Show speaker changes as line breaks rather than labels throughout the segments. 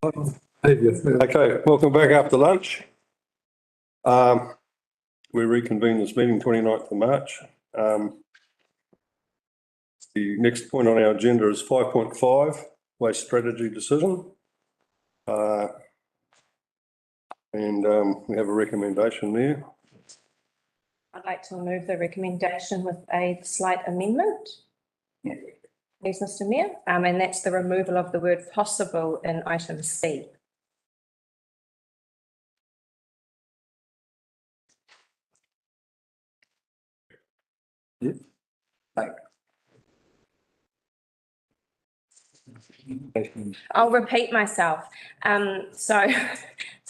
Okay, welcome back after lunch. We reconvene this meeting 29th of March. The next point on our agenda is 5.5, waste strategy decision. We have a recommendation there.
I'd like to move the recommendation with a slight amendment.
Yeah.
Please, Mr. Mayor, and that's the removal of the word possible in item C.
Yeah. Right.
I'll repeat myself. So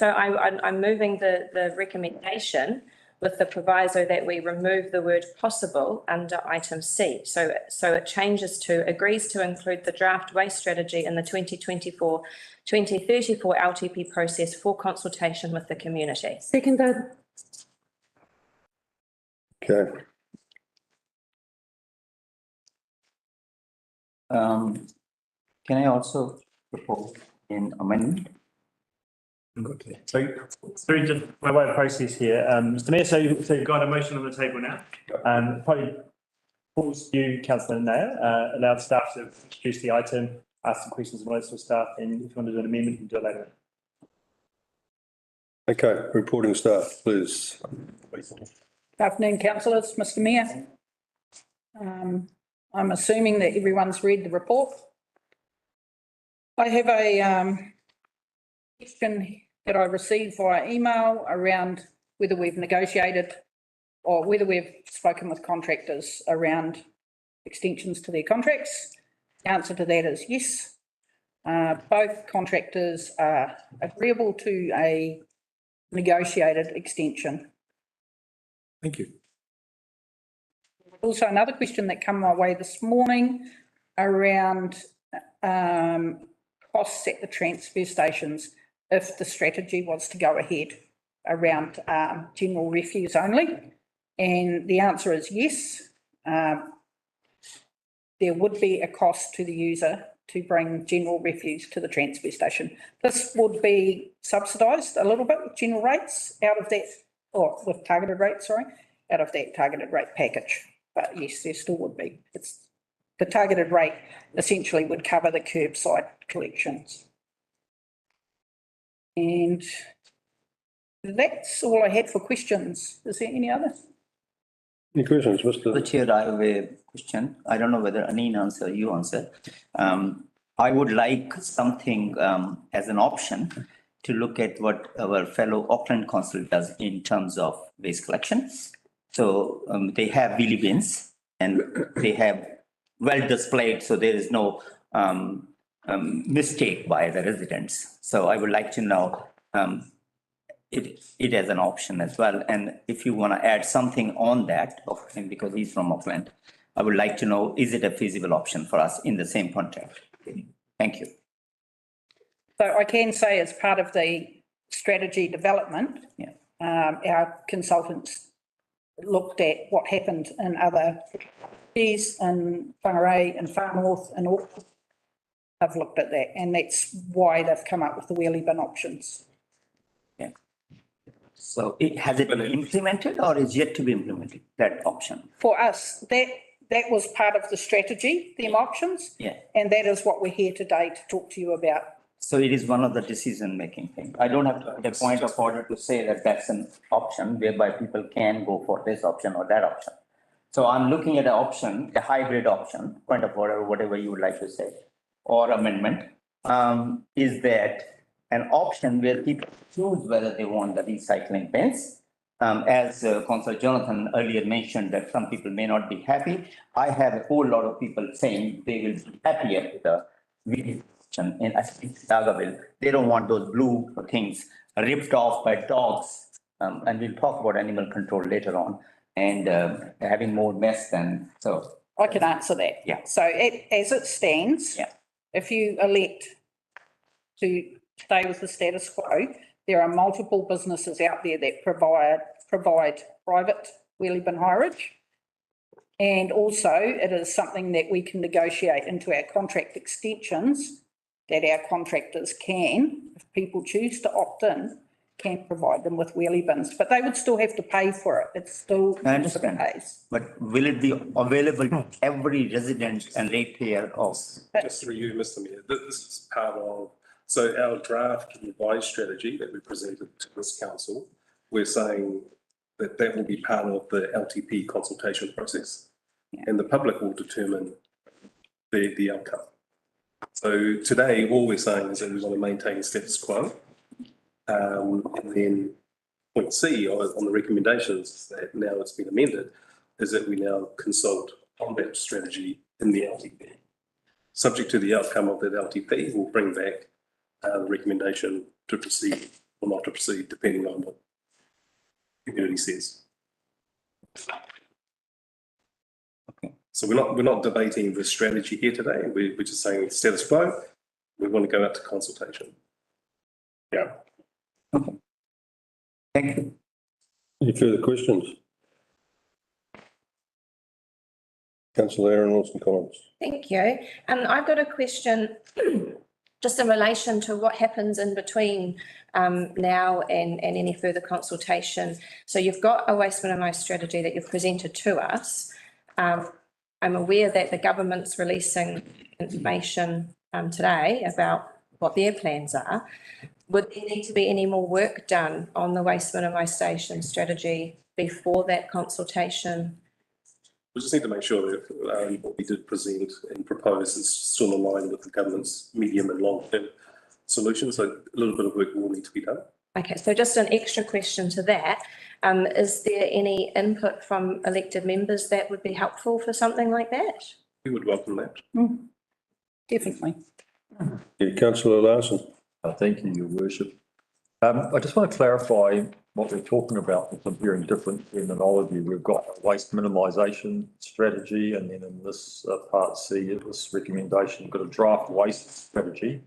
I'm moving the recommendation with the proviso that we remove the word possible under item C. So it changes to agrees to include the draft waste strategy in the 2024-2034 LTP process for consultation with the community.
Seconded.
Okay.
Can I also propose an amendment?
So just by way of process here, Mr. Mayor, so you've got a motion on the table now. Probably pause you, Councillor Nair, allow the staff to introduce the item, ask some questions of most of the staff, and if you want to do an amendment, you can do it later.
Okay, reporting staff, please.
Good afternoon, councillors. Mr. Mayor. I'm assuming that everyone's read the report. I have a question that I received via email around whether we've negotiated or whether we've spoken with contractors around extensions to their contracts. The answer to that is yes. Both contractors are agreeable to a negotiated extension.
Thank you.
Also, another question that came my way this morning around costs at the transfer stations if the strategy was to go ahead around general refuse only. And the answer is yes. There would be a cost to the user to bring general refuse to the transfer station. This would be subsidised a little bit with general rates out of that, or with targeted rates, sorry, out of that targeted rate package. But yes, there still would be. It's the targeted rate essentially would cover the curbside collections. And that's all I had for questions. Is there any other?
Any questions, Mr.
The Chair, I have a question. I don't know whether Aneen answer, you answer. I would like something as an option to look at what our fellow Auckland Council does in terms of waste collection. So they have wheelie bins and they have well displayed, so there is no mistake by the residents. So I would like to know it as an option as well. And if you want to add something on that, because he's from Auckland, I would like to know, is it a feasible option for us in the same contract? Thank you.
So I can say as part of the strategy development,
yeah,
our consultants looked at what happened in other cities in Whangarei and Far North and Auckland. I've looked at that, and that's why they've come up with the wheelie bin options.
Yeah. So has it been implemented or is yet to be implemented, that option?
For us, that was part of the strategy, them options.
Yeah.
And that is what we're here today to talk to you about.
So it is one of the decision-making things. I don't have to put a point of order to say that that's an option whereby people can go for this option or that option. So I'm looking at an option, a hybrid option, point of order, whatever you would like to say, or amendment, is that an option where people choose whether they want the recycling bins. As Councillor Jonathan earlier mentioned that some people may not be happy. I have a whole lot of people saying they will be happier with the wheelie option. And I think Dargaville, they don't want those blue things ripped off by dogs. And we'll talk about animal control later on, and having more mess than so.
I can answer that.
Yeah.
So as it stands,
yeah,
if you elect to stay with the status quo, there are multiple businesses out there that provide private wheelie bin hireage. And also it is something that we can negotiate into our contract extensions, that our contractors can if people choose to opt in, can provide them with wheelie bins, but they would still have to pay for it. It's still.
I understand.
Pays.
But will it be available to every resident and ratepayer of?
Just through you, Mr. Mayor, this is part of, so our draft revised strategy that we presented to this council, we're saying that that will be part of the LTP consultation process.
Yeah.
And the public will determine the outcome. So today, all we're saying is that we want to maintain status quo. And then point C on the recommendations is that now it's been amended, is that we now consult on that strategy in the LTP. Subject to the outcome of that LTP, we'll bring back the recommendation to proceed or not to proceed, depending on what the community says.
Okay.
So we're not debating the strategy here today. We're just saying status quo. We want to go out to consultation. Yeah.
Thank you.
Any further questions? Councillor Aaron Wilson-Collins.
Thank you. I've got a question just in relation to what happens in between now and any further consultation. So you've got a waste minimised strategy that you've presented to us. I'm aware that the government's releasing information today about what their plans are. Would there need to be any more work done on the waste minimisation strategy before that consultation?
We just need to make sure that what we did present and propose is still in line with the government's medium and long-term solutions. So a little bit of work will need to be done.
Okay, so just an extra question to that. Is there any input from elected members that would be helpful for something like that?
We would welcome that.
Definitely.
Yeah, Councillor Larson.
Thank you, Your Worship. I just want to clarify what we're talking about with some hearing different terminology. We've got a waste minimisation strategy, and then in this part C of this recommendation, we've got a draft waste strategy.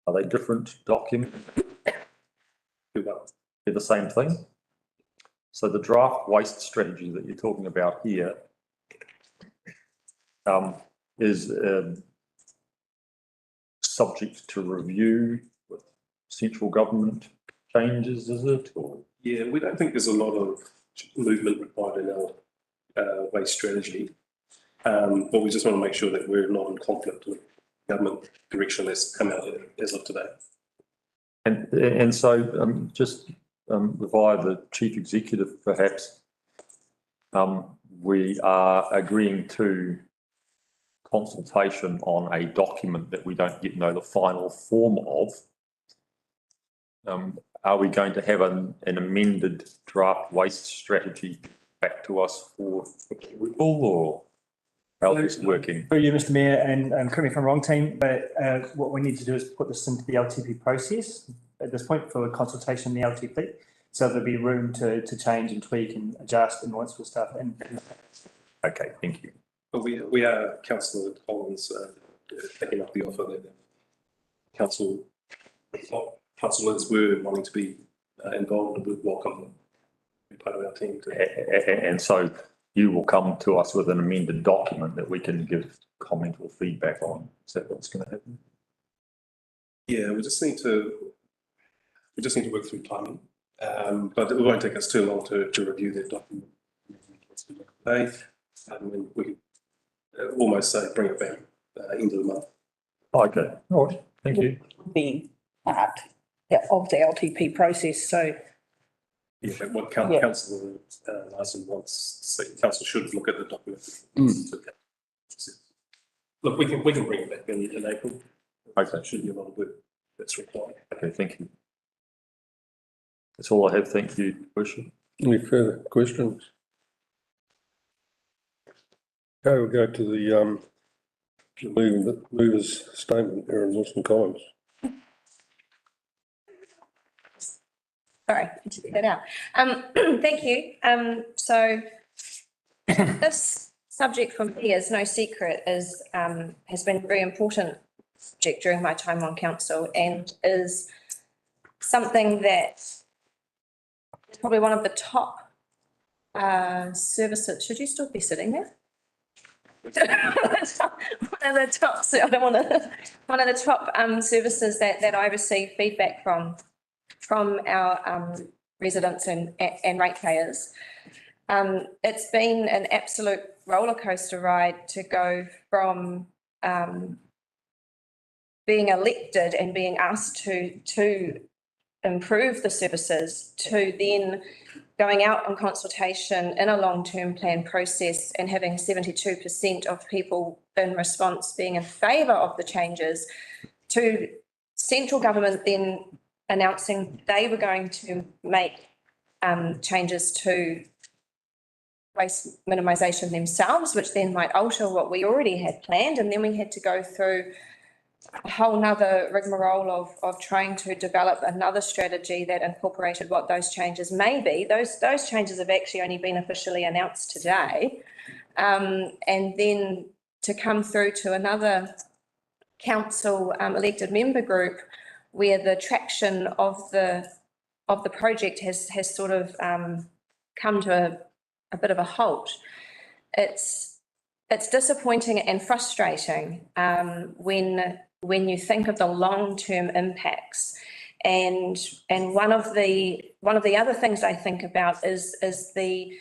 Are they different documents? They're the same thing. So the draft waste strategy that you're talking about here is subject to review with central government changes, is it? Or?
Yeah, we don't think there's a lot of movement required in our waste strategy. But we just want to make sure that we're not in conflict with government direction that's come out as of today.
And so just via the chief executive, perhaps, we are agreeing to consultation on a document that we don't yet know the final form of. Are we going to have an amended draft waste strategy back to us for approval, or how is it working?
For you, Mr Mayor, and correct me if I'm wrong, team, but what we need to do is put this into the LTP process at this point for consultation in the LTP. So there'll be room to change and tweak and adjust and all that sort of stuff. And
Okay, thank you.
But we are, Councillor Collins, taking up the offer that councillors were wanting to be involved and would welcome them to be part of our team.
And so you will come to us with an amended document that we can give comment or feedback on. Is that what's going to happen?
Yeah, we just need to work through timing, but it won't take us too long to review that document. And we almost say bring it back end of the month.
Okay, all right, thank you.
Being part of the LTP process, so.
Yeah, what Councillor Larson wants to see, council should look at the document. Look, we can bring it back in April.
Okay.
Shouldn't be a lot of work that's required.
Okay, thank you. That's all I have. Thank you, Worship.
Any further questions? Okay, we'll go to the mover's statement, Aaron Wilson-Collins.
Sorry, I took that out. Thank you. So this subject for me is no secret, has been a very important subject during my time on council, and is something that is probably one of the top services. Should you still be sitting there? of the top, I don't want to, one of the top services that I receive feedback from our residents and ratepayers. It's been an absolute rollercoaster ride to go from being elected and being asked to improve the services to then going out on consultation in a long-term plan process and having 72% of people in response being in favour of the changes, to central government then announcing they were going to make changes to waste minimisation themselves, which then might alter what we already had planned. And then we had to go through a whole nother rigmarole of trying to develop another strategy that incorporated what those changes may be. Those changes have actually only been officially announced today. And then to come through to another council elected member group where the traction of the project has sort of come to a bit of a halt. It's disappointing and frustrating when you think of the long-term impacts. And one of the other things I think about is the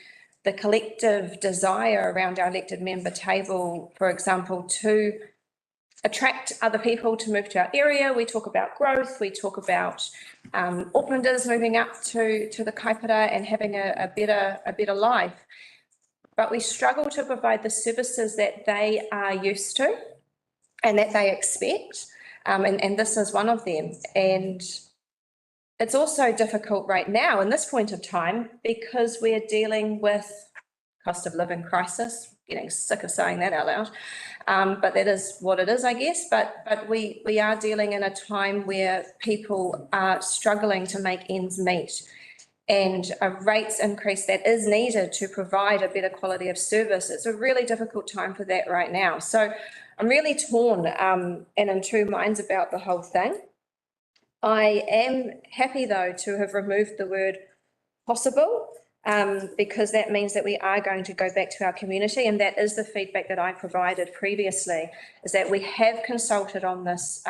collective desire around our elected member table, for example, to attract other people to move to our area. We talk about growth, we talk about Aucklanders moving up to the Kaipara and having a better life. But we struggle to provide the services that they are used to and that they expect. And this is one of them. And it's also difficult right now in this point of time because we're dealing with cost of living crisis, getting sick of saying that out loud. But that is what it is, I guess. But we are dealing in a time where people are struggling to make ends meet. And a rates increase that is needed to provide a better quality of service. It's a really difficult time for that right now. So I'm really torn and in two minds about the whole thing. I am happy, though, to have removed the word possible, because that means that we are going to go back to our community, and that is the feedback that I provided previously, is that we have consulted on this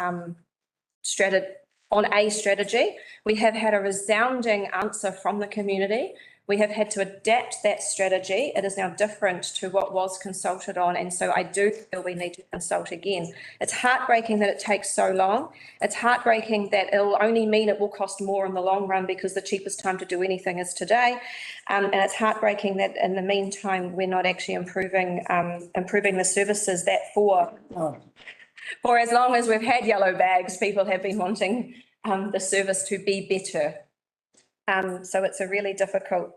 strategy. We have had a resounding answer from the community. We have had to adapt that strategy. It is now different to what was consulted on, and so I do feel we need to consult again. It's heartbreaking that it takes so long. It's heartbreaking that it'll only mean it will cost more in the long run because the cheapest time to do anything is today. And it's heartbreaking that in the meantime, we're not actually improving the services that for as long as we've had yellow bags, people have been wanting the service to be better. So it's a really difficult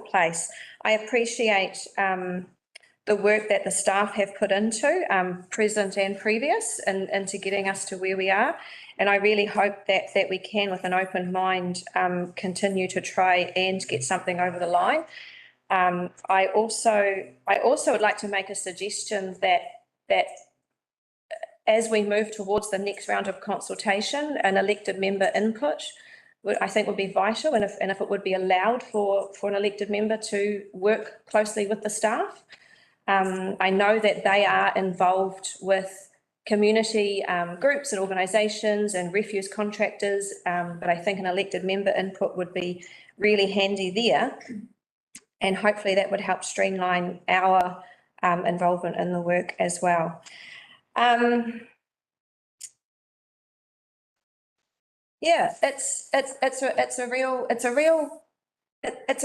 place. I appreciate the work that the staff have put into, present and previous, into getting us to where we are. And I really hope that we can, with an open mind, continue to try and get something over the line. I also would like to make a suggestion that as we move towards the next round of consultation, an elected member input I think would be vital, and if it would be allowed for an elected member to work closely with the staff. I know that they are involved with community groups and organisations and refuse contractors, but I think an elected member input would be really handy there, and hopefully that would help streamline our involvement in the work as well. Yeah, it's a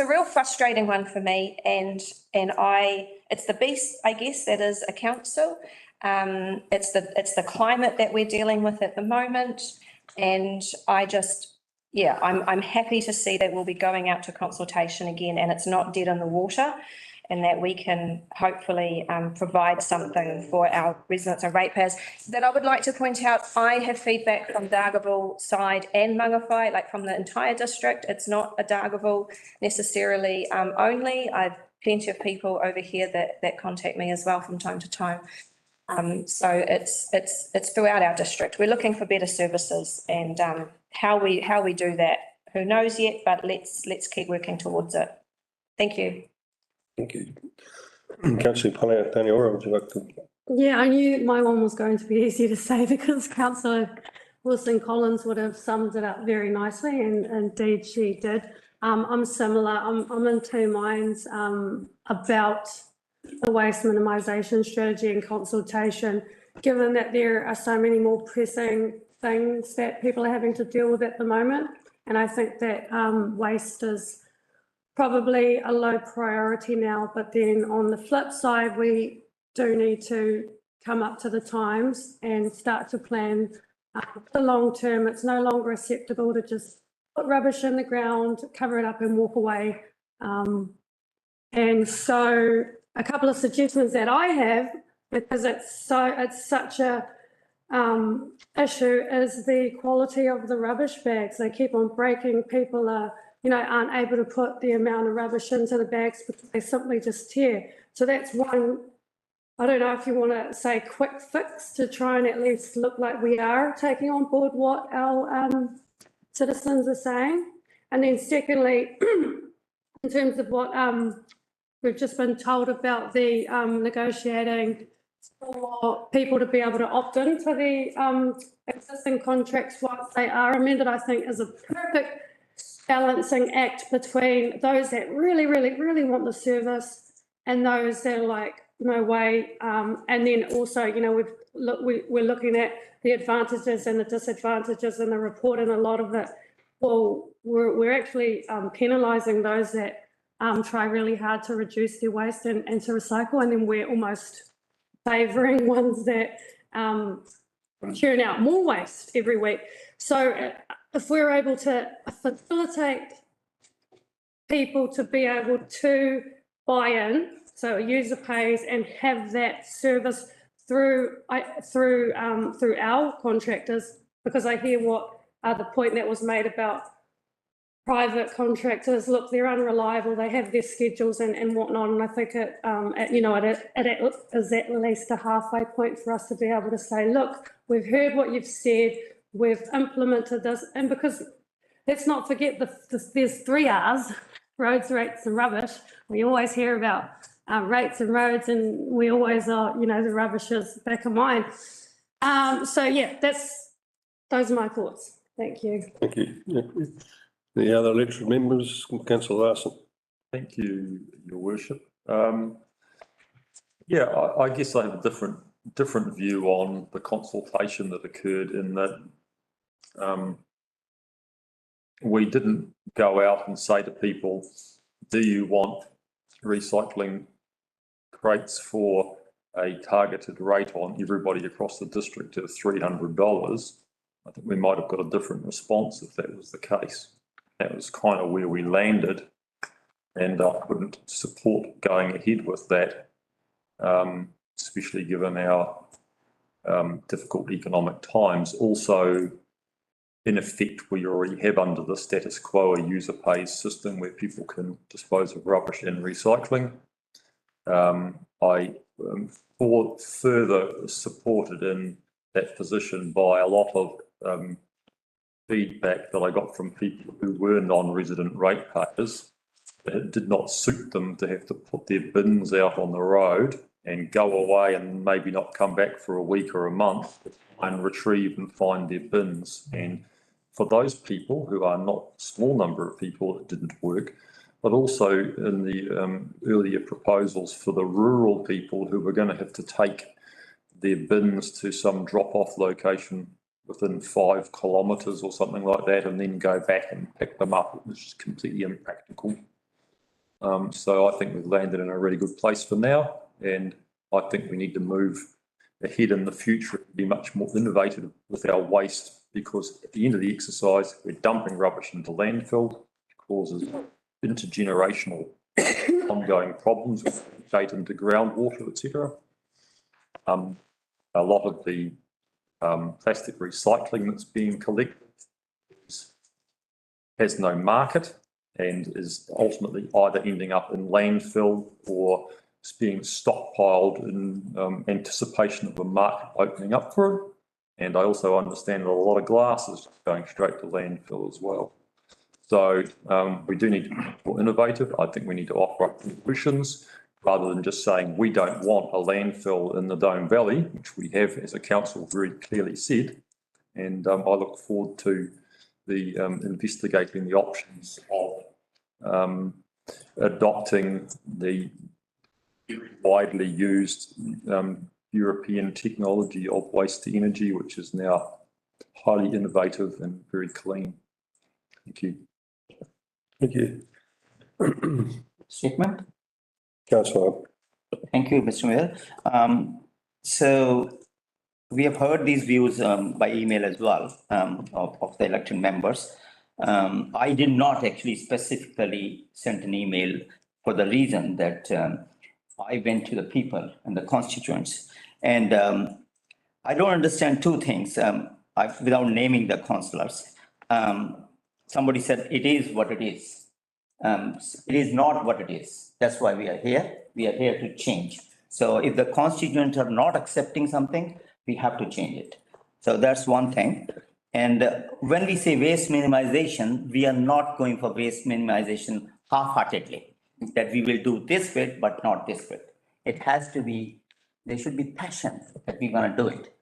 real frustrating one for me, and it's the beast, I guess, that is a council. It's the climate that we're dealing with at the moment, and I'm happy to see that we'll be going out to consultation again, and it's not dead in the water, and that we can hopefully provide something for our residents and ratepayers. That I would like to point out, I have feedback from Dargaville side and Mangawhai, like from the entire district. It's not a Dargaville necessarily only. I've plenty of people over here that contact me as well from time to time. So it's throughout our district. We're looking for better services, and how we do that, who knows yet, but let's keep working towards it. Thank you.
Thank you. Councillor Paliatani-Ora, would you like to
Yeah, I knew my one was going to be easy to say because councillor Wilson Collins would have summed it up very nicely, and indeed she did. I'm similar. I'm in two minds about the waste minimisation strategy and consultation, given that there are so many more pressing things that people are having to deal with at the moment. And I think that waste is probably a low priority now, but then on the flip side, we do need to come up to the times and start to plan the long term. It's no longer acceptable to just put rubbish in the ground, cover it up and walk away. And so a couple of suggestions that I have, because it's such a issue, is the quality of the rubbish bags. They keep on breaking. People aren't able to put the amount of rubbish into the bags because they simply just tear. So that's one. I don't know if you want to say quick fix to try and at least look like we are taking on board what our citizens are saying. And then secondly, in terms of what we've just been told about the negotiating for people to be able to opt into the existing contracts once they are amended, I think is a perfect balancing act between those that really, really, really want the service and those that are like, no way. And then also, we're looking at the advantages and the disadvantages in the report, and a lot of it, well, we're actually penalising those that try really hard to reduce their waste and to recycle, and then we're almost favouring ones that churn out more waste every week. So if we're able to facilitate people to be able to buy in, so a user pays and have that service through our contractors, because I hear what the point that was made about private contractors. Look, they're unreliable. They have their schedules and whatnot. And I think it is at least a halfway point for us to be able to say, look, we've heard what you've said. We've implemented this, and because let's not forget there's 3 R's: roads, rates, and rubbish. We always hear about rates and roads, and we always are, the rubbish is back of mind. So yeah, those are my thoughts. Thank you.
Thank you. Yeah. The other elected members, councillor Larson.
Thank you, Your Worship. Yeah, I guess I have a different view on the consultation that occurred, in that we didn't go out and say to people, do you want recycling crates for a targeted rate on everybody across the district of $300? I think we might have got a different response if that was the case. That was kind of where we landed, and I couldn't support going ahead with that, especially given our difficult economic times. Also, in effect, we already have under the status quo a user pays system where people can dispose of rubbish and recycling. I further supported in that position by a lot of feedback that I got from people who were non-resident ratepayers. It did not suit them to have to put their bins out on the road and go away and maybe not come back for a week or a month and retrieve and find their bins. And for those people, who are not a small number of people, it didn't work. But also in the earlier proposals for the rural people who were going to have to take their bins to some drop-off location within 5 kilometres or something like that, and then go back and pick them up, which is completely impractical. So I think we've landed in a really good place for now, and I think we need to move ahead in the future and be much more innovative with our waste, because at the end of the exercise, we're dumping rubbish into landfill, which causes intergenerational ongoing problems with data into groundwater, etc. A lot of the plastic recycling that's being collected has no market and is ultimately either ending up in landfill or it's being stockpiled in anticipation of a market opening up for it. And I also understand that a lot of glass is going straight to landfill as well. So we do need to be more innovative. I think we need to offer up solutions rather than just saying, we don't want a landfill in the Dome Valley, which we have, as a council, very clearly said. And I look forward to the investigating the options of adopting the widely used European technology of waste to energy, which is now highly innovative and very clean. Thank you.
Thank you.
Statement?
Councillor.
Thank you, Mr. Mayor. So we have heard these views by email as well of the elected members. I did not actually specifically send an email for the reason that I went to the people and the constituents. And I don't understand two things without naming the councillors. Somebody said it is what it is. It is not what it is. That's why we are here. We are here to change. So if the constituents are not accepting something, we have to change it. So that's one thing. And when we say waste minimization, we are not going for waste minimization half-heartedly, that we will do this bit, but not this bit. It has to be, there should be passion that we're going to do it.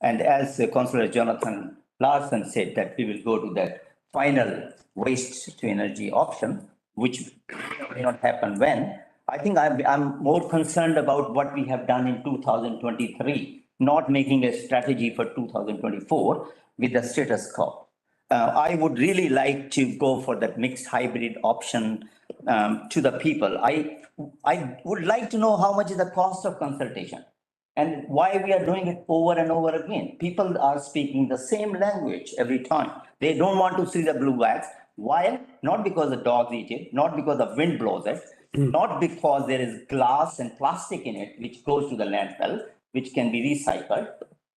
And as Councillor Jonathan Larson said, that we will go to that final waste to energy option, which may not happen when. I think I'm more concerned about what we have done in 2023, not making a strategy for 2024 with the status quo. I would really like to go for that mixed hybrid option to the people. I would like to know how much is the cost of consultation and why we are doing it over and over again. People are speaking the same language every time. They don't want to see the blue bags. Why? Not because the dogs eat it, not because the wind blows it, not because there is glass and plastic in it, which goes to the landfill, which can be recycled.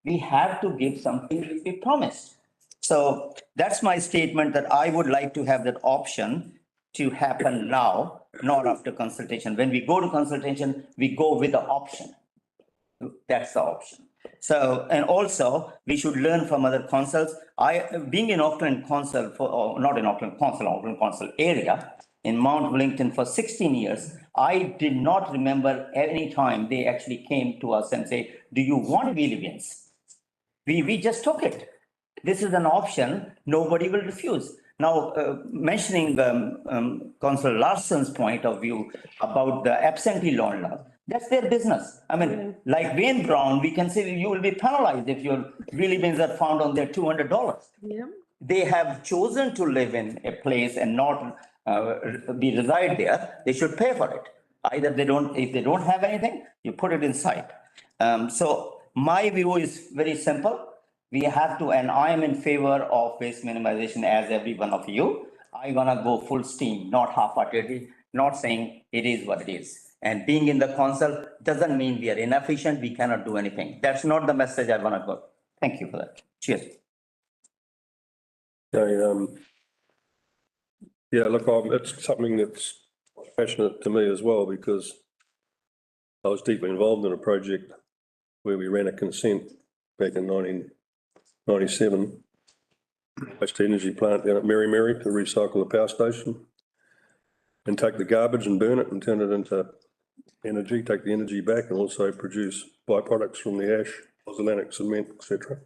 We have to give something which we promised. So that's my statement, that I would like to have that option to happen now, not after consultation. When we go to consultation, we go with the option. That's the option. So, and also we should learn from other councils. Being in Auckland Council not in Auckland Council area in Mount Wellington for 16 years, I did not remember any time they actually came to us and say, do you want wheelie bins? We just took it. This is an option. Nobody will refuse. Now, mentioning Councillor Larson's point of view about the absentee landlord, that's their business. I mean, like Wayne Brown, we can say you will be penalized if your wheelie bins are found on their $200.
Yeah.
They have chosen to live in a place and not reside there. They should pay for it. Either if they don't have anything, you put it inside. So my view is very simple. We have to, and I am in favor of waste minimization as every one of you. I'm gonna go full steam, not half-heartedly, not saying it is what it is. And being in the council doesn't mean we are inefficient, we cannot do anything. That's not the message I wanna go. Thank you for that. Cheers.
Yeah, look, it's something that's passionate to me as well, because I was deeply involved in a project where we ran a consent back in 1997, waste to energy plant down at Mary to recycle the power station and take the garbage and burn it and turn it into energy, take the energy back, and also produce byproducts from the ash, pozzolanic cement, etc.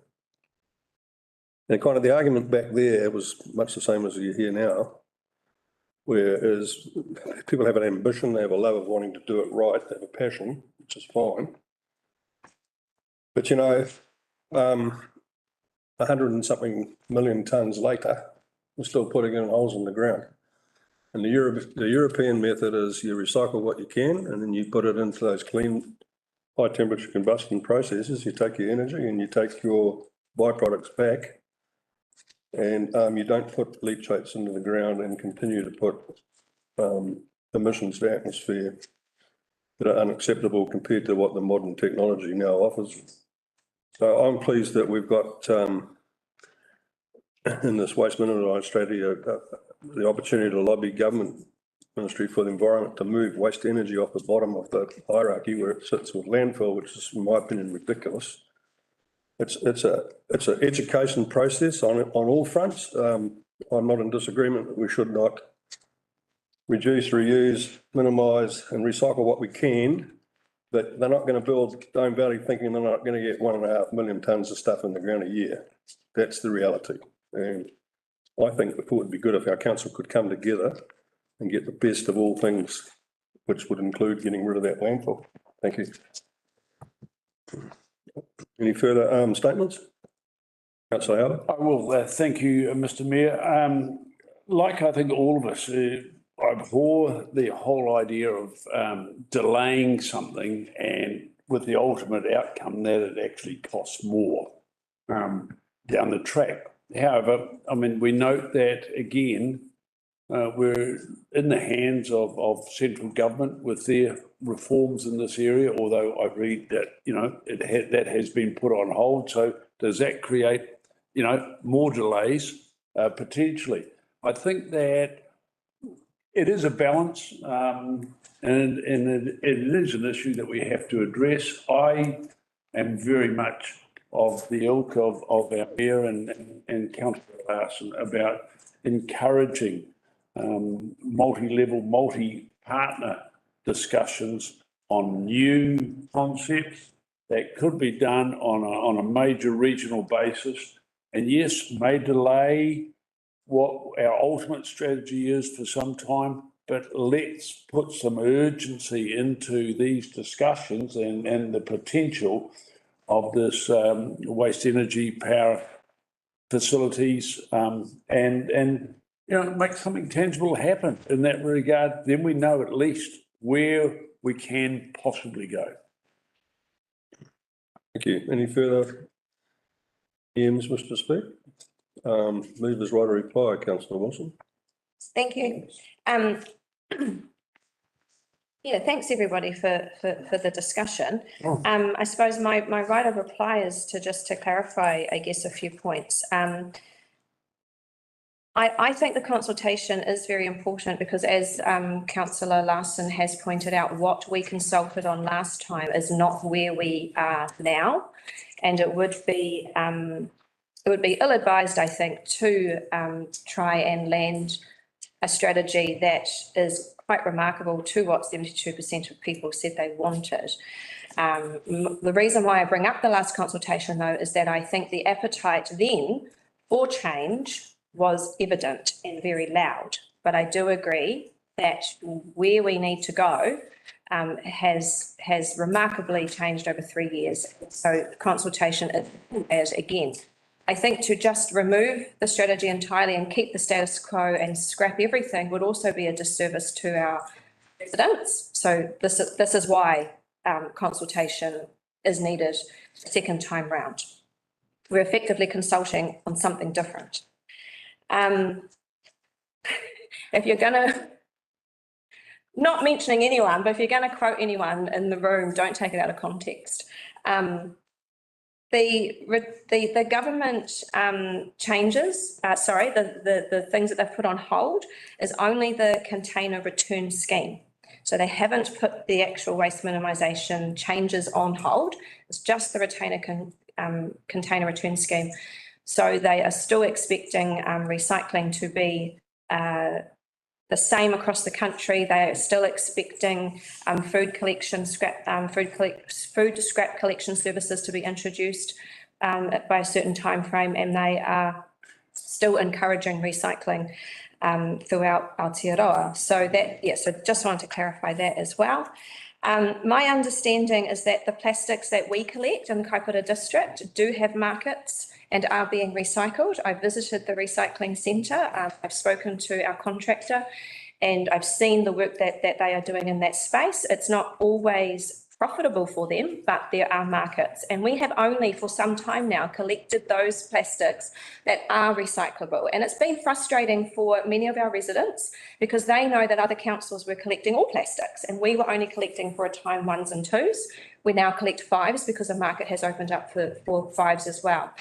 And kind of the argument back there was much the same as you hear now, whereas people have an ambition, they have a love of wanting to do it right, they have a passion, which is fine. But you know, 100 and something million tonnes later, we're still putting in holes in the ground. And the European method is you recycle what you can, and then you put it into those clean, high temperature combustion processes. You take your energy and you take your byproducts back, and you don't put leachates into the ground and continue to put emissions to atmosphere that are unacceptable compared to what the modern technology now offers. So I'm pleased that we've got in this waste minimization strategy the opportunity to lobby government Ministry for the Environment to move waste energy off the bottom of the hierarchy where it sits with landfill, which is, in my opinion, ridiculous. It's an education process on all fronts. I'm not in disagreement that we should not reduce, reuse, minimise and recycle what we can, but they're not going to build Dome Valley thinking they're not going to get 1.5 million tonnes of stuff in the ground a year. That's the reality. And I think it would be good if our council could come together and get the best of all things, which would include getting rid of that landfill. Thank you. Any further statements? Councillor Howard?
I will, thank you, Mr Mayor. Like I think all of us, I abhor the whole idea of delaying something and with the ultimate outcome that it actually costs more down the track. However, I mean, we note that again, we're in the hands of central government with their reforms in this area, although I read that, you know, that has been put on hold. So does that create, you know, more delays potentially? I think that it is a balance and it is an issue that we have to address. I am very much of the ilk of our mayor and Councillor Larson about encouraging multi-level, multi-partner discussions on new concepts that could be done on a major regional basis. And yes, may delay what our ultimate strategy is for some time, but let's put some urgency into these discussions and the potential of this waste energy power facilities and you know, make something tangible happen in that regard. Then we know at least where we can possibly go.
Thank you. Any further EMs, Mr Speaker? Leave us right to reply, Councillor Wilson.
Thank you. Yeah, thanks everybody for the discussion. I suppose my right of reply is to clarify, I guess, a few points. I think the consultation is very important because, as Councillor Larson has pointed out, what we consulted on last time is not where we are now, and it would be ill-advised, I think, to try and land a strategy that is quite remarkable to what 72% of people said they wanted. The reason why I bring up the last consultation, though, is that I think the appetite then for change was evident and very loud. But I do agree that where we need to go has remarkably changed over 3 years. So consultation is, again, I think to just remove the strategy entirely and keep the status quo and scrap everything would also be a disservice to our residents. So this is why consultation is needed a second time round. We're effectively consulting on something different. If you're going to, not mentioning anyone, but if you're going to quote anyone in the room, don't take it out of context. The government changes, the things that they've put on hold is only the container return scheme. So they haven't put the actual waste minimisation changes on hold. It's just the container return scheme. So they are still expecting recycling to be the same across the country. They are still expecting food scrap collection services to be introduced by a certain time frame, and they are still encouraging recycling throughout Aotearoa. So so just wanted to clarify that as well. My understanding is that the plastics that we collect in Kaipara District do have markets and are being recycled. I visited the recycling centre. I've spoken to our contractor and I've seen the work that they are doing in that space. It's not always profitable for them, but there are markets. And we have only for some time now collected those plastics that are recyclable. And it's been frustrating for many of our residents because they know that other councils were collecting all plastics and we were only collecting for a time 1s and 2s. We now collect 5s because the market has opened up for 5s as well.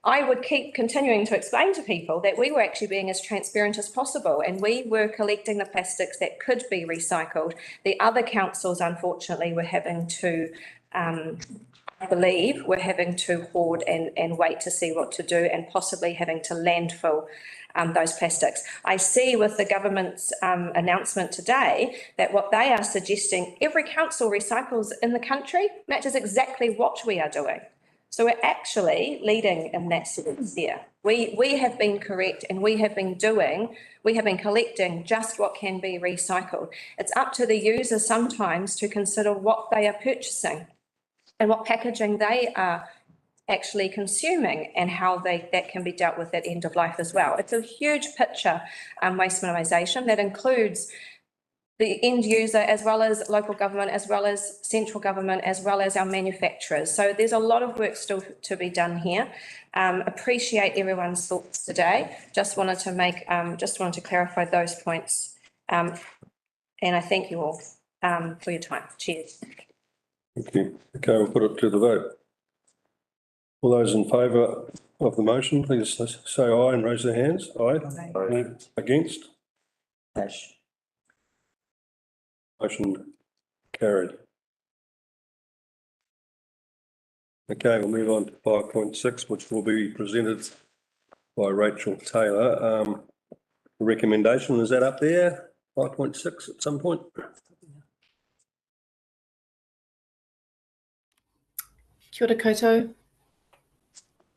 I would keep continuing to explain to people that we were actually being as transparent as possible and we were collecting the plastics that could be recycled. The other councils, unfortunately, were having to I believe we're having to hoard and wait to see what to do and possibly having to landfill those plastics. I see with the government's announcement today that what they are suggesting, every council recycles in the country, matches exactly what we are doing. So we're actually leading in that sense there. We have been correct and we have been collecting just what can be recycled. It's up to the user sometimes to consider what they are purchasing and what packaging they are actually consuming and how that can be dealt with at end of life as well. It's a huge picture, waste minimisation that includes the end user as well as local government, as well as central government, as well as our manufacturers. So there's a lot of work still to be done here. Appreciate everyone's thoughts today. Just wanted to clarify those points. And I thank you all for your time. Cheers.
Thank you. Okay, we'll put it to the vote. All those in favour of the motion, please say aye and raise their hands. Aye.
Aye.
Against?
Ash.
Motion carried. Okay, we'll move on to 5.6, which will be presented by Rachel Taylor. The recommendation, is that up there? 5.6 at some point?
Kia ora koutou.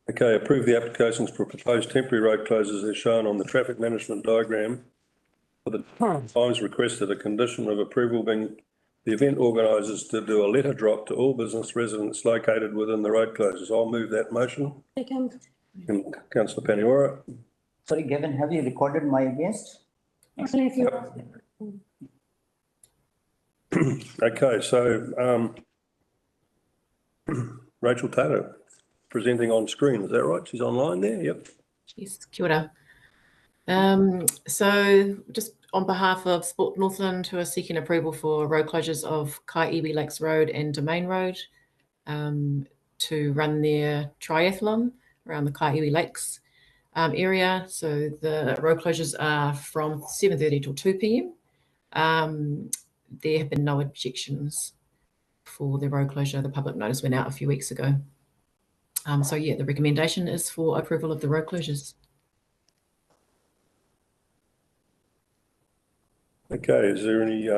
Okay, approve the applications for proposed temporary road closures as shown on the traffic management diagram. For the times requested, a condition of approval being the event organisers to do a letter drop to all business residents located within the road closures. I'll move that motion.
Second.
And Councillor Paniwara.
Sorry, Gavin, have you recorded my against?
Only if you.
Okay, so Rachel Taylor presenting on screen, is that right? She's online there, yep.
Yes, kia ora. So just on behalf of Sport Northland, who are seeking approval for road closures of Kaiiwi Lakes Road and Domain Road to run their triathlon around the Kaiiwi Lakes area. So the road closures are from 7:30 till 2 p.m. There have been no objections for the road closure. The public notice went out a few weeks ago. So yeah, the recommendation is for approval of the road closures.
Okay, is there any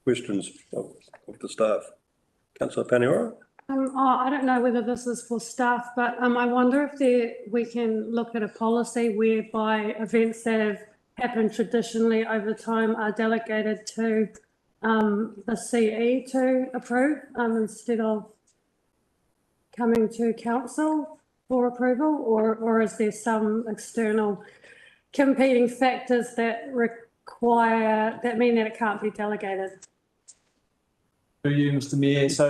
questions of the staff? Councillor Paniwara?
I don't know whether this is for staff, but I wonder if we can look at a policy whereby events that have happened traditionally over time are delegated to the CE to approve instead of coming to council for approval, or is there some external competing factors that mean that it can't be delegated?
Through you, Mr Mayor. So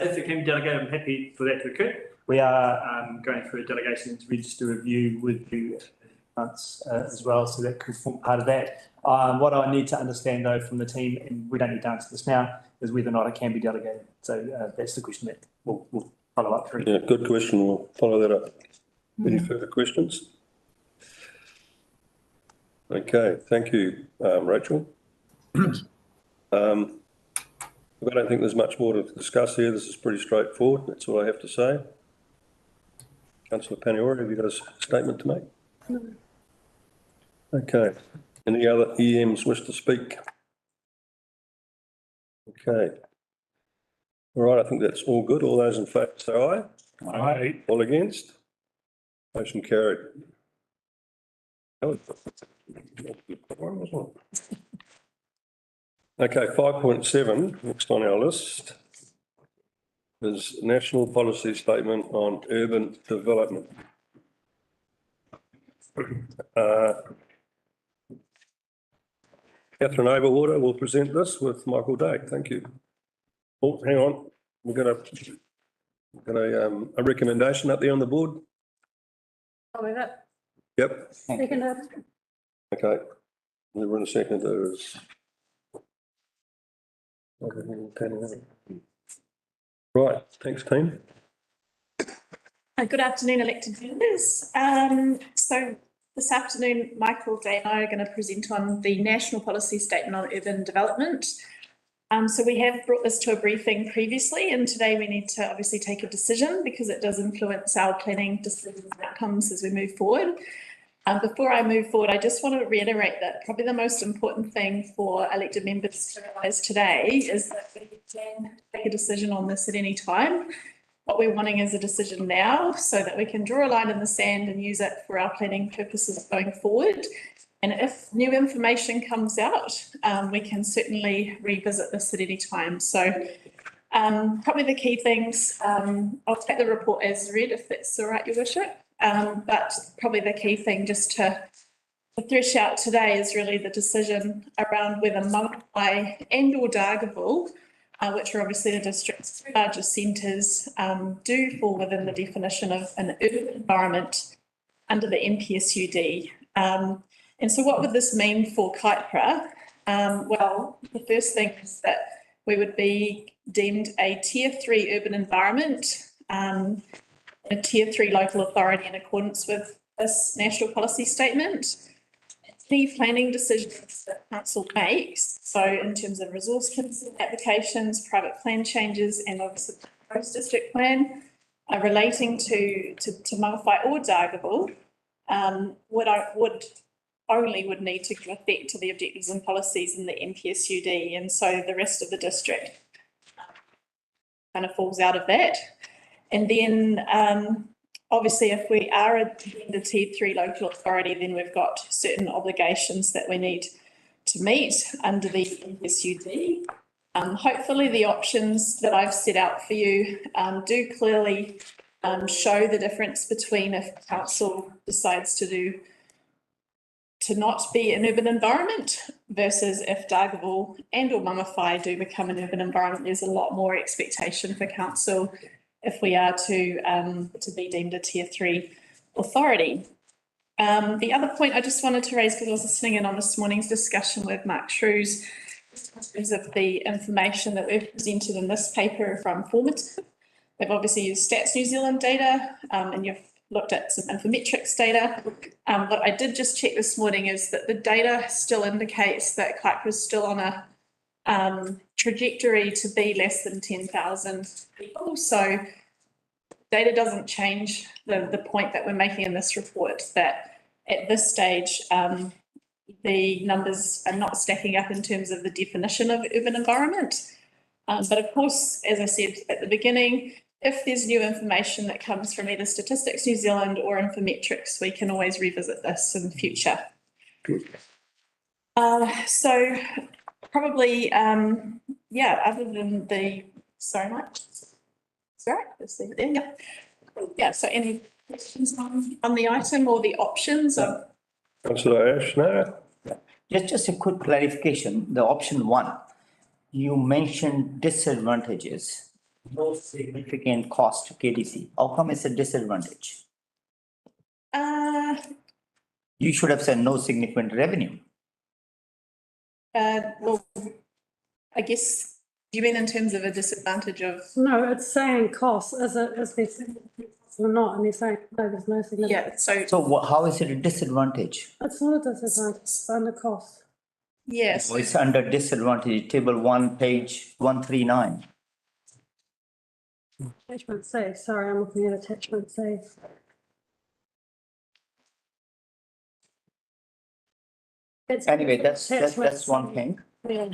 if it can be delegated, I'm happy for that to occur. We are going through a delegation to register review with you months as well, so that could form part of that. What I need to understand though from the team, and we don't need to answer this now, is whether or not it can be delegated. So that's the question that we'll follow up through.
Yeah, good question. We'll follow that up. Any further questions? Okay, thank you, Rachel. I don't think there's much more to discuss here. This is pretty straightforward. That's all I have to say. Councillor Paniwara, have you got a statement to make?
No.
Okay. Any other EMs wish to speak? Okay. All right, I think that's all good. All those in favour say aye.
Aye.
All against? Motion carried. Okay, 5.7, next on our list is National Policy Statement on Urban Development. Catherine Overwater will present this with Michael Day. Thank you. Oh, hang on. We've got a recommendation up there on the board.
I'll move it.
Yep.
Seconded.
Okay. We're in a second. There's. Right. Thanks, team.
Good afternoon, elected members. So this afternoon, Michael Day and I are going to present on the National Policy Statement on Urban Development. So we have brought this to a briefing previously, and today we need to obviously take a decision because it does influence our planning decisions and outcomes as we move forward. Before I move forward, I just want to reiterate that probably the most important thing for elected members to realise today is that we can take a decision on this at any time. What we're wanting is a decision now so that we can draw a line in the sand and use it for our planning purposes going forward. And if new information comes out, we can certainly revisit this at any time. So probably the key things, I'll take the report as read if that's all right, Your Worship. But probably the key thing just to thresh out today is really the decision around whether Mamapai and or Dargaville, which are obviously the district's two largest centres, do fall within the definition of an urban environment under the NPSUD. And so what would this mean for Kaipara? Well, the first thing is that we would be deemed a Tier 3 urban environment, a Tier 3 local authority in accordance with this national policy statement. Any planning decisions that council makes, so in terms of resource consent applications, private plan changes, and obviously the proposed district plan relating to Mamapai or Dargaville, would need to give effect to the objectives and policies in the NPSUD, and so the rest of the district kind of falls out of that. And then obviously if we are a Tier 3 local authority, then we've got certain obligations that we need to meet under the NPSUD. Hopefully the options that I've set out for you do clearly show the difference between if council decides to not be an urban environment versus if Dargaville and or Mamapai do become an urban environment. There's a lot more expectation for council if we are to be deemed a Tier 3 authority. The other point I just wanted to raise, because I was listening in on this morning's discussion with Mark Shrews, in terms of the information that we've presented in this paper from Formative. They've obviously used Stats New Zealand data, and you've looked at some Infometrics data. What I did just check this morning is that the data still indicates that Kaipara is still on a trajectory to be less than 10,000 people. So data doesn't change the point that we're making in this report, that at this stage, the numbers are not stacking up in terms of the definition of urban environment. But of course, as I said at the beginning, if there's new information that comes from either Statistics New Zealand or Infometrics, we can always revisit this in the future.
Good.
So probably, other than the, sorry, Mike. Sorry, let's leave it there. Yeah. Yeah, so any questions on the item or the options?
Councillor Ash, no?
Just a quick clarification, the option 1, you mentioned disadvantages, no significant cost to KDC. How come it's a disadvantage? You should have said no significant revenue.
Well, I guess, do you mean in terms of a disadvantage of?
No, it's saying cost, is there or not, and you're saying, no, there's no significant.
Yeah,
So how is it a disadvantage?
It's not a disadvantage, it's under cost.
yes.
Oh, it's under disadvantage, table 1, page 139.
Attachment C, sorry, I'm looking at attachment C.
Anyway, that's one thing.
Yeah,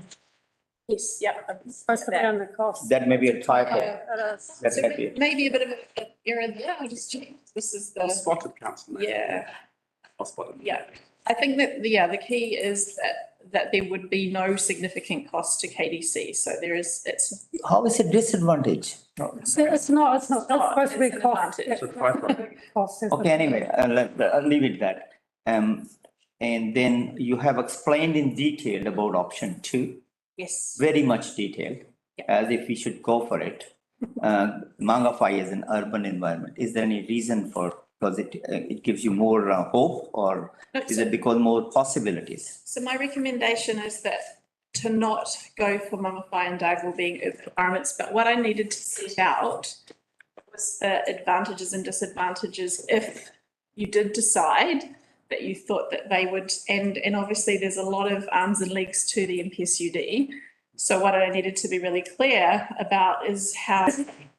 Yes, yeah.
supposed to be under cost.
That may be a typo.
Yeah, it is.
That
So
may be.
maybe a bit of an error there, I'll just check. This is the,
Spotted, councillor.
yeah,
I spotted.
yeah. I think that, the key is that there would be no significant cost to KDC. So there is, it's.
How is it disadvantage?
It's not, it's supposed to be
It's an
cost.
advantage.
It's a typo.
Cost, isn't
Okay,
it?
anyway, I'll leave it that. And then you have explained in detail about option 2,
Yes.
very much detailed, as if we should go for it. Mamapai is an urban environment. Is there any reason for, because it gives you more hope, or
No,
is
so-
it because more possibilities?
So my recommendation is that to not go for Mamapai and Dargaville being urban environments, but what I needed to set out was the advantages and disadvantages if you did decide that you thought that they would, and obviously there's a lot of arms and legs to the NPSUD. So what I needed to be really clear about is how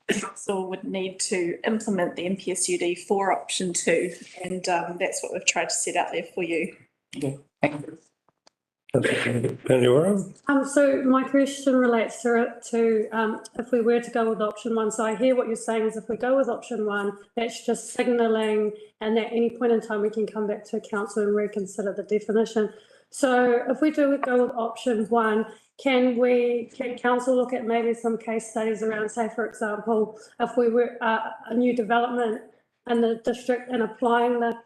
council would need to implement the MPSUD for option 2. And that's what we've tried to set out there for you.
Okay, thank you.
Paniwara?
So my question relates to if we were to go with option 1, so I hear what you're saying is if we go with option 1, that's just signalling, and at any point in time we can come back to council and reconsider the definition. So if we do go with option 1, can council look at maybe some case studies around, say, for example, if we were a new development in the district and applying the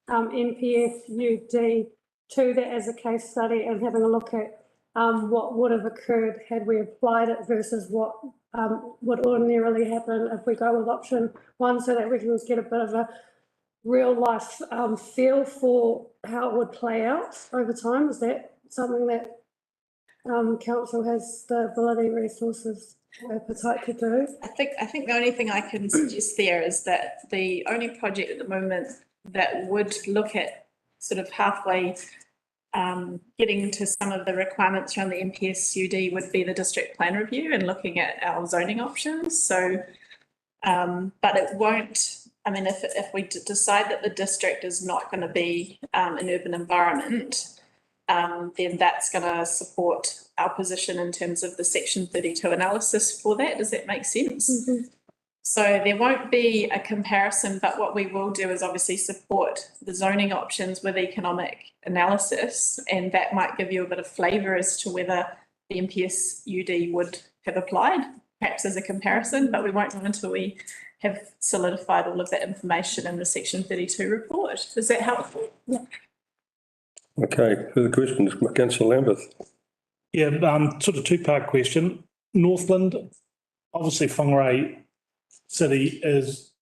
MPSUD to that as a case study and having a look at what would have occurred had we applied it versus what would ordinarily happen if we go with option 1, so that we can get a bit of a real life feel for how it would play out over time. Is that something that council has the ability, resources, appetite to do?
I think the only thing I can suggest there is that the only project at the moment that would look at sort of halfway getting to some of the requirements around the MPSUD would be the district plan review and looking at our zoning options. So, but it won't, I mean, if we decide that the district is not going to be an urban environment, then that's going to support our position in terms of the Section 32 analysis for that. Does that make sense?
Mm-hmm.
So there won't be a comparison, but what we will do is obviously support the zoning options with economic analysis, and that might give you a bit of flavour as to whether the MPSUD would have applied, perhaps as a comparison, but we won't know until we have solidified all of that information in the Section 32 report. Is that helpful?
Yeah.
Okay, further questions, councillor Lambeth?
Yeah, sort of two-part question. Northland, obviously Whangarei City is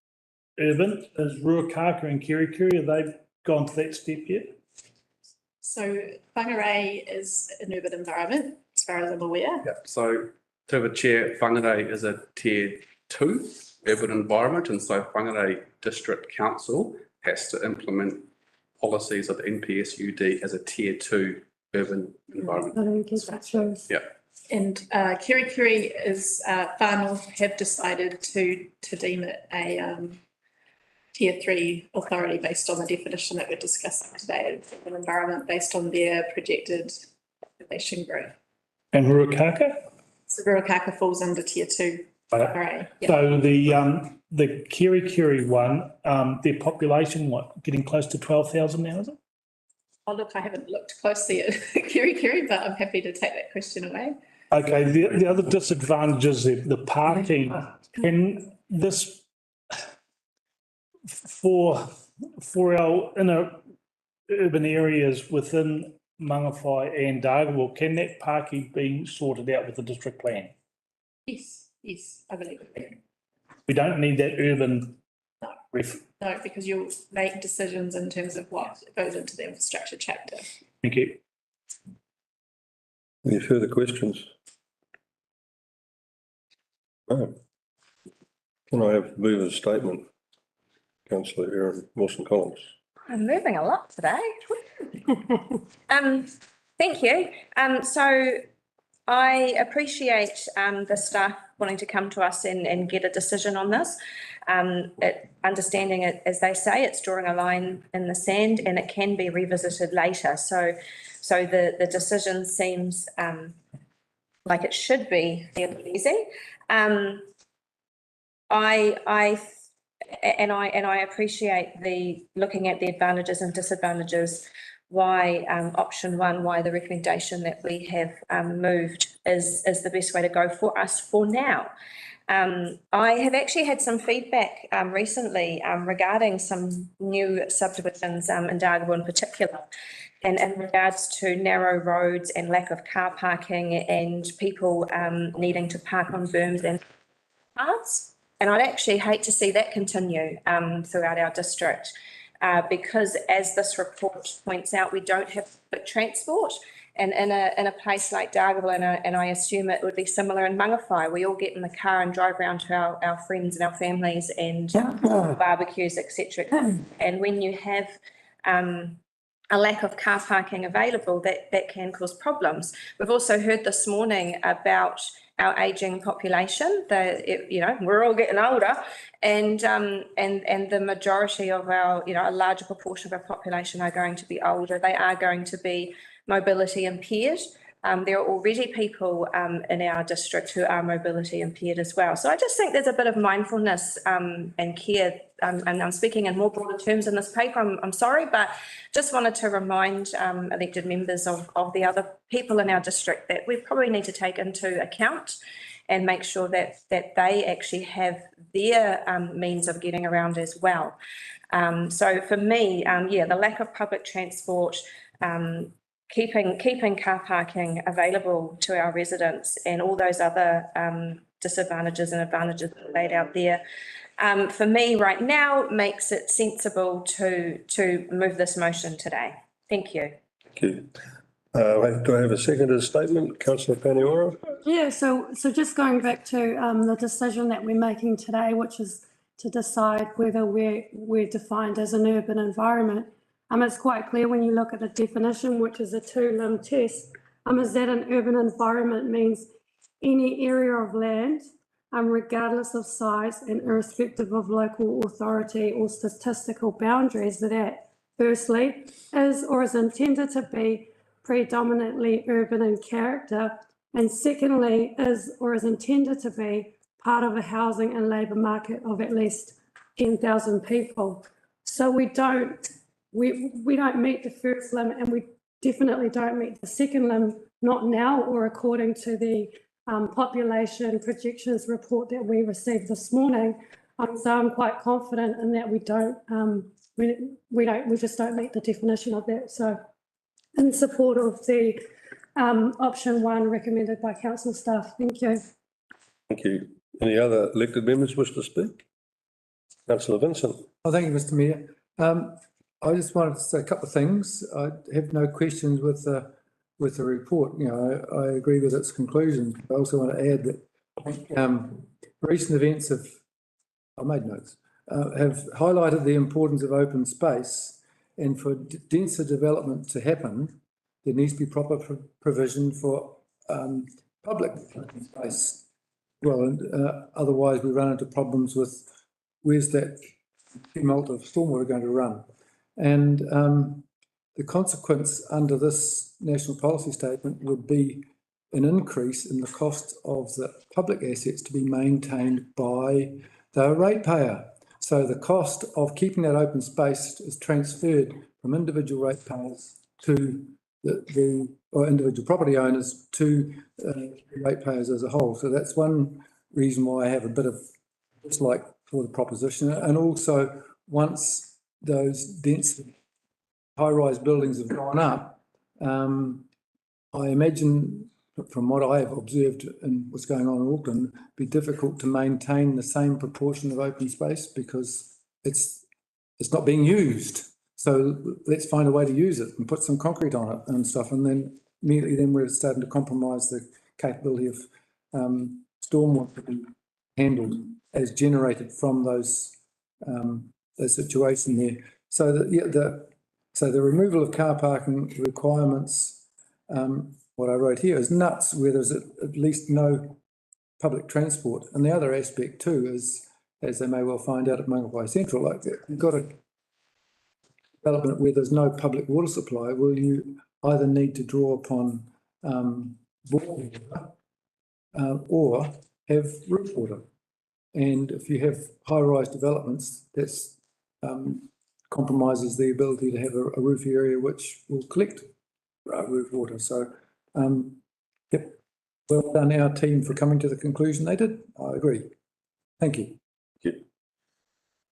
urban. Is Ruakaka and Kerikeri, have they gone to that step yet?
So Whangarei is an urban environment, as far as I'm aware.
Yeah, so to the chair, Whangarei is a tier 2 urban environment, and so Whangarei District Council has to implement policies of the NPSUD as a tier 2 urban environment.
I don't get that shows.
Yeah.
And Kerikeri is Far North have decided to deem it a tier 3 authority based on the definition that we're discussing today, an environment based on their projected population growth.
And Ruakaka?
So Ruakaka falls under tier 2. Right. Yeah.
So the Kerikeri one, their population, what, getting close to 12,000 now, is it?
Oh, look, I haven't looked closely at Kerikeri, but I'm happy to take that question away.
Okay, the other disadvantage is the parking. Can this, for our inner urban areas within Mangawhai and Dargaville, can that parking be sorted out with the district plan?
Yes, I believe it.
We don't need that urban
No, because you'll make decisions in terms of what goes into the infrastructure chapter.
Thank you.
Any further questions? No. Can I have Viva's statement, councillor Erin Wilson-Collins?
I'm moving a lot today. Thank you. So I appreciate the staff wanting to come to us and get a decision on this. Understanding it, as they say, it's drawing a line in the sand and it can be revisited later. So the decision seems like it should be fairly easy. I appreciate the looking at the advantages and disadvantages, why option 1, why the recommendation that we have moved is the best way to go for us for now. I have actually had some feedback recently regarding some new subdivisions in Dargaville in particular, and in regards to narrow roads and lack of car parking and people needing to park on berms and paths. And I'd actually hate to see that continue throughout our district because, as this report points out, we don't have public transport. And in a place like Dargaville, and I assume it would be similar in Mangawhai, we all get in the car and drive around to our friends and our families and barbecues, etc. And when you have a lack of car parking available that can cause problems. We've also heard this morning about our ageing population. We're all getting older, and the majority of our, a larger proportion of our population are going to be older. They are going to be mobility impaired. There are already people in our district who are mobility impaired as well. So I just think there's a bit of mindfulness and care, and I'm speaking in more broader terms in this paper, I'm sorry, but just wanted to remind elected members of the other people in our district that we probably need to take into account and make sure that they actually have their means of getting around as well. So for me, the lack of public transport, keeping car parking available to our residents and all those other disadvantages and advantages laid out there, for me right now makes it sensible to move this motion today. Thank you.
Thank you. Do I have a seconded statement? Councillor Paniora?
Yeah, so just going back to the decision that we're making today, which is to decide whether we're defined as an urban environment. It's quite clear when you look at the definition, which is a two-limb test, is that an urban environment means any area of land, regardless of size and irrespective of local authority or statistical boundaries, that firstly is or is intended to be predominantly urban in character, and secondly is or is intended to be part of a housing and labour market of at least 10,000 people. So we don't meet the first limb, and we definitely don't meet the second limb, not now or according to the population projections report that we received this morning. So I'm quite confident in that we just don't meet the definition of that. So in support of the option 1 recommended by council staff. Thank you.
Thank you. Any other elected members wish to speak? Councillor Vincent.
Oh, thank you, Mr. Mayor. I just wanted to say a couple of things. I have no questions with the report. I agree with its conclusions. I also want to add that recent events I made notes, have highlighted the importance of open space, and for denser development to happen, there needs to be proper provision for public open space. Well, and otherwise we run into problems with where's that tumult of stormwater going to run. And the consequence under this national policy statement would be an increase in the cost of the public assets to be maintained by the ratepayer. So the cost of keeping that open space is transferred from individual ratepayers to or individual property owners to ratepayers as a whole. So that's one reason why I have a bit of dislike for the proposition. And also, once those dense high-rise buildings have gone up, I imagine from what I have observed and what's going on in Auckland, it'd be difficult to maintain the same proportion of open space because it's not being used. So let's find a way to use it and put some concrete on it and stuff. And then immediately then we're starting to compromise the capability of stormwater to be handled as generated from those situation there. So the removal of car parking requirements, what I wrote here is nuts, where there's at least no public transport. And the other aspect too is, as they may well find out at Mangawhai Central, like you've got a development where there's no public water supply. Well, you either need to draw upon bore water or have roof water. And if you have high-rise developments, that's compromises the ability to have a roof area which will collect roof water. So, yep, well done our team for coming to the conclusion they did. I agree. Thank you.
Thank you.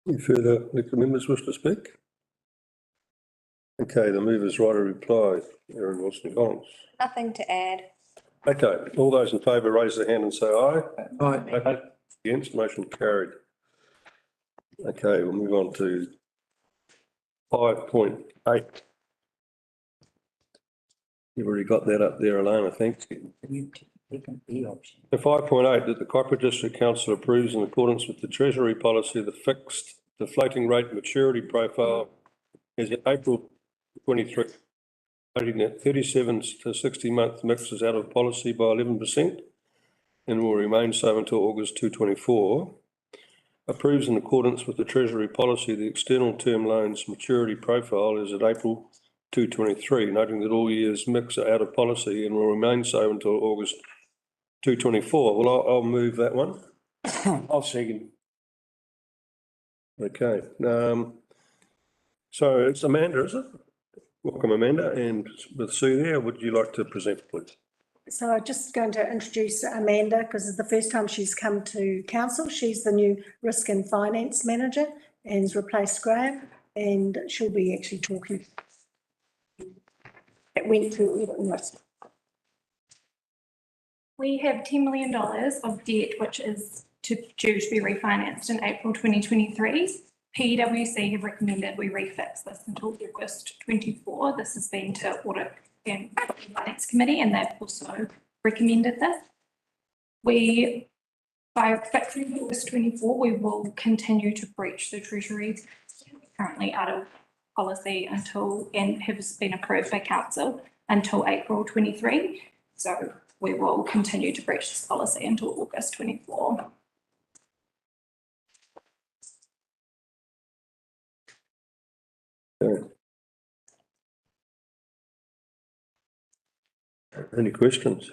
Any further elected members wish to speak? Okay, the mover's right to reply. Erin Wilson-Collins.
Nothing to add.
Okay, all those in favour raise their hand and say aye.
Aye.
Against, motion carried. Okay, we'll move on to 5.8. You've already got that up there, Alana, I think. The 5.8, that the Kaipara District Council approves in accordance with the Treasury policy the floating rate maturity profile is April 23, noting that 37 to 60-month mix is out of policy by 11% and will remain so until August 2024. Approves in accordance with the Treasury policy the external term loans maturity profile is at April 2023, noting that all years mix are out of policy and will remain so until August 2024. Well, I'll move that one.
I'll second.
Okay. So it's Amanda, is it? Welcome, Amanda. And with Sue there, would you like to present, please?
So I'm just going to introduce Amanda because it's the first time she's come to council. She's the new Risk and Finance Manager and has replaced Graham, and she'll be actually talking. It went through almost.
We have $10 million of debt, which is due to be refinanced in April 2023. PwC have recommended we refix this until August 24. This has been to audit and finance committee, and they've also recommended this. By fixing August 24, we will continue to breach the Treasury, currently out of policy until, and has been approved by council until April 23. So we will continue to breach this policy until August 24.
Okay. Any questions?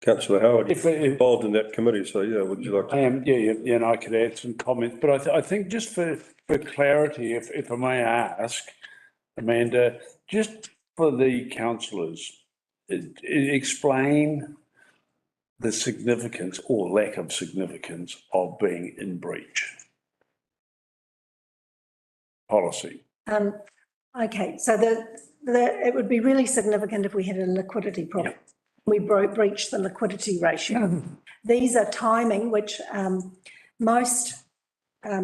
Councillor Howard,
If-
you're involved in that committee, so yeah, would you like to?
I am, yeah, and I could add some comments, but I think just for clarity, if I may ask, Amanda, just for the councillors, explain the significance or lack of significance of being in breach policy.
Okay, so it would be really significant if we had a liquidity problem.
Yeah.
We breached the liquidity ratio. These are timing, which most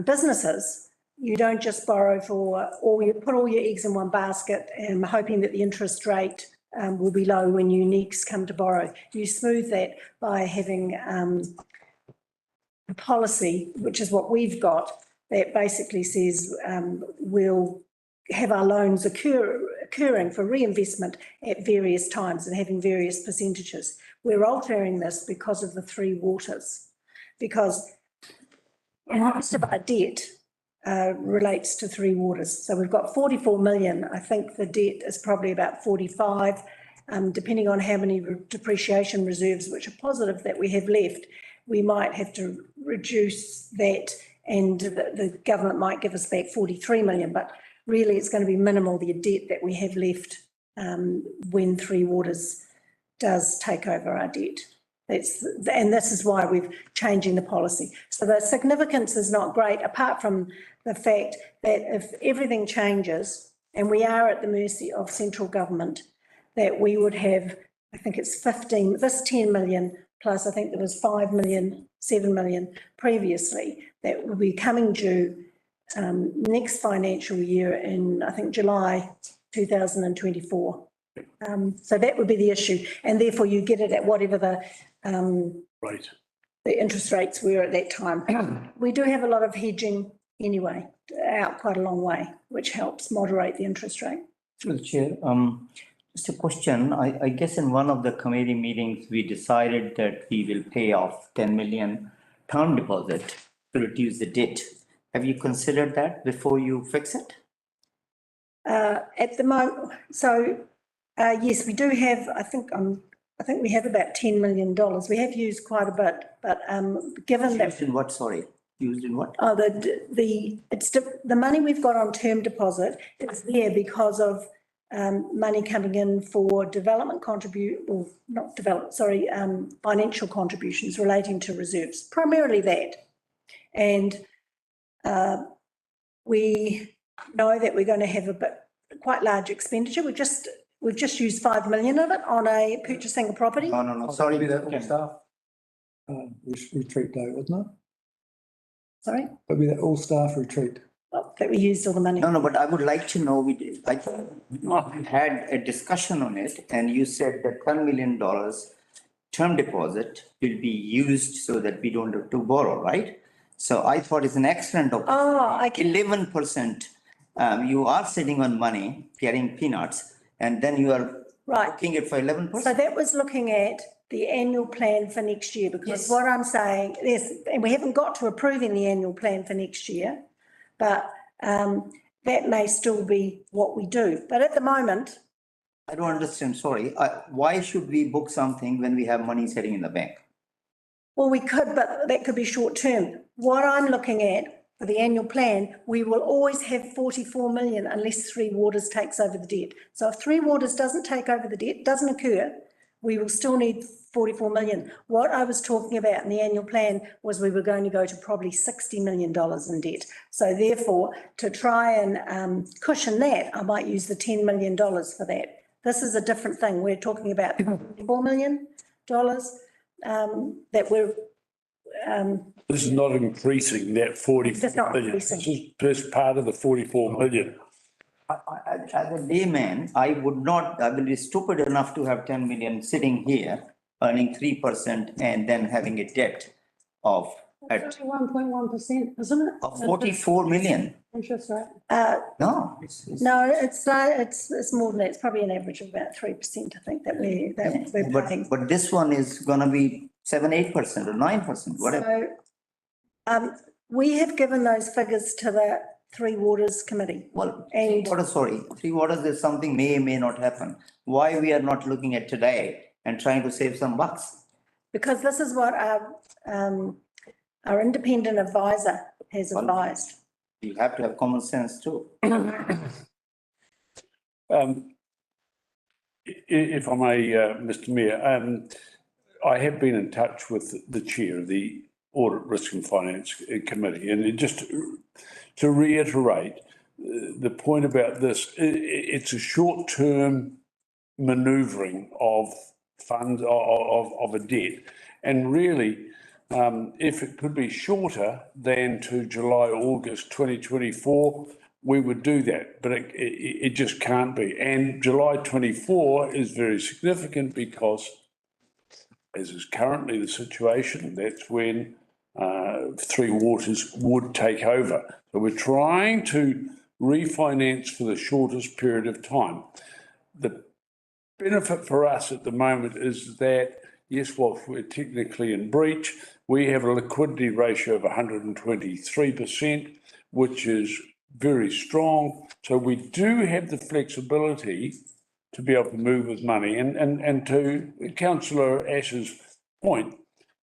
businesses, you don't just borrow for, or you put all your eggs in one basket and hoping that the interest rate will be low when you next come to borrow. You smooth that by having a policy, which is what we've got, that basically says we'll have our loans occurring for reinvestment at various times and having various percentages. We're altering this because of the three waters, because most of our debt relates to three waters. So we've got 44 million. I think the debt is probably about 45, depending on how many depreciation reserves, which are positive, that we have left. We might have to reduce that, and the government might give us back 43 million, but really it's going to be minimal, the debt that we have left when Three Waters does take over our debt. And this is why we're changing the policy. So the significance is not great, apart from the fact that if everything changes, and we are at the mercy of central government, that we would have, I think it's 15, this 10 million plus, I think there was 5 million, 7 million previously, that will be coming due next financial year in, I think, July 2024. So that would be the issue, and therefore you get it at whatever
Right.
the interest rates were at that time. We do have a lot of hedging anyway, out quite a long way, which helps moderate the interest rate.
Through the chair, just a question. I guess in one of the committee meetings, we decided that we will pay off 10 million term deposit to reduce the debt. Have you considered that before you fix it?
At the moment, so yes, we do have, I think we have about $10 million. We have used quite a bit, but given that.
Used in what, sorry? Used in what?
Oh, the money we've got on term deposit is there because of money coming in for financial contributions relating to reserves, primarily that. And we know that we're going to have quite large expenditure. We've just used 5 million of it on purchasing a property.
No, sorry.
Be that all staff retreat though, wasn't it?
Sorry?
That'd be that all staff retreat.
Well, that we used all the money.
No, but I would like to know, we had a discussion on it, and you said that $10 million term deposit will be used so that we don't have to borrow, right? So I thought it's an excellent opportunity.
Oh, I can.
11% You are sitting on money, getting peanuts, and then you are
Right.
looking at for 11%.
So that was looking at the annual plan for next year, because what I'm saying is, and we haven't got to approving the annual plan for next year, but that may still be what we do. But at the moment,
I don't understand, sorry. Why should we book something when we have money sitting in the bank?
well, we could, but that could be short term. What I'm looking at for the annual plan, we will always have 44 million unless Three Waters takes over the debt. So if Three Waters doesn't take over the debt, doesn't occur, we will still need 44 million. What I was talking about in the annual plan was we were going to go to probably $60 million in debt. So therefore, to try and cushion that, I might use the $10 million for that. This is a different thing. We're talking about $4 million that we're.
This is not increasing that 44
It's not
million.
increasing.
This is just part of the 44 million.
As a layman, I will be stupid enough to have 10 million sitting here, earning 3% and then having a debt of at
1.1%, isn't it?
of 44 million.
Interest rate.
No.
No, it's more than that. It's probably an average of about 3%, I think, that we're paying.
But this one is gonna be 7-8% or 9%, whatever.
So, we have given those figures to the Three Waters Committee.
Well,
And
Three Waters is something may or may not happen. Why we are not looking at today and trying to save some bucks?
because this is what our independent advisor has advised.
You have to have common sense too.
If I may, Mr. Mayor, I have been in touch with the chair of the Audit, Risk and Finance Committee, and just to reiterate the point about this, it's a short-term manoeuvring of funds, of a debt. And really, if it could be shorter than to July, August 2024, we would do that, but it just can't be. And July 24 is very significant because, as is currently the situation, that's when Three Waters would take over. So we're trying to refinance for the shortest period of time. The benefit for us at the moment is that, yes, whilst we're technically in breach, we have a liquidity ratio of 123%, which is very strong. So we do have the flexibility to be able to move with money. And to Councillor Ash's point,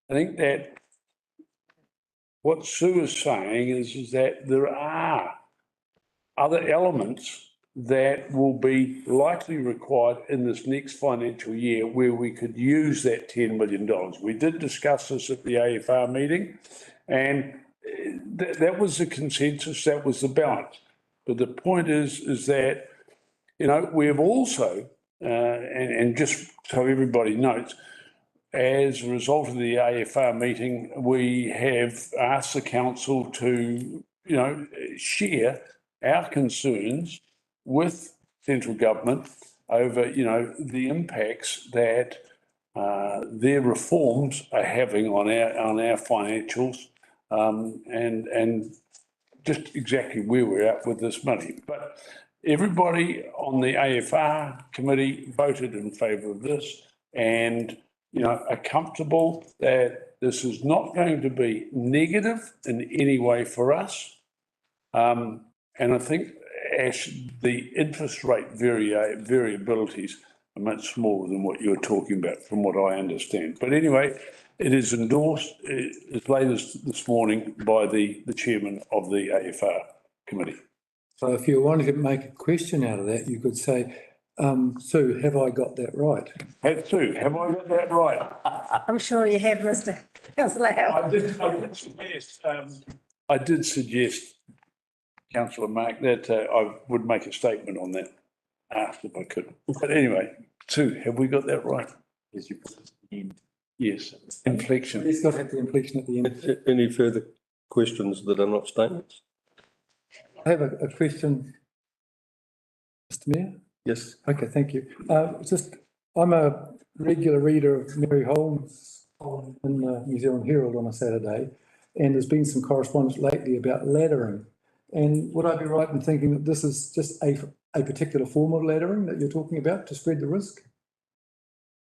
I think that what Sue is saying is that there are other elements that will be likely required in this next financial year where we could use that $10 million. We did discuss this at the AFR meeting, and that was the consensus, that was the balance. But the point is that, you know, we have also, and just so everybody notes, as a result of the AFR meeting, we have asked the council to, you know, share our concerns with central government over, you know, the impacts that their reforms are having on our financials, and just exactly where we're at with this money. But everybody on the AFR committee voted in favour of this, and you know, are comfortable that this is not going to be negative in any way for us. And I think, Ash, the interest rate variabilities are much smaller than what you're talking about, from what I understand. But anyway, it is endorsed as late as this morning by the chairman of the AFR committee.
So if you wanted to make a question out of that, you could say, Sue, have I got that right?
Sue, have I got that right?
I'm sure you have, Mr. Councillor Howard.
I did suggest, Councillor Mark, that I would make a statement on that if I could. But anyway, Sue, have we got that right?
Yes, you put it in.
Yes, inflection.
It's got to have the inflection at the end.
Any further questions that are not statements?
I have a question, Mr. Mayor.
Yes.
Okay, thank you. I'm a regular reader of Mary Holmes in the New Zealand Herald on a Saturday, and there's been some correspondence lately about laddering. And would I be right in thinking that this is just a particular form of laddering that you're talking about to spread the risk?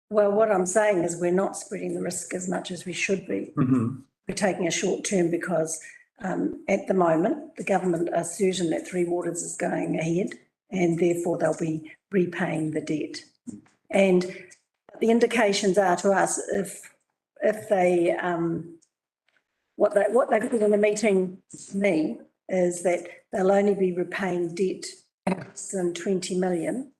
Well, what I'm saying is we're not spreading the risk as much as we should be. We're taking a short term because at the moment, the government are certain that Three Waters is going ahead and therefore they'll be repaying the debt. And the indications are to us if they, what they've put in the meeting to me is that they'll only be repaying debt less than 20 million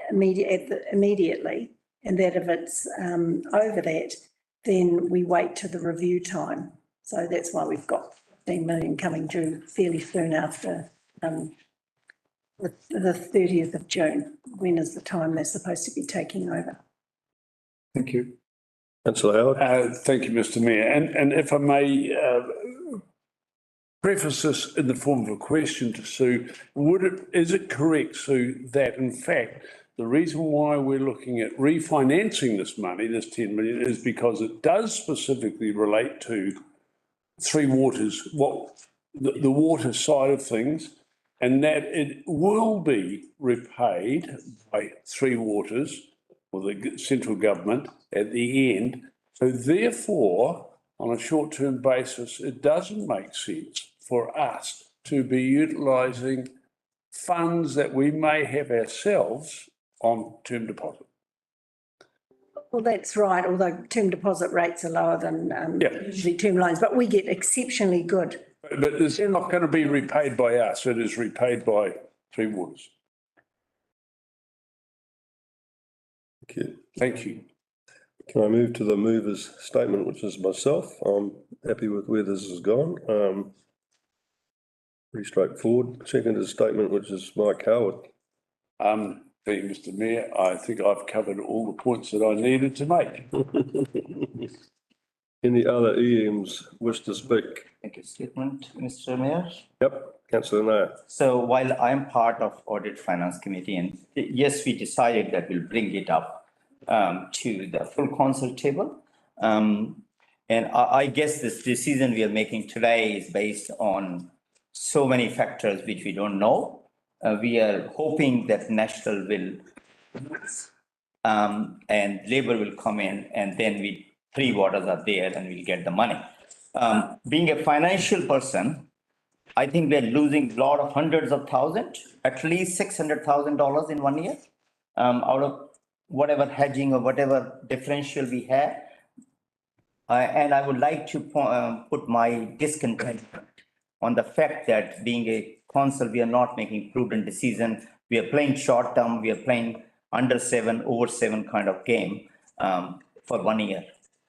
immediately, and that if it's over that, then we wait to the review time. So that's why we've got 15 million coming due fairly soon after the 30th of June, when is the time they're supposed to be taking over.
Thank you.
Councillor Howard.
Thank you, Mr Mayor. And if I may preface this in the form of a question to Sue, is it correct, Sue, that in fact, the reason why we're looking at refinancing this money, this 10 million, is because it does specifically relate to Three Waters, the water side of things, and that it will be repaid by Three Waters or the central government at the end. So therefore, on a short-term basis, it doesn't make sense for us to be utilising funds that we may have ourselves on term deposit.
Well, that's right, although term deposit rates are lower than usually term loans, but we get exceptionally good.
But it's not going to be repaid by us, it is repaid by Three Waters. Thank you.
Can I move to the mover's statement, which is myself? I'm happy with where this has gone. Pretty straightforward. Second is statement, which is Mike Howard.
Thank you, Mr Mayor. I think I've covered all the points that I needed to make.
Any other EMs wish to speak?
Thank you, statement, Mr Mayor.
Yep, councillor Nair.
So while I'm part of Audit Finance Committee, and yes, we decided that we'll bring it up to the full council table. And I guess this decision we are making today is based on so many factors which we don't know. We are hoping that National will and Labour will come in, and then Three Waters are there and we'll get the money. Being a financial person, I think we're losing a lot of hundreds of thousands, at least $600,000 in 1 year, out of whatever hedging or whatever differential we have. And I would like to put my discontent on the fact that being a council, we are not making prudent decisions. We are playing short term, we are playing under 7, over 7 kind of game for 1 year.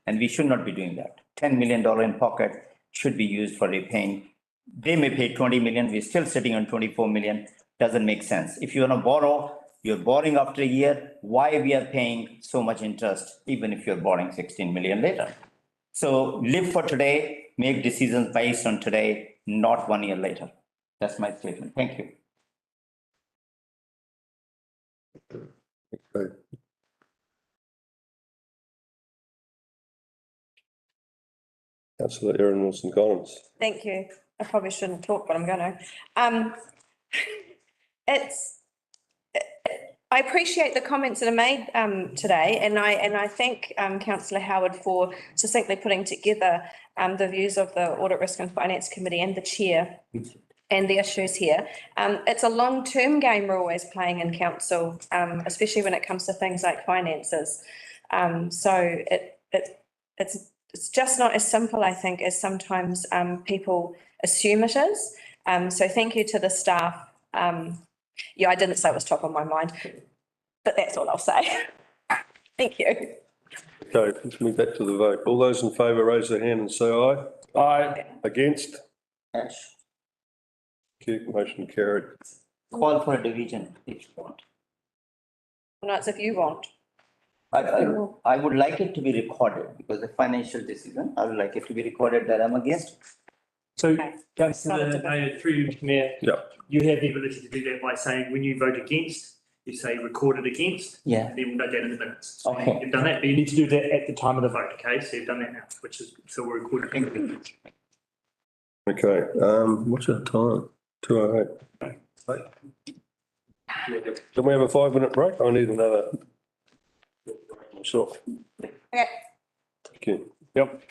And we should not be doing that. $10 million in pocket should be used for repaying. They may pay 20 million, we're still sitting on 24 million. Doesn't make sense. If you want to borrow, you're borrowing after a year. Why we are paying so much interest, even if you're borrowing 16 million later? So live for today, make decisions based on today, not 1 year later. That's my statement. Thank you.
Okay. Councillor Erin Wilson-Collins.
Thank you. I probably shouldn't talk, but I'm going to. I appreciate the comments that are made today, and I thank Councillor Howard for succinctly putting together the views of the Audit, Risk and Finance Committee and the Chair and the issues here. It's a long-term game we're always playing in council, especially when it comes to things like finances. So it's just not as simple, I think, as sometimes people assume it is. So thank you to the staff. Yeah, I didn't say it was top of my mind, but that's all I'll say. Thank you.
Okay, let's move back to the vote. All those in favour, raise their hand and say aye.
Aye.
Against?
Ash.
Okay, motion carried.
Call for a division if you want.
No, it's if you want.
I would like it to be recorded because the financial decision, I would like it to be recorded that I'm against.
So, Councillor Mayor, through you, Mr Mayor, you have the ability to do that by saying when you vote against, you say recorded against.
Yeah.
And then we'll note that in the minutes. So
Okay.
you've done that, but you need to do that at the time of the vote, okay? So you've done that now, which is, so we're recording.
Okay, what's our time? 2:08. Can we have a 5-minute break? I need another. Myself.
Okay.
Thank you.
Yep.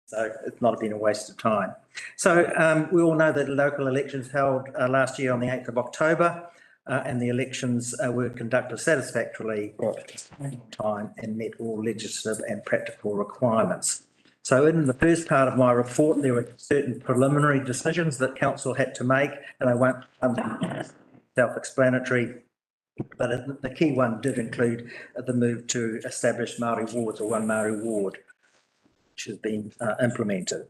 So it's not been a waste of time. So we all know that local elections held last year on the 8th of October and the elections were conducted satisfactorily on time and met all legislative and practical requirements. So in the first part of my report, there were certain preliminary decisions that council had to make, and I won't self-explanatory, but the key one did include the move to establish Māori wards, or one Māori ward, which has been implemented.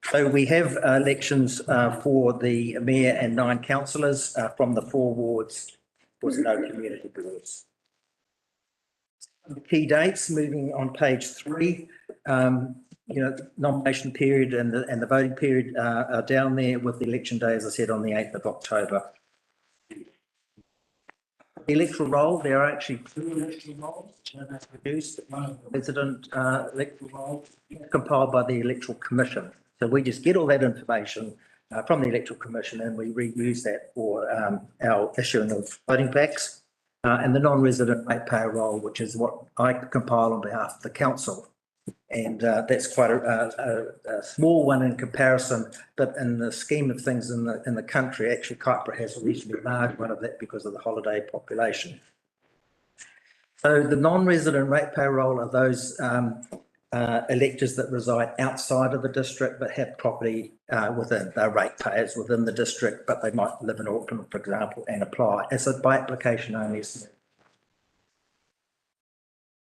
So we have elections for the mayor and 9 councillors from the 4 wards with no community boards. The key dates, moving on page 3, nomination period and the voting period are down there, with the election day, as I said, on the 8th of October. The electoral roll, there are actually 2 electoral rolls produced, one resident electoral roll compiled by the Electoral Commission. So we just get all that information from the Electoral Commission and we reuse that for our issuing of voting packs. And the non-resident ratepayer roll, which is what I compile on behalf of the council. And that's quite a small one in comparison, but in the scheme of things in the country, actually Kaipara has a reasonably large one of that because of the holiday population. So the non-resident ratepayer roll are those electors that reside outside of the district but have property within. They're ratepayers within the district, but they might live in Auckland, for example, and apply. It's a by application only.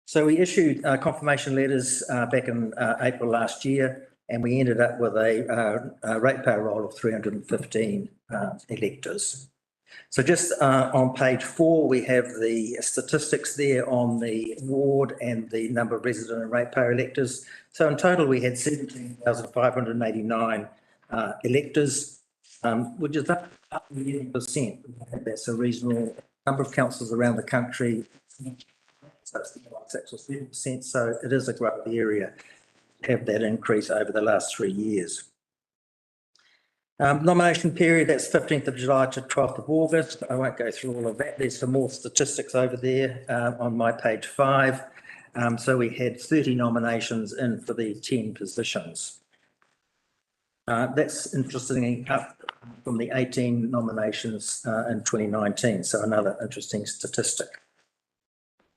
So we issued confirmation letters back in April last year, and we ended up with a ratepayer roll of 315 electors. So just on page 4, we have the statistics there on the ward and the number of resident and ratepayer electors. So in total, we had 17,589 electors, which is up 11%. That's a reasonable number of councils around the country. So it's like 6 or 7%. So it is a growth area to have that increase over the last 3 years. Nomination period, that's 15th of July to 12th of August. I won't go through all of that. There's some more statistics over there on my page 5. So we had 30 nominations in for the 10 positions. That's interestingly up from the 18 nominations in 2019. So another interesting statistic.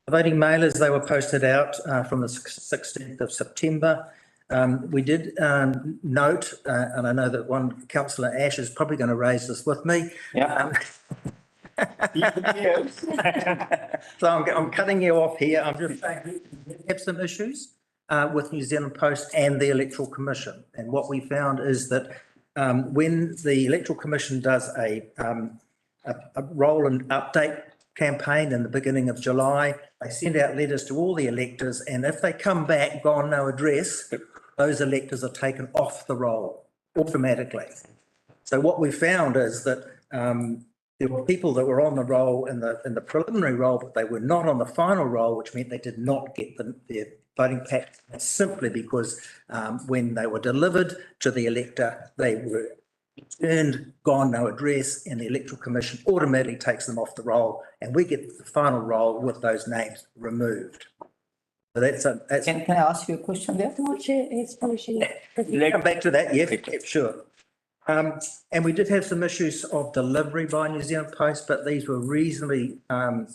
The voting mailers, they were posted out from the 16th of September. We did note, and I know that one councillor, Ash, is probably going to raise this with me.
Yeah.
So I'm cutting you off here. I'm just saying we have some issues with New Zealand Post and the Electoral Commission. And what we found is that when the Electoral Commission does a roll and update campaign in the beginning of July, they send out letters to all the electors, and if they come back, gone no address, those electors are taken off the roll automatically. So what we found is that there were people that were on the roll in the preliminary roll, but they were not on the final roll, which meant they did not get their voting pack, simply because when they were delivered to the elector, they were returned, gone no address, and the Electoral Commission automatically takes them off the roll, and we get the final roll with those names removed. So that's
Can I ask you a question there?
Come back to that, yeah, sure. And we did have some issues of delivery by New Zealand Post, but these were reasonably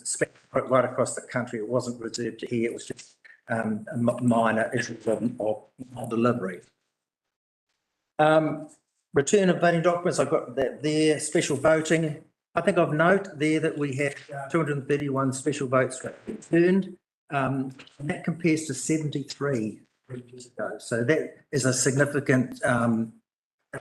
spread right across the country. It wasn't reserved to here, it was just minor issues of delivery. Return of voting documents, I've got that there. Special voting, I think of note there that we had 231 special votes returned. And that compares to 73 years ago. So that is a significant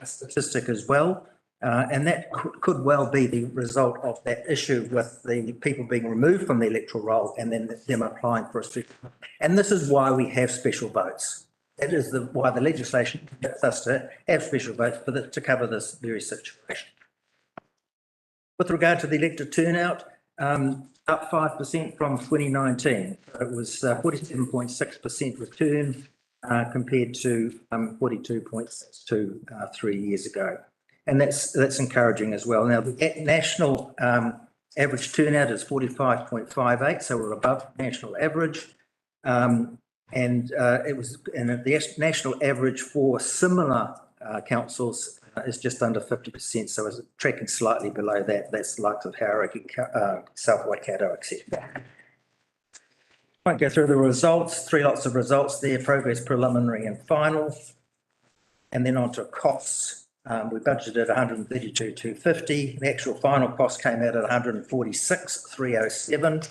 statistic as well. And that could well be the result of that issue with the people being removed from the electoral roll and then them applying for a special vote. And this is why we have special votes. That is why the legislation gets us to have special votes to cover this very situation. With regard to the elector turnout, up 5% from 2019. It was 47.6% return compared to 42.62 3 years ago. And that's encouraging as well. Now, the national average turnout is 45.58, so we're above national average. And the national average for similar councils is just under 50%, so it's tracking slightly below that. That's the likes of Hauraki, South Waikato, etc. Won't go through the results, 3 lots of results there, progress, preliminary and final. And then on to costs. We budgeted 132,250. The actual final cost came out at 146,307.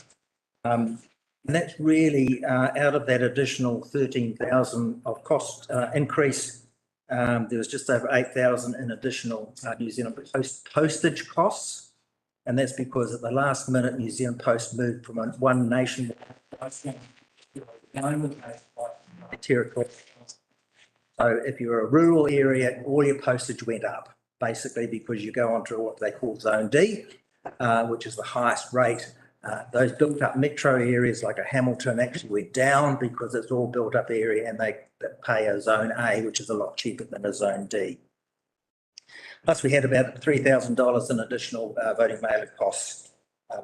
And that's really out of that additional 13,000 of cost increase. There was just over 8,000 in additional New Zealand postage costs. And that's because at the last minute, New Zealand Post moved from one nation territory. So if you're a rural area, all your postage went up, basically because you go onto what they call Zone D, which is the highest rate. Those built up metro areas like a Hamilton actually went down because it's all built up area and they pay a Zone A, which is a lot cheaper than a Zone D. Plus we had about $3,000 in additional voting mailer costs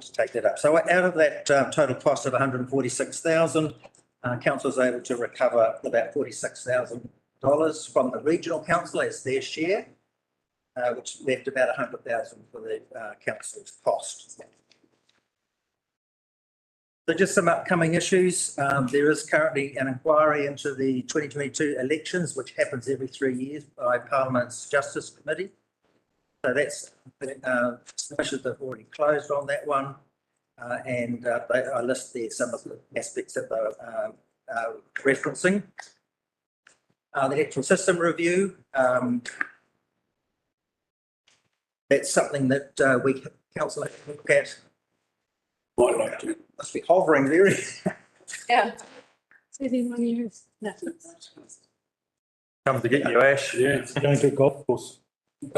to take that up. So out of that total cost of 146,000, council was able to recover about $46,000 from the regional council as their share, which left about 100,000 for the council's cost. So just some upcoming issues. There is currently an inquiry into the 2022 elections, which happens every 3 years by Parliament's Justice Committee. So that's submissions have already closed on that one. And I list there some of the aspects that they're referencing. The electoral system review. That's something that we council have to look at.
Might like to.
Must be hovering there.
Yeah. 31 years.
Come to get you, Ash.
Yeah.
Going to a golf course.
Is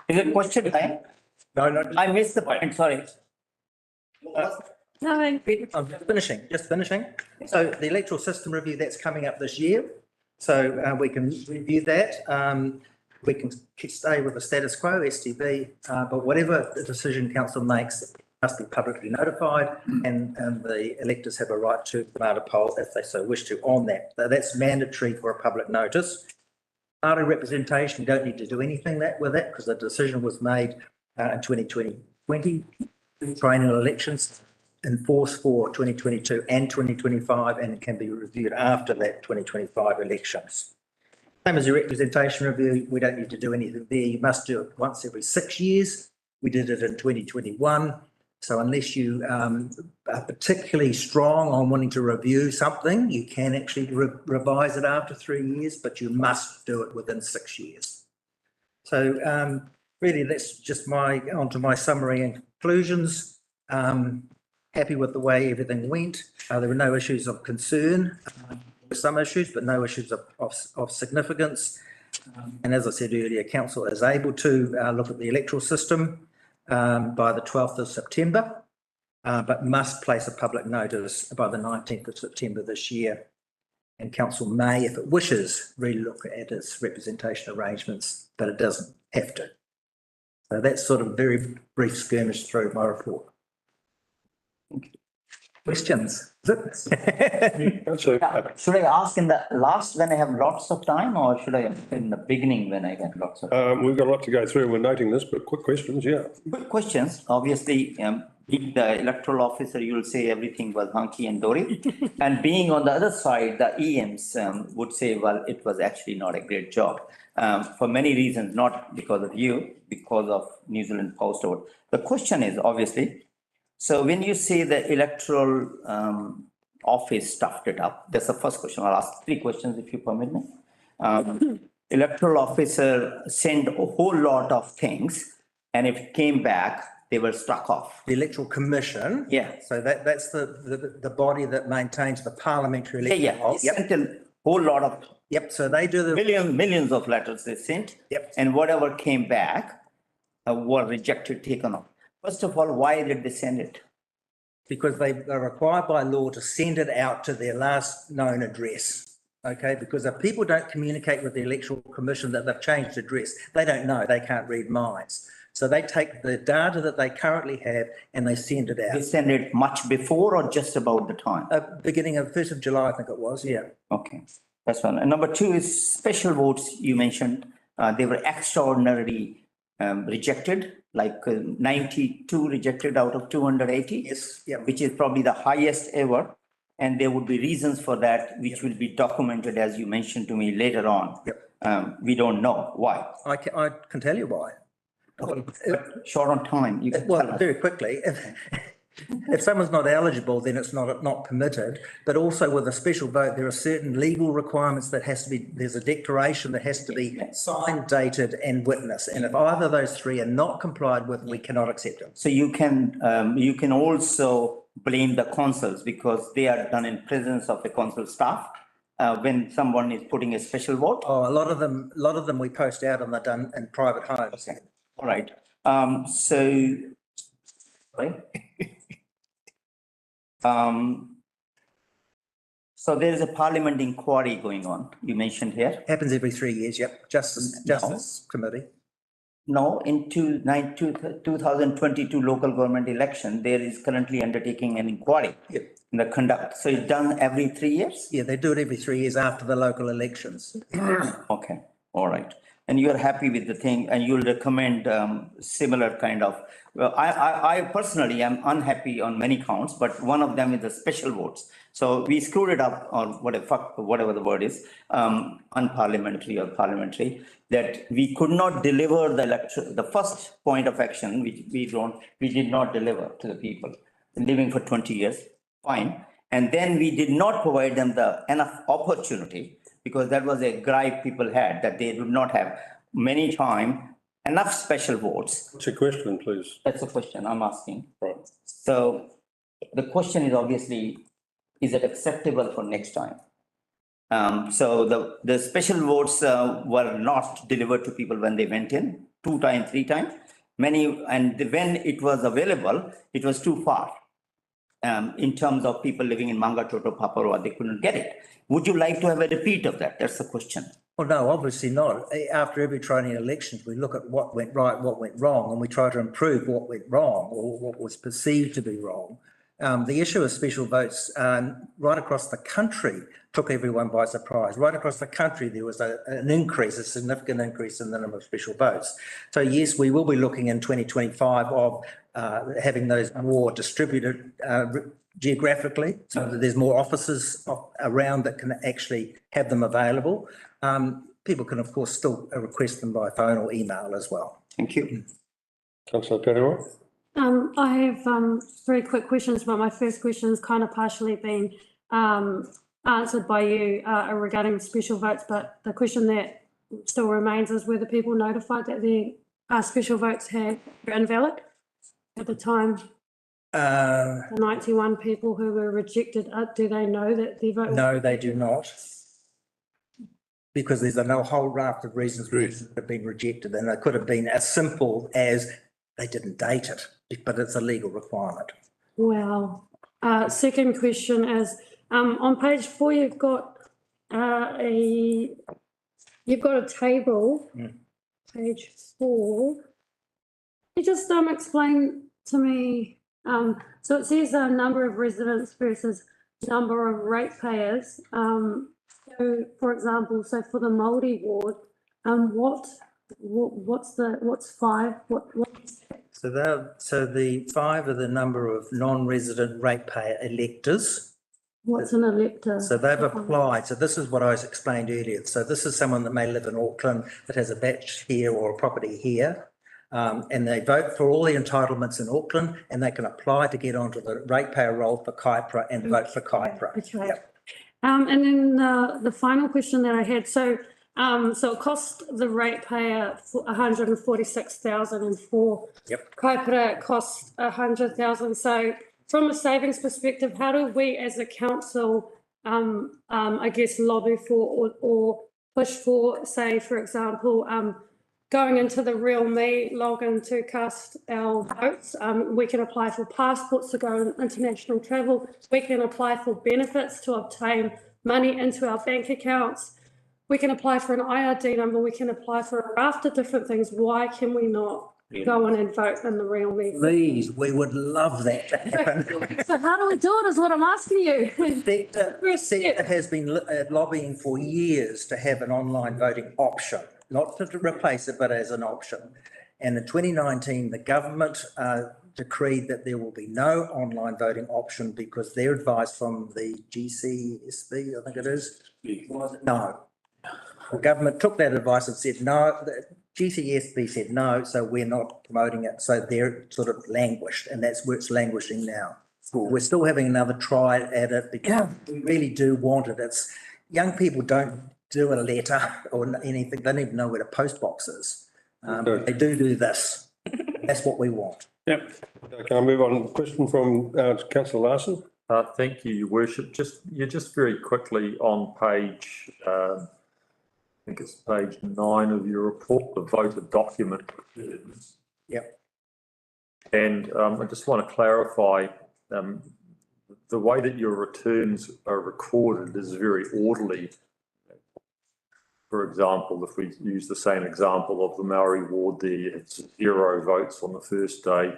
it question time?
No.
I missed the point, sorry.
No,
I'm just finishing. So the electoral system review, that's coming up this year. So we can review that. We can stay with the status quo, STB, but whatever the decision council makes, it must be publicly notified and the electors have a right to demand a poll if they so wish to on that. So that's mandatory for a public notice. Party representation, you don't need to do anything with that because the decision was made in 2020, triennial elections in force for 2022 and 2025 and it can be reviewed after that 2025 elections. Same as your representation review, we don't need to do anything there. You must do it once every 6 years. We did it in 2021. So unless you are particularly strong on wanting to review something, you can actually revise it after 3 years, but you must do it within 6 years. So really, that's just onto my summary and conclusions. Happy with the way everything went. There were no issues of concern. There were some issues, but no issues of significance. And as I said earlier, council is able to look at the electoral system by the 12th of September, but must place a public notice by the 19th of September this year. And council may, if it wishes, relook at its representation arrangements, but it doesn't have to. So that's sort of very brief skirmish through my report. Questions?
Should I ask in the last when I have lots of time or should I in the beginning when I get lots of time?
We've got a lot to go through. We're noting this, but quick questions, yeah.
Quick questions. Obviously, being the electoral officer, you will say everything was hunky and dory. And being on the other side, the EMs would say, well, it was actually not a great job. For many reasons, not because of you, because of New Zealand Post. The question is obviously, so when you say the electoral office stuffed it up, that's the first question. I'll ask 3 questions if you permit me. Electoral officer sent a whole lot of things and if it came back, they were struck off.
The Electoral Commission.
Yeah.
So that's the body that maintains the parliamentary election.
Yeah. Sent a whole lot of.
Yep. So they do the
millions of letters they sent.
Yep.
And whatever came back were rejected, taken off. First of all, why did they send it?
Because they are required by law to send it out to their last known address. Okay, because if people don't communicate with the Electoral Commission that they've changed address, they don't know, they can't read minds. So they take the data that they currently have and they send it
They
out.
send it much before or just about the time?
Beginning of 1st of July, I think it was, yeah.
Okay, that's one. And number two is special votes you mentioned. They were extraordinarily rejected, like 92 rejected out of 280.
Yes, yeah.
Which is probably the highest ever. And there would be reasons for that, which will be documented, as you mentioned to me later on.
Yep.
We don't know why.
I can tell you why.
Short on time. You can tell
Well,
us.
very quickly, if someone's not eligible, then it's not permitted. But also with a special vote, there are certain legal requirements that has to be, there's a declaration that has to be signed, dated and witnessed. And if either of those three are not complied with, we cannot accept them.
So you can also blame the consuls because they are done in presence of the consul staff when someone is putting a special vote.
Oh, a lot of them we post out and they're done in private homes.
Okay. All right. So there is a parliament inquiry going on, you mentioned here.
Happens every 3 years, yep. Justice Committee.
No, in 2022 local government election, there is currently undertaking an inquiry in the conduct. So it's done every 3 years?
Yeah, they do it every 3 years after the local elections.
Okay, all right. And you're happy with the thing and you'll recommend similar kind of, well, I personally am unhappy on many counts, but one of them is the special votes. So we screwed it up or whatever the word is, unparliamentary or parliamentary, that we could not deliver the first point of action, which we did not deliver to the people living for 20 years, fine. And then we did not provide them enough opportunity because that was a gripe people had, that they did not have many time, enough special votes.
What's your question, please?
That's the question I'm asking. So the question is obviously, is it acceptable for next time? So the special votes were not delivered to people when they went in, 2 times, 3 times. And when it was available, it was too far. In terms of people living in Mangatoto, Paparoa, they couldn't get it. Would you like to have a repeat of that? That's the question.
Well, no, obviously not. After every training elections, we look at what went right, what went wrong, and we try to improve what went wrong or what was perceived to be wrong. The issue of special votes right across the country took everyone by surprise. Right across the country, there was an increase, a significant increase in the number of special votes. So yes, we will be looking in 2025 of having those more distributed geographically, so that there's more offices around that can actually have them available. People can, of course, still request them by phone or email as well.
Thank you.
Councillor Perera?
I have 3 quick questions, but my first question has kind of partially been answered by you regarding special votes, but the question that still remains is whether people notified that the special votes were invalid at the time. The 91 people who were rejected, do they know that their vote?
No, they do not. Because there's a whole raft of reasons that have been rejected, and it could have been as simple as they didn't date it, but it's a legal requirement.
Wow. Second question is, on page 4, you've got a table, page 4. Can you just explain to me, so it says a number of residents versus number of ratepayers. So for example, so for the Māori ward, what's 5?
So the 5 are the number of non-resident ratepayer electors.
What's an elector?
So they've applied. So this is what I explained earlier. So this is someone that may live in Auckland that has a batch here or a property here. And they vote for all the entitlements in Auckland and they can apply to get onto the ratepayer roll for Kaipara and vote for Kaipara.
Okay.
Yep.
And then the final question that I had, so it cost the ratepayer 146,000 and for Kaipara it cost 100,000. So from a savings perspective, how do we as a council, I guess, lobby for or push for, say, for example, going into the Real Me login to cast our votes? We can apply for passports to go on international travel. We can apply for benefits to obtain money into our bank accounts. We can apply for an IRD number. We can apply for a raft of different things. Why can we not go in and vote in the real meeting.
Please, we would love that to happen.
So how do we do it is what I'm asking you.
Sector has been lobbying for years to have an online voting option, not to replace it, but as an option. And in 2019, the government decreed that there will be no online voting option because their advice from the GCSB, I think it is, was no. The government took that advice and said no. The GCSB said no, so we're not promoting it. So they're sort of languished, and that's where it's languishing now. We're still having another try at it because we really do want it. It's young people don't do a letter or anything. They don't even know where the post box is. They do this. That's what we want.
Yep. Can I move on? Question from councillor Larson.
Thank you, Your Worship. Just very quickly on page, I think it's page 9 of your report, the voter document.
Yep.
And I just want to clarify, the way that your returns are recorded is very orderly. For example, if we use the same example of the Maori ward there, it's 0 votes on the first day,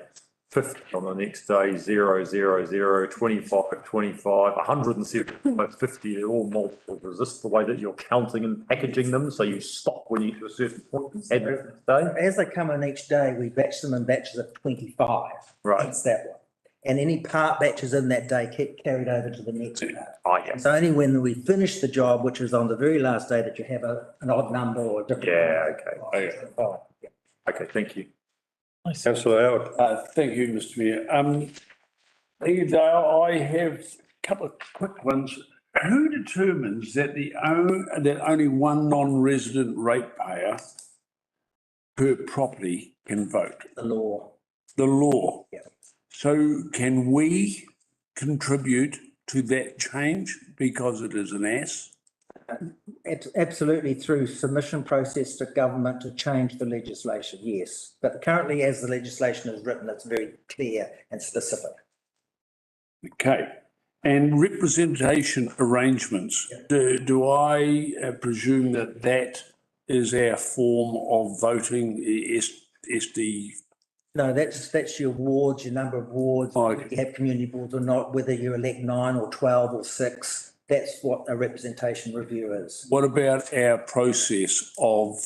50 on the next day, 0, 0, 0, 25, 25, 175, 50, they're all multiples. Is this the way that you're counting and packaging them? So you stop when you get to a certain point and add the next day?
As they come in each day, we batch them in batches of 25.
Right.
That's that one. And any part batches in that day get carried over to the next day.
Oh, yeah.
It's only when we finish the job, which is on the very last day, that you have an odd number or a different.
Yeah, okay.
Oh, yeah.
Okay, thank you.
Councillor Howard.
Thank you, Mr Mayor. I have a couple of quick ones. Who determines that that only one non-resident ratepayer per property can vote?
The law.
The law.
Yeah.
So can we contribute to that change because it is an S?
Absolutely, through submission process to government to change the legislation, yes. But currently, as the legislation is written, it's very clear and specific.
Okay. And representation arrangements, do I presume that that is our form of voting, SD?
No, that's your wards, your number of wards, whether you have community boards or not, whether you elect 9 or 12 or 6. That's what a representation review is.
What about our process of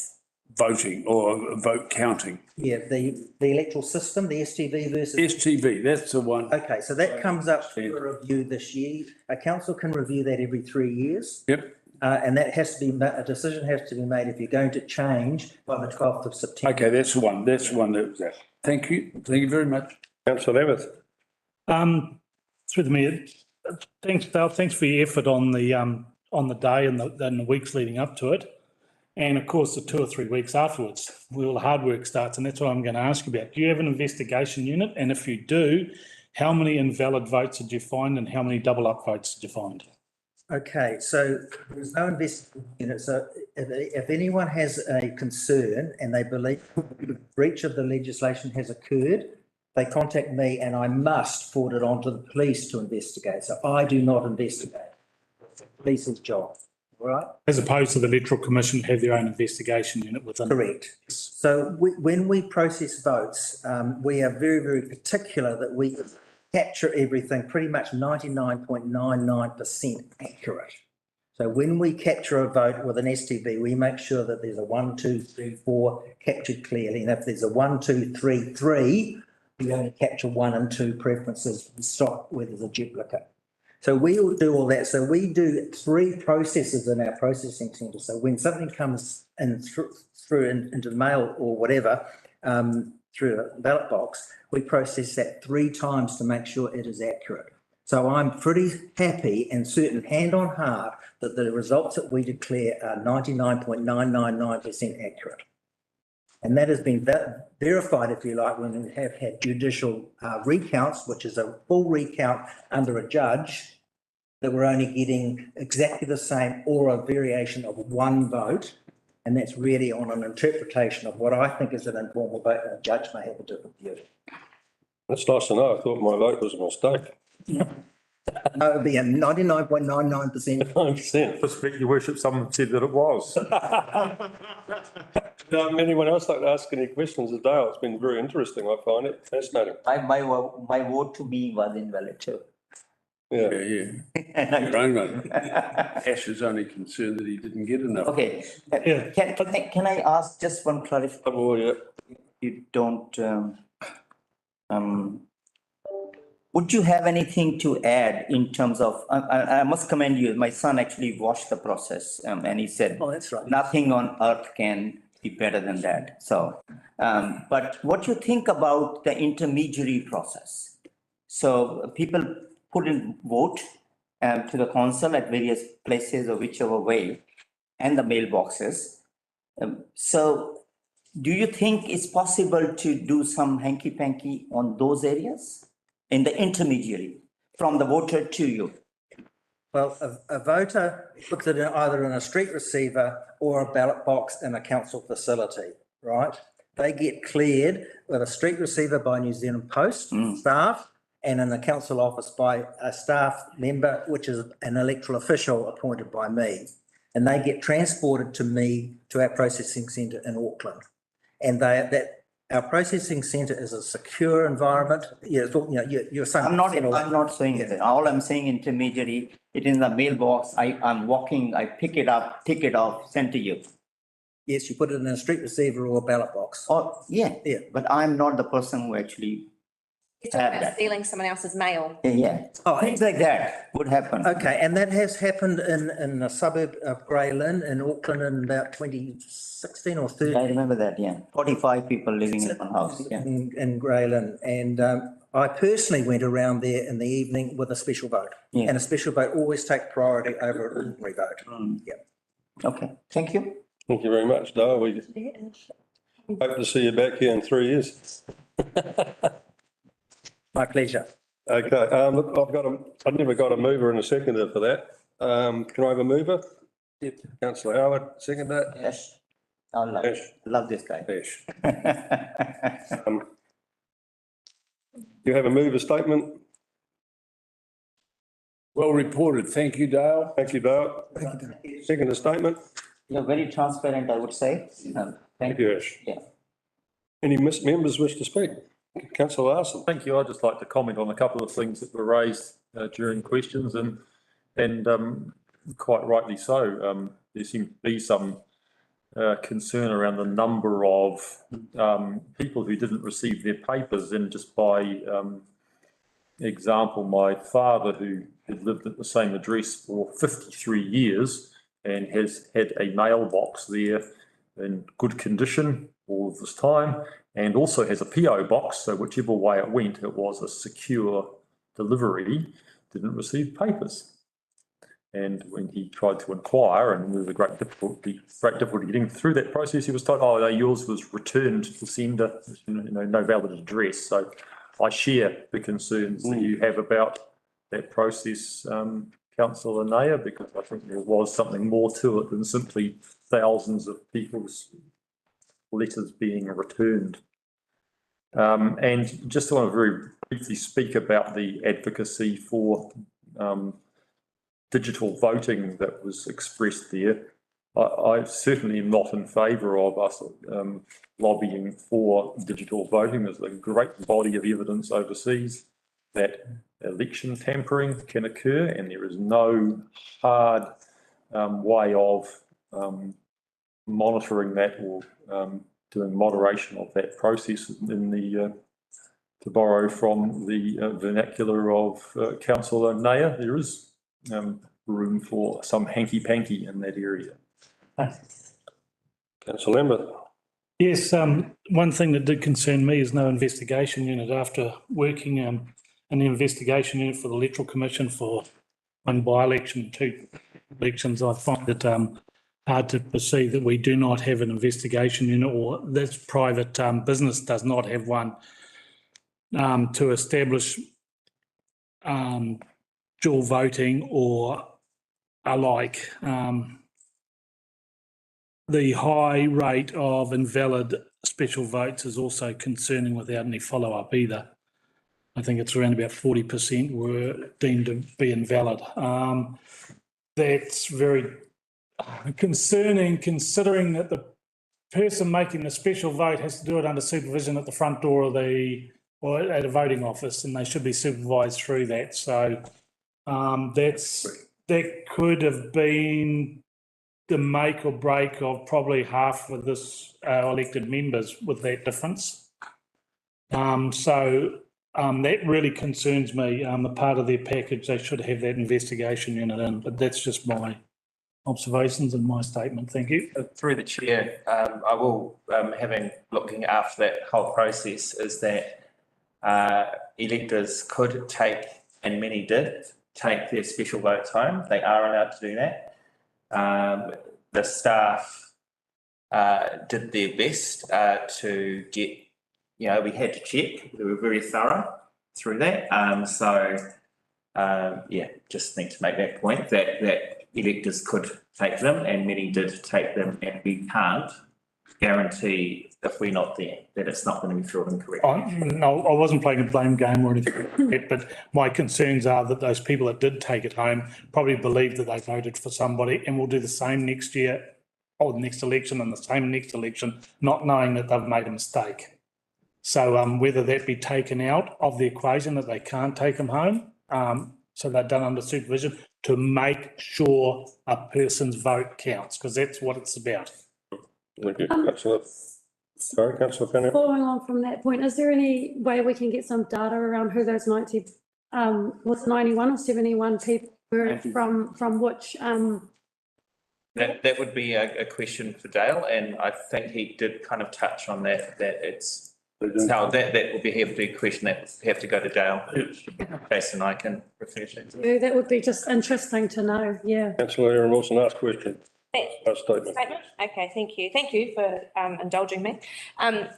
voting or vote counting?
Yeah, the electoral system, the STV versus.
STV, that's the one.
Okay, so that comes up for review this year. A council can review that every 3 years.
Yep.
And that has to be, a decision has to be made if you're going to change by the 12th of September.
Okay, that's the one. That's the one that was that. Thank you. Thank you very much.
Councillor Emmett.
Through the mayor, thanks, Dale. Thanks for your effort on the day and the weeks leading up to it. And of course, the 2 or 3 weeks afterwards, where all the hard work starts. And that's what I'm going to ask you about. Do you have an investigation unit? And if you do, how many invalid votes did you find and how many double up votes did you find?
Okay, so there's no investigation unit. So if anyone has a concern and they believe the breach of the legislation has occurred, they contact me and I must forward it on to the police to investigate. So I do not investigate. It's the police's job, all right?
As opposed to the Electoral Commission have their own investigation unit within.
Correct. So when we process votes, we are very, very particular that we capture everything pretty much 99.99% accurate. So when we capture a vote with an STV, we make sure that there's a 1, 2, 3, 4 captured clearly. And if there's a 1, 2, 3, 3, we only capture 1 and 2 preferences and stop where there's a duplicate. So we will do all that. So we do 3 processes in our processing centre. So when something comes in through into the mail or whatever, through a ballot box, we process that 3 times to make sure it is accurate. So I'm pretty happy and certain, hand on heart, that the results that we declare are 99.999% accurate. And that has been verified, if you like, when we have had judicial recounts, which is a full recount under a judge, that we're only getting exactly the same or a variation of 1 vote. And that's really on an interpretation of what I think is an informal vote, and a judge may have a different view.
That's nice to know. I thought my vote was a mistake.
No, it'd be a 99.99%.
9%.
Respect, your worship, someone said that it was.
Anyone else like to ask any questions of Dale? It's been very interesting. I find it fascinating.
My vote to me was invalid too.
Yeah.
Your own one. Ash is only concerned that he didn't get enough.
Okay,
Yeah.
can I ask just one clarification?
Oh, yeah.
You don't, would you have anything to add in terms of, I must commend you, my son actually watched the process, and he said,
Oh, that's right.
nothing on earth can be better than that. So, but what you think about the intermediary process? So people put in vote to the council at various places or whichever way, and the mailboxes. So do you think it's possible to do some hanky-panky on those areas in the intermediary from the voter to you?
Well, a voter puts it in either in a street receiver or a ballot box in a council facility, right? They get cleared with a street receiver by New Zealand Post staff and in the council office by a staff member, which is an electoral official appointed by me. And they get transported to our processing centre in Auckland. And our processing centre is a secure environment. You're saying.
I'm not saying that. All I'm saying intermediary, it is in the mailbox. I'm walking, I pick it up, tick it off, send to you.
Yes, you put it in a street receiver or a ballot box.
Oh, yeah, but I'm not the person who actually
You're
have
talking about
that.
stealing someone else's mail.
Yeah, things like that would happen.
Okay, and that has happened in a suburb of Grey Lynn in Auckland in about 2016 or 13.
I remember that, yeah. 45 people living in one house, yeah.
In Grey Lynn. And I personally went around there in the evening with a special vote.
Yeah.
And a special vote always takes priority over an ordinary vote. Yeah.
Okay, thank you.
Thank you very much, Dale. We hope to see you back here in 3 years.
My pleasure.
Okay, look, I've never got a mover and a seconder for that. Can I have a mover? Yep. Councillor Howard, second that.
Yes. I love this guy.
Ash. You have a mover statement?
Well reported. Thank you, Dale.
Thank you, Dale. Second statement?
You're very transparent, I would say.
Thank you, Ash.
Yeah.
Any members wish to speak? Councillor Larson.
Thank you. I'd just like to comment on a couple of things that were raised during questions and quite rightly so. There seemed to be some concern around the number of people who didn't receive their papers, and just by example, my father, who had lived at the same address for 53 years and has had a mailbox there in good condition all of this time, and also has a PO box, so whichever way it went, it was a secure delivery, didn't receive papers. And when he tried to inquire, and with a great difficulty getting through that process, he was told, oh, no, yours was returned to sender, no valid address. So I share the concerns that you have about that process, Councillor Naya, because I think there was something more to it than simply thousands of people's letters being returned. And just want to very briefly speak about the advocacy for digital voting that was expressed there. I certainly am not in favour of us lobbying for digital voting. There's a great body of evidence overseas that election tampering can occur, and there is no hard way of monitoring that or doing moderation of that process in the, to borrow from the vernacular of Councillor Naya, there is room for some hanky-panky in that area.
Councillor Lambert.
Yes, one thing that did concern me is no investigation unit. After working in the investigation unit for the Electoral Commission for one by-election, 2 elections, I find it hard to perceive that we do not have an investigation unit, or this private business does not have one to establish dual voting or alike. The high rate of invalid special votes is also concerning without any follow-up either. I think it's around about 40% were deemed to be invalid. That's very concerning, considering that the person making the special vote has to do it under supervision at the front door of or at a voting office, and they should be supervised through that. So that could have been the make or break of probably half of this elected members with that difference. That really concerns me. A part of their package, they should have that investigation unit in, but that's just my observations and my statement. Thank you.
Through the chair, I will, looking after that whole process, is that electors could take, and many did, take their special votes home. They are allowed to do that. The staff did their best to get, we had to check. We were very thorough through that. Just need to make that point that electors could take them, and many did take them, and we can't guarantee if we're not there that it's not going to be filled in correctly.
No, I wasn't playing a blame game or anything like that, but my concerns are that those people that did take it home probably believe that they voted for somebody and will do the same next year or the next election and the same next election, not knowing that they've made a mistake. So whether that be taken out of the equation, that they can't take them home, so they're done under supervision to make sure a person's vote counts, because that's what it's about.
Thank you, Councillor. Sorry, Councillor Fanning.
Following on from that point, is there any way we can get some data around who those 90, was it 91 or 71 people were from which?
That would be a question for Dale, and I think he did kind of touch on that how that would be have to be a question that have to go to Dale. Jason, I can refer to.
Yeah, that would be just interesting to know, yeah.
Councillor Aaron Wilson, last question. Statement.
Okay, thank you. Thank you for indulging me. In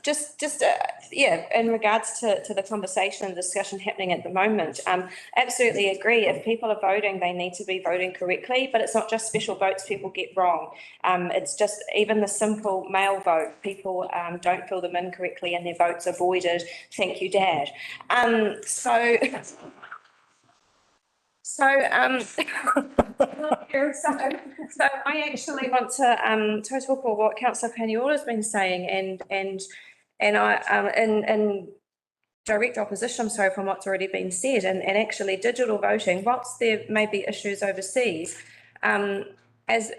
regards to the conversation and discussion happening at the moment, absolutely agree. If people are voting, they need to be voting correctly, but it's not just special votes people get wrong. It's just even the simple mail vote, people don't fill them in correctly and their votes are voided. Thank you, Dad. So I actually want to talk about what Councillor Paniolo has been saying and I in direct opposition, from what's already been said, and actually digital voting, whilst there may be issues overseas, as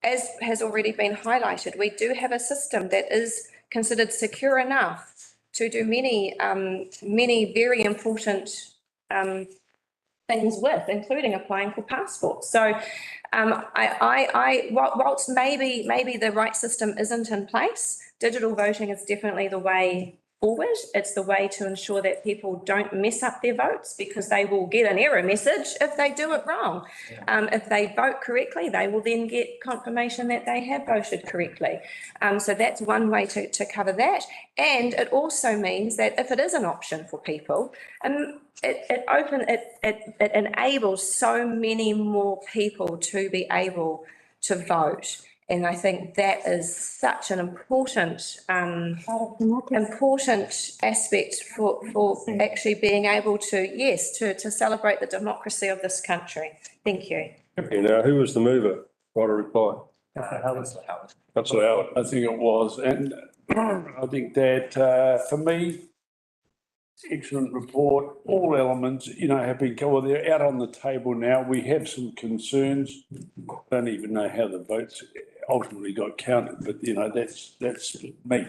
has already been highlighted, we do have a system that is considered secure enough to do many very important things with, including applying for passports. So whilst maybe the right system isn't in place, digital voting is definitely the way forward. It's the way to ensure that people don't mess up their votes, because they will get an error message if they do it wrong. If they vote correctly, they will then get confirmation that they have voted correctly. So that's one way to cover that. And it also means that if it is an option for people, it enables so many more people to be able to vote. And I think that is such an important aspect for actually being able to celebrate the democracy of this country. Thank you.
Okay, now who was the mover? Write a reply. Councillor Howard.
I think it was, and I think that for me, excellent report. All elements, have been covered. They're out on the table now. We have some concerns. Don't even know how the votes ultimately got counted, but that's me.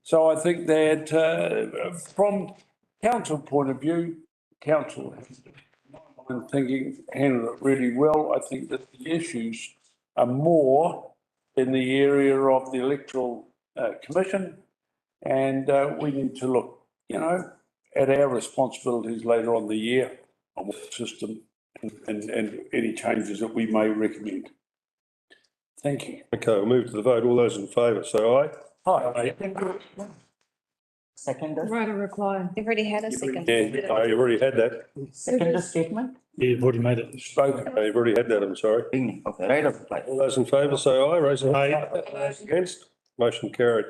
So I think that from council point of view, council has been thinking, handled it really well. I think that the issues are more in the area of the electoral commission, and we need to look, at our responsibilities later on the year on the system and any changes that we may recommend. Thank you.
Okay, we'll move to the vote. All those in favour, say aye.
Aye. Second.
Write a reply.
You've already had a second.
Yeah, you've already had that.
Second statement?
Yeah, you've already made it.
Spoken. You've already had that, I'm sorry.
Okay, right of reply.
All those in favour, say aye. Raise your hand. Against? Motion carried.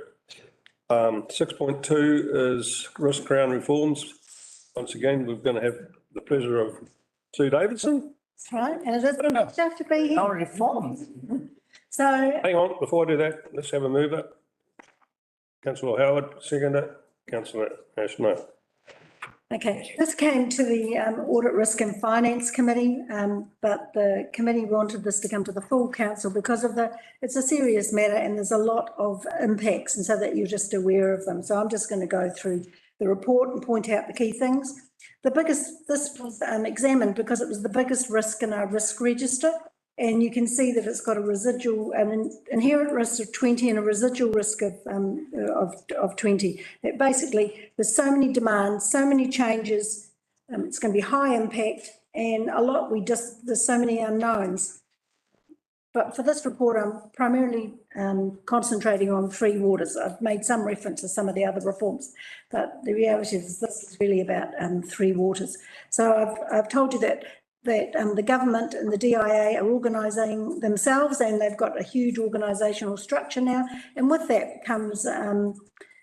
6.2 is risk crown reforms. once again, we're going to have the pleasure of Sue Davidson.
That's right, and it is good stuff to be here.
reform.
So,
Hang on, before I do that, let's have a mover. Councillor Howard, seconder, Councillor Ashmore.
okay, this came to the Audit, Risk and Finance Committee, but the committee wanted this to come to the full council because of it's a serious matter and there's a lot of impacts, and so that you're just aware of them. So I'm just going to go through the report and point out the key things. This was examined because it was the biggest risk in our risk register. And you can see that it's got an inherent risk of 20 and a residual risk of 20. That basically, there's so many demands, so many changes, it's going to be high impact, and there's so many unknowns. But for this report, I'm primarily concentrating on Three Waters. I've made some reference to some of the other reforms, but the reality is this is really about Three Waters. So I've told you that the government and the DIA are organising themselves, and they've got a huge organisational structure now. And with that comes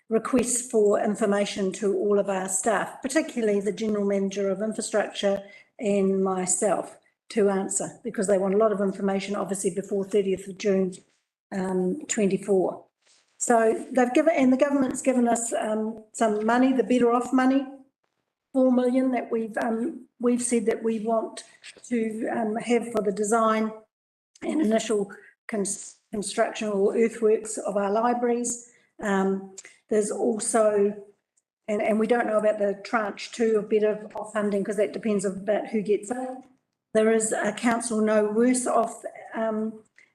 requests for information to all of our staff, particularly the General Manager of Infrastructure and myself, to answer, because they want a lot of information, obviously, before 30th of June 24. So the government's given us some money, the Better Off money, 4 million that we've said that we want to have for the design and initial construction or earthworks of our libraries. There's also, and we don't know about the tranche 2 of Better Off funding because that depends about who gets it. There is a council no worse off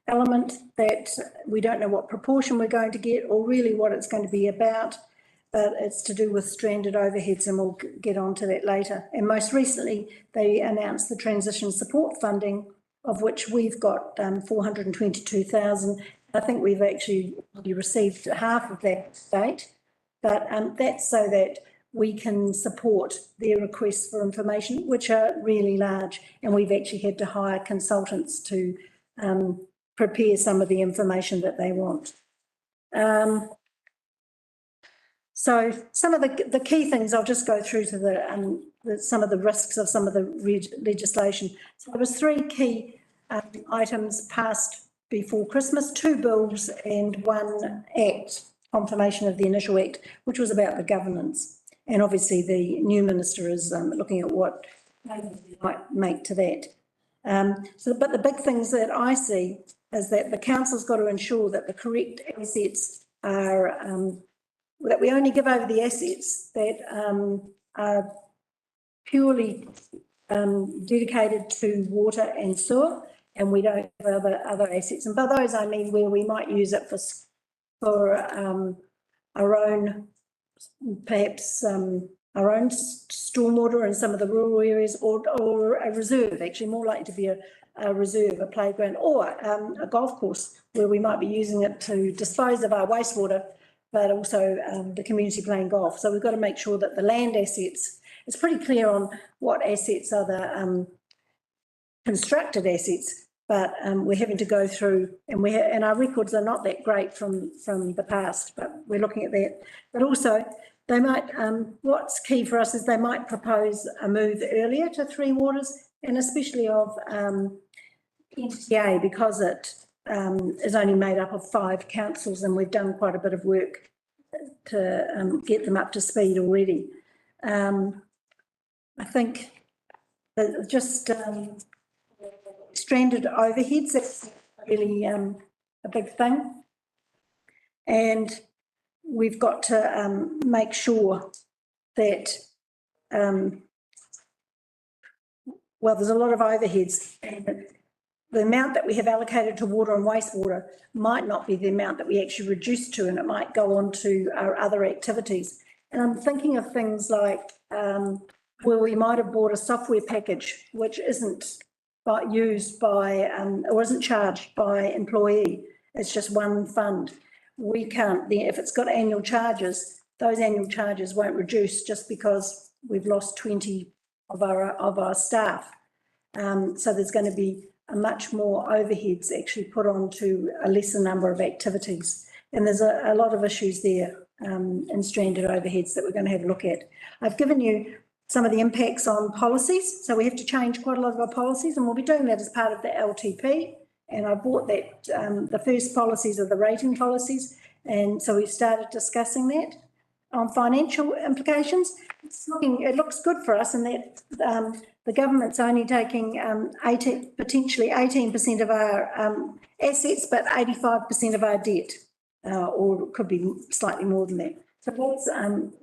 element that we don't know what proportion we're going to get or really what it's going to be about. But it's to do with stranded overheads, and we'll get on to that later. And most recently, they announced the transition support funding, of which we've got 422,000. I think we've actually received half of that to date, but that's so that we can support their requests for information, which are really large, and we've actually had to hire consultants to prepare some of the information that they want. So some of the key things, I'll just go through to some of the risks of some of the legislation. So there was 3 key items passed before Christmas, 2 bills and 1 act, confirmation of the initial act, which was about the governance. And obviously the new minister is looking at what they might make to that. But the big things that I see is that the council's got to ensure that the correct assets are that we only give over the assets that are purely dedicated to water and sewer, and we don't have other assets. And by those I mean where we might use it for our own, perhaps our own stormwater in some of the rural areas, or a reserve, actually more likely to be a reserve, a playground, or a golf course where we might be using it to dispose of our wastewater, but also the community playing golf. So we've got to make sure that the land assets, it's pretty clear on what assets are the constructed assets, but we're having to go through, and our records are not that great from the past, but we're looking at that. But also, they might, what's key for us is they might propose a move earlier to Three Waters, and especially of NTA, because it is only made up of 5 councils, and we've done quite a bit of work to get them up to speed already. I think that just stranded overheads, that's really a big thing. And we've got to make sure that, well, there's a lot of overheads, and the amount that we have allocated to water and wastewater might not be the amount that we actually reduce to, and it might go on to our other activities. And I'm thinking of things like where we might have bought a software package which isn't used by or isn't charged by employee. It's just one fund. We can't, if it's got annual charges, those annual charges won't reduce just because we've lost 20 of our staff. So there's going to be a much more overheads actually put onto a lesser number of activities. And there's a lot of issues there in stranded overheads that we're going to have a look at. I've given you some of the impacts on policies. So we have to change quite a lot of our policies, and we'll be doing that as part of the LTP. And I brought that, the first policies are the rating policies. And so we've started discussing that on financial implications. It looks good for us in that the government's only taking potentially 18% of our assets, but 85% of our debt, or it could be slightly more than that. So that's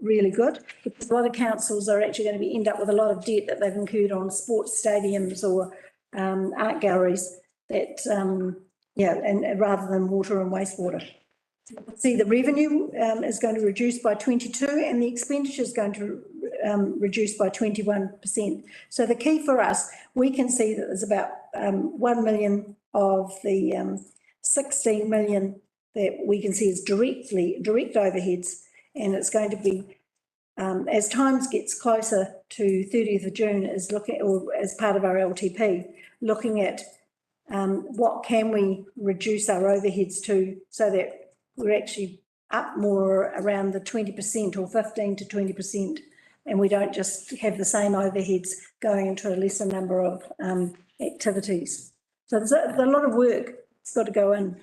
really good, because a lot of councils are actually going to end up with a lot of debt that they've incurred on sports stadiums or art galleries that, and rather than water and wastewater. See, the revenue is going to reduce by 22 and the expenditure is going to reduce by 21%. So the key for us, we can see that there's about 1 million of the 16 million that we can see as direct overheads, and it's going to be, as times gets closer to 30th of June, is looking, or as part of our LTP, looking at what can we reduce our overheads to so that we're actually up more around the 20% or 15 to 20%, and we don't just have the same overheads going into a lesser number of activities. So there's a lot of work that's got to go in.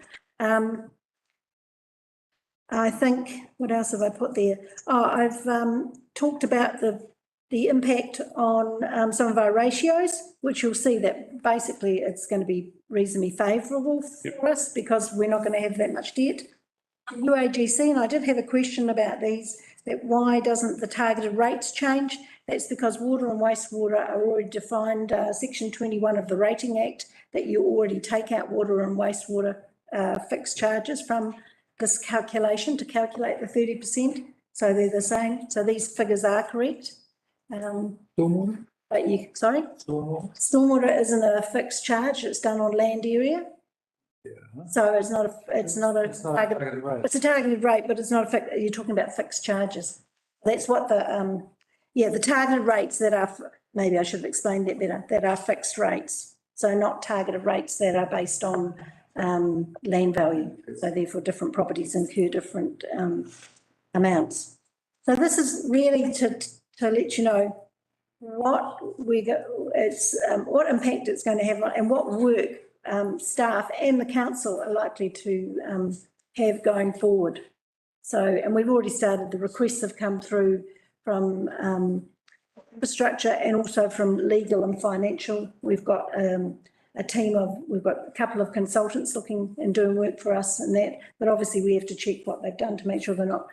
I think, what else have I put there? Oh, I've talked about the impact on some of our ratios, which you'll see that basically it's going to be reasonably favourable for us because we're not going to have that much debt. UAGC, and I did have a question about these, that why doesn't the targeted rates change? That's because water and wastewater are already defined, section 21 of the Rating Act, that you already take out water and wastewater fixed charges from this calculation to calculate the 30%. So they're the same. So these figures are correct.
Stormwater?
But sorry?
Stormwater?
Stormwater isn't a fixed charge. It's done on land area. So it's not a targeted rate. It's a targeted rate, but it's not a you're talking about fixed charges. That's what the the targeted rates that are, maybe I should have explained that better, that are fixed rates. So not targeted rates that are based on land value. So therefore different properties incur different amounts. So this is really to let you know what what impact it's going to have and what work staff and the council are likely to have going forward. So, and we've already started, the requests have come through from infrastructure and also from legal and financial. We've got we've got a couple of consultants looking and doing work for us and that, but obviously we have to check what they've done to make sure they're not,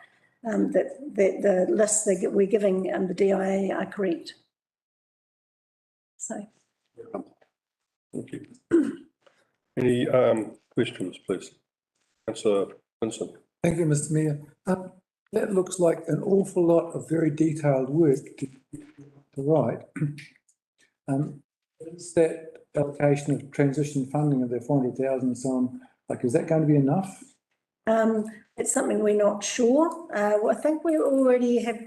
that the lists that we're giving the DIA are correct. So.
Thank you. Any questions, please? Councillor Vincent.
Thank you, Mr. Mayor. That looks like an awful lot of very detailed work to write. Is that allocation of transition funding of the 400,000 and so on, like, is that going to be enough?
It's something we're not sure. I think we already have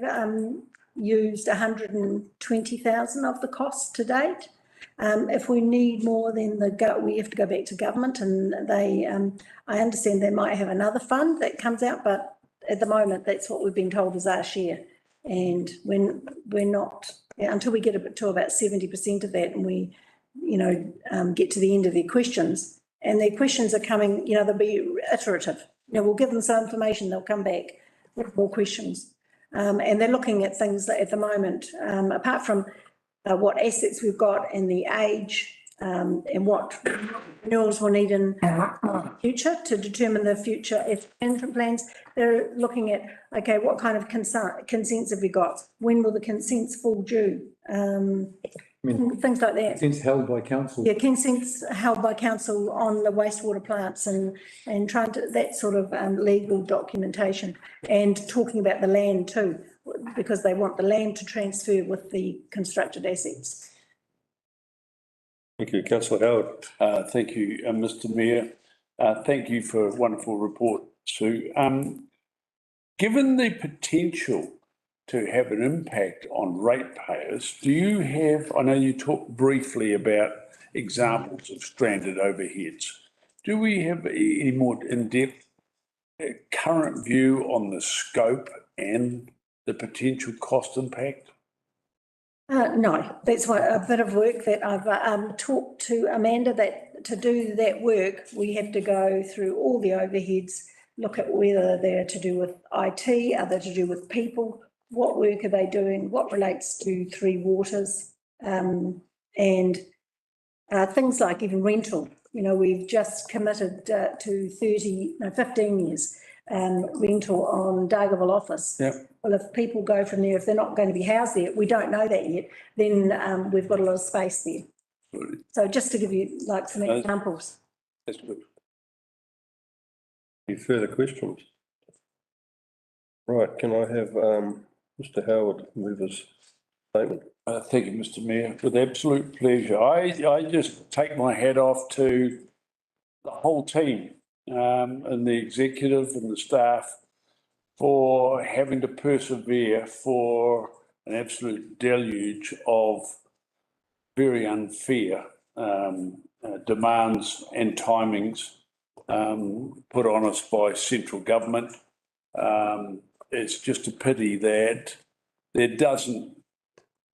used 120,000 of the costs to date. If we need more, then we have to go back to government, and they, I understand they might have another fund that comes out, but at the moment, that's what we've been told is our share. And when we're not, until we get to about 70% of that, and we, get to the end of their questions, and their questions are coming, they'll be iterative. We'll give them some information, they'll come back with more questions. And they're looking at things that at the moment, apart from what assets we've got and the age and what renewals we'll need in the future to determine the future management plans. They're looking at, okay, what kind of consents have we got? When will the consents fall due? Things like that.
Consents held by council.
Yeah, consents held by council on the wastewater plants and trying to, that sort of legal documentation, and talking about the land too, because they want the land to transfer with the constructed assets.
Thank you. Councillor Howard.
Thank you, Mr. Mayor. Thank you for a wonderful report, Sue. Given the potential to have an impact on ratepayers, do you have, I know you talked briefly about examples of stranded overheads. Do we have any more in-depth current view on the scope and the potential cost impact?
No, that's why a bit of work that I've talked to Amanda that to do that work, we have to go through all the overheads, look at whether they're to do with IT, are they to do with people, what work are they doing, what relates to Three Waters, and things like even rental. You know, we've just committed to 15 years rental on Dargaville office.
Yeah.
Well, if people go from there, if they're not going to be housed there, we don't know that yet, then we've got a lot of space there. So just to give you like some examples.
That's good. Any further questions? Right, can I have Mr. Howard move his statement?
Thank you, Mr. Mayor, with absolute pleasure. I just take my hat off to the whole team and the executive and the staff for having to persevere for an absolute deluge of very unfair demands and timings put on us by central government. It's just a pity that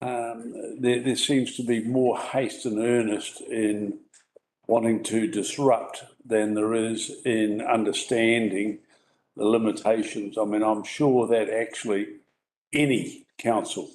there seems to be more haste and earnest in wanting to disrupt than there is in understanding the limitations. I mean, I'm sure that actually any council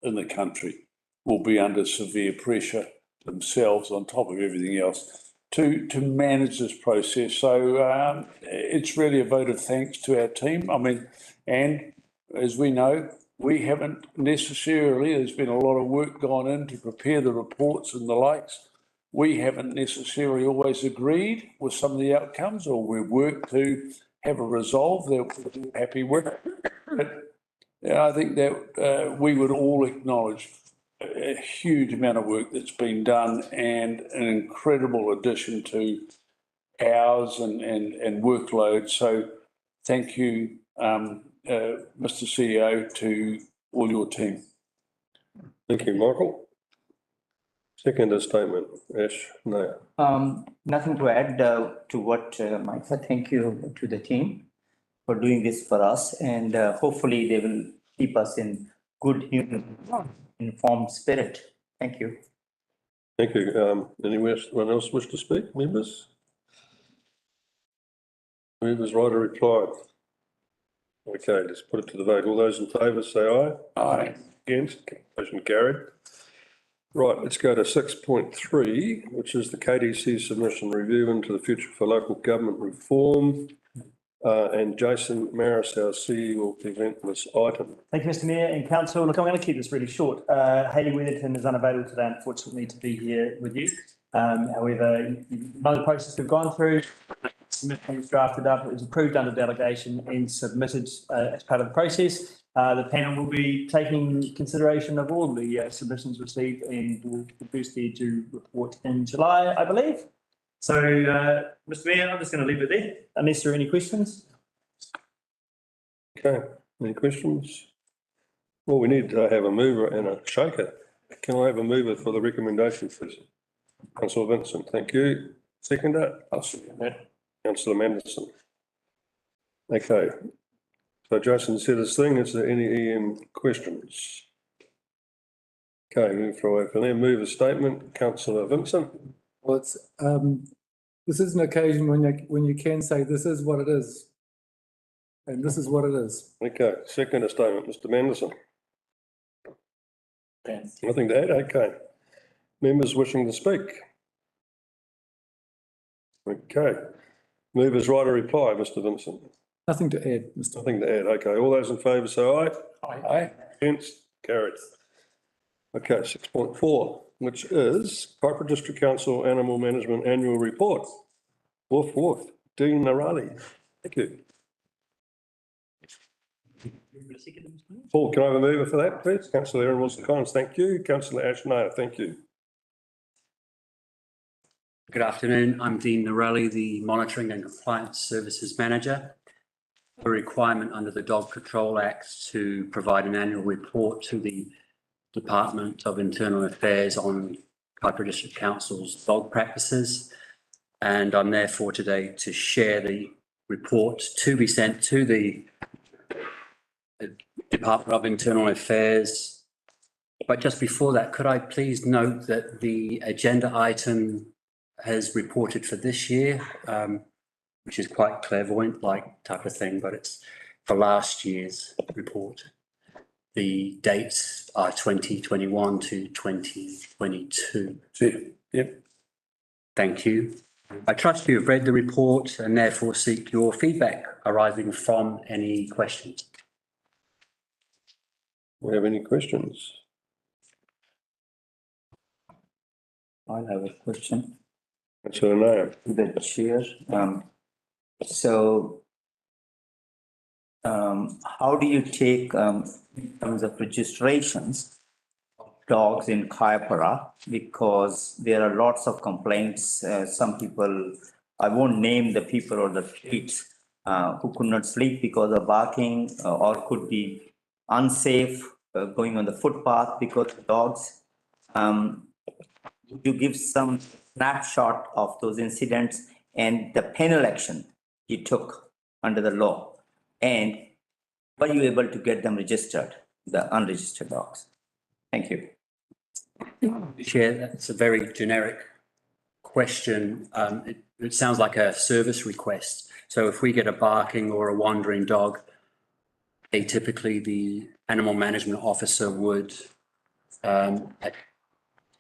in the country will be under severe pressure themselves on top of everything else to manage this process. So it's really a vote of thanks to our team. I mean, and as we know, we haven't necessarily, there's been a lot of work gone in to prepare the reports and the likes. We haven't necessarily always agreed with some of the outcomes, or we've worked to have a resolve that we're happy with. But yeah, I think that we would all acknowledge a huge amount of work that's been done and an incredible addition to hours and workload. So thank you, Mr. CEO, to all your team.
Thank you, Michael. Second statement, Ash Nair.
Nothing to add to what Mike said. Thank you to the team for doing this for us, and hopefully they will keep us in good informed spirit. Thank you.
Thank you. Anyone else wish to speak? Members? Members, right to reply. Okay, let's put it to the vote. All those in favour say aye.
Aye.
Against? Motion carried. Right, let's go to 6.3, which is the KDC submission review into the future for local government reform. And Jason Maris, our CEO, will present this item.
Thank you, Mr. Mayor and Council. Look, I'm going to keep this really short. Hayley Weatherton is unavailable today, unfortunately, to be here with you. However, you know the process we've gone through. Submission was drafted up, it was approved under delegation and submitted as part of the process. The panel will be taking consideration of all the submissions received and will produce their due report in July, I believe. So, Mr. Mayor, I'm just going to leave it there, unless there are any questions.
Okay, any questions? Well, we need to have a mover and a shaker. Can I have a mover for the recommendation, please? Councillor Vincent, thank you. Seconder? I'll second that. Councillor Manderson. Okay. So Jason said his thing. Is there any EM questions? Okay, move forward from there. Move a statement. Councillor Vincent.
Well, it's, this is an occasion when you can say this is what it is. And this is what it is.
Okay, second statement, Mr. Manderson. Nothing to add, okay. Members wishing to speak? Okay. Movers right to reply, Mr. Vincent.
Nothing to add, Mr.
Nothing to add, okay. All those in favour say aye.
Aye. Aye.
Against? Carried. Okay, 6.4, which is Kaipara District Council Animal Management Annual Report. Woof woof. Dean Narali. Thank you. Paul, can I have a mover for that, please? Councillor Erin Wilson-Collins, thank you. Councillor Ash Nair, thank you.
Good afternoon. I'm Dean Narelli, the Monitoring and Compliance Services Manager. A requirement under the Dog Control Act to provide an annual report to the Department of Internal Affairs on Kaipara District Council's dog practices. And I'm therefore today to share the report to be sent to the Department of Internal Affairs But just before that, could I please note that the agenda item has reported for this year, which is quite clairvoyant-like type of thing, but it's for last year's report. The dates are 2021 to 2022.
Yep.
Thank you. I trust you have read the report and therefore seek your feedback arising from any questions.
Do we have any questions?
I have a question.
Councillor Nair.
To the chair. So how do you take, in terms of registrations, of dogs in Kaipara? Because there are lots of complaints. Some people, I won't name the people or the streets, who could not sleep because of barking, or could be unsafe going on the footpath because of dogs. Would you give some snapshot of those incidents and the penal action you took under the law? And were you able to get them registered, the unregistered dogs? Thank you.
Chair, that's a very generic question. It sounds like a service request. So if we get a barking or a wandering dog, typically the animal management officer would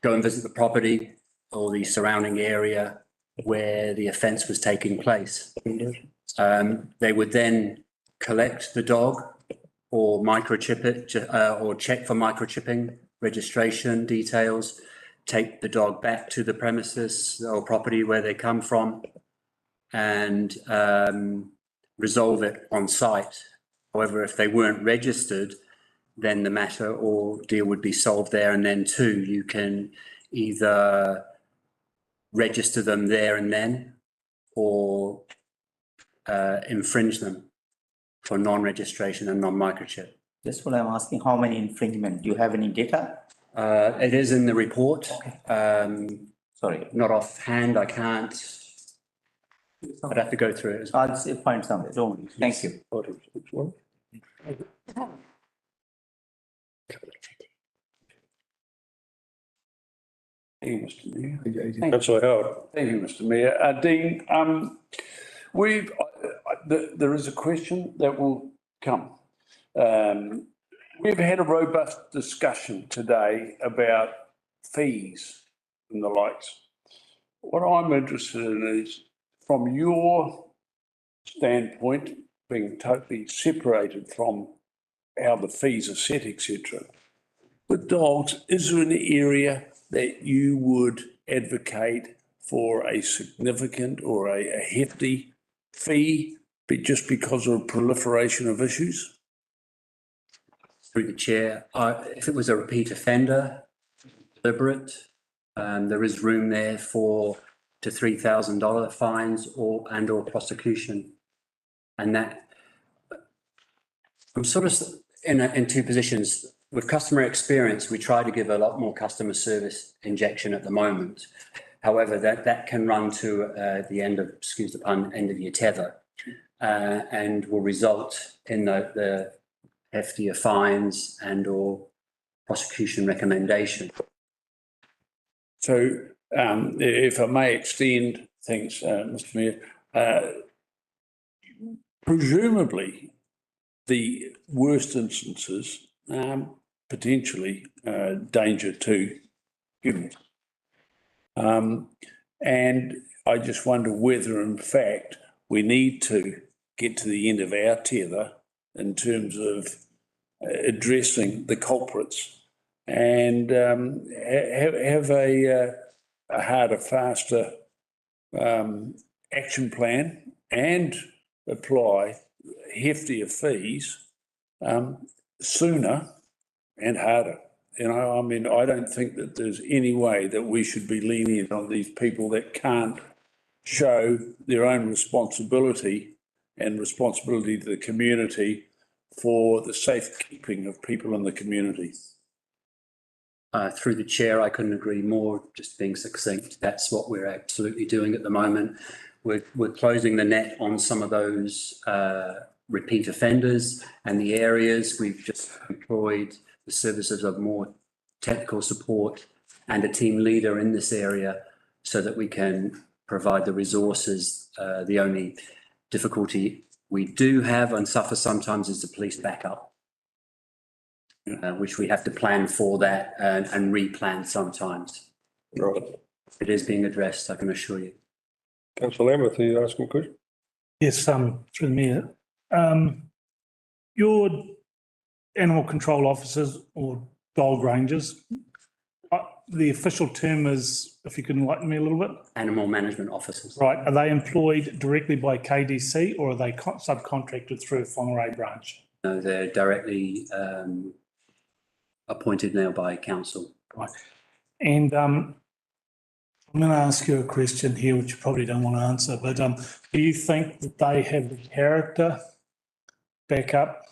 go and visit the property or the surrounding area where the offence was taking place. They would then collect the dog or microchip it, or check for microchipping, registration details, take the dog back to the premises or property where they come from, and resolve it on site. However, if they weren't registered, then the matter or deal would be solved there and then too. You can either register them there and then or infringe them for non-registration and non-microchip.
That's what I'm asking. How many infringement? Do you have any data?
It is in the report.
Sorry.
Not offhand, I can't. I'd have to go through it.
I'll find something. Don't worry. Thank you.
Which one?
Thank you, Mr. Mayor.
Councillor Howard.
Thank you, Mr. Mayor. Dean, there is a question that will come. We've had a robust discussion today about fees and the likes. What I'm interested in is, from your standpoint, being totally separated from how the fees are set, etc. With dogs, is there an area that you would advocate for a significant or a hefty fee, but just because of proliferation of issues?
Through the chair, if it was a repeat offender, deliberate, there is room there for to $3,000 fines or prosecution. And that, I'm sort of in two positions. With customer experience, we try to give a lot more customer service injection at the moment. However, that can run to the end of, excuse the pun, end of your tether, and will result in the heftier fines and or prosecution recommendation.
So if I may extend things, Mr. Mayor, presumably the worst instances, potentially danger to humans. And I just wonder whether in fact we need to get to the end of our tether in terms of addressing the culprits and have a harder, faster action plan and apply heftier fees sooner and harder. You know, I mean, I don't think that there's any way that we should be lenient on these people that can't show their own responsibility and responsibility to the community for the safekeeping of people in the community.
Through the chair, I couldn't agree more, just being succinct. That's what we're absolutely doing at the moment. We're closing the net on some of those repeat offenders and the areas. We've just employed the services of more technical support and a team leader in this area so that we can provide the resources. The only difficulty we do have and suffer sometimes is the police backup, which we have to plan for that and replan sometimes.
Right.
It is being addressed, I can assure you.
Councillor Lambeth, are you asking a question?
Yes, through the mayor. Your animal control officers or dog rangers, the official term is, if you can enlighten me a little bit.
Animal management officers.
Right, are they employed directly by KDC or are they subcontracted through a Whangarei branch?
No, they're directly appointed now by council.
Right, and I'm going to ask you a question here, which you probably don't want to answer, but do you think that they have the character, backup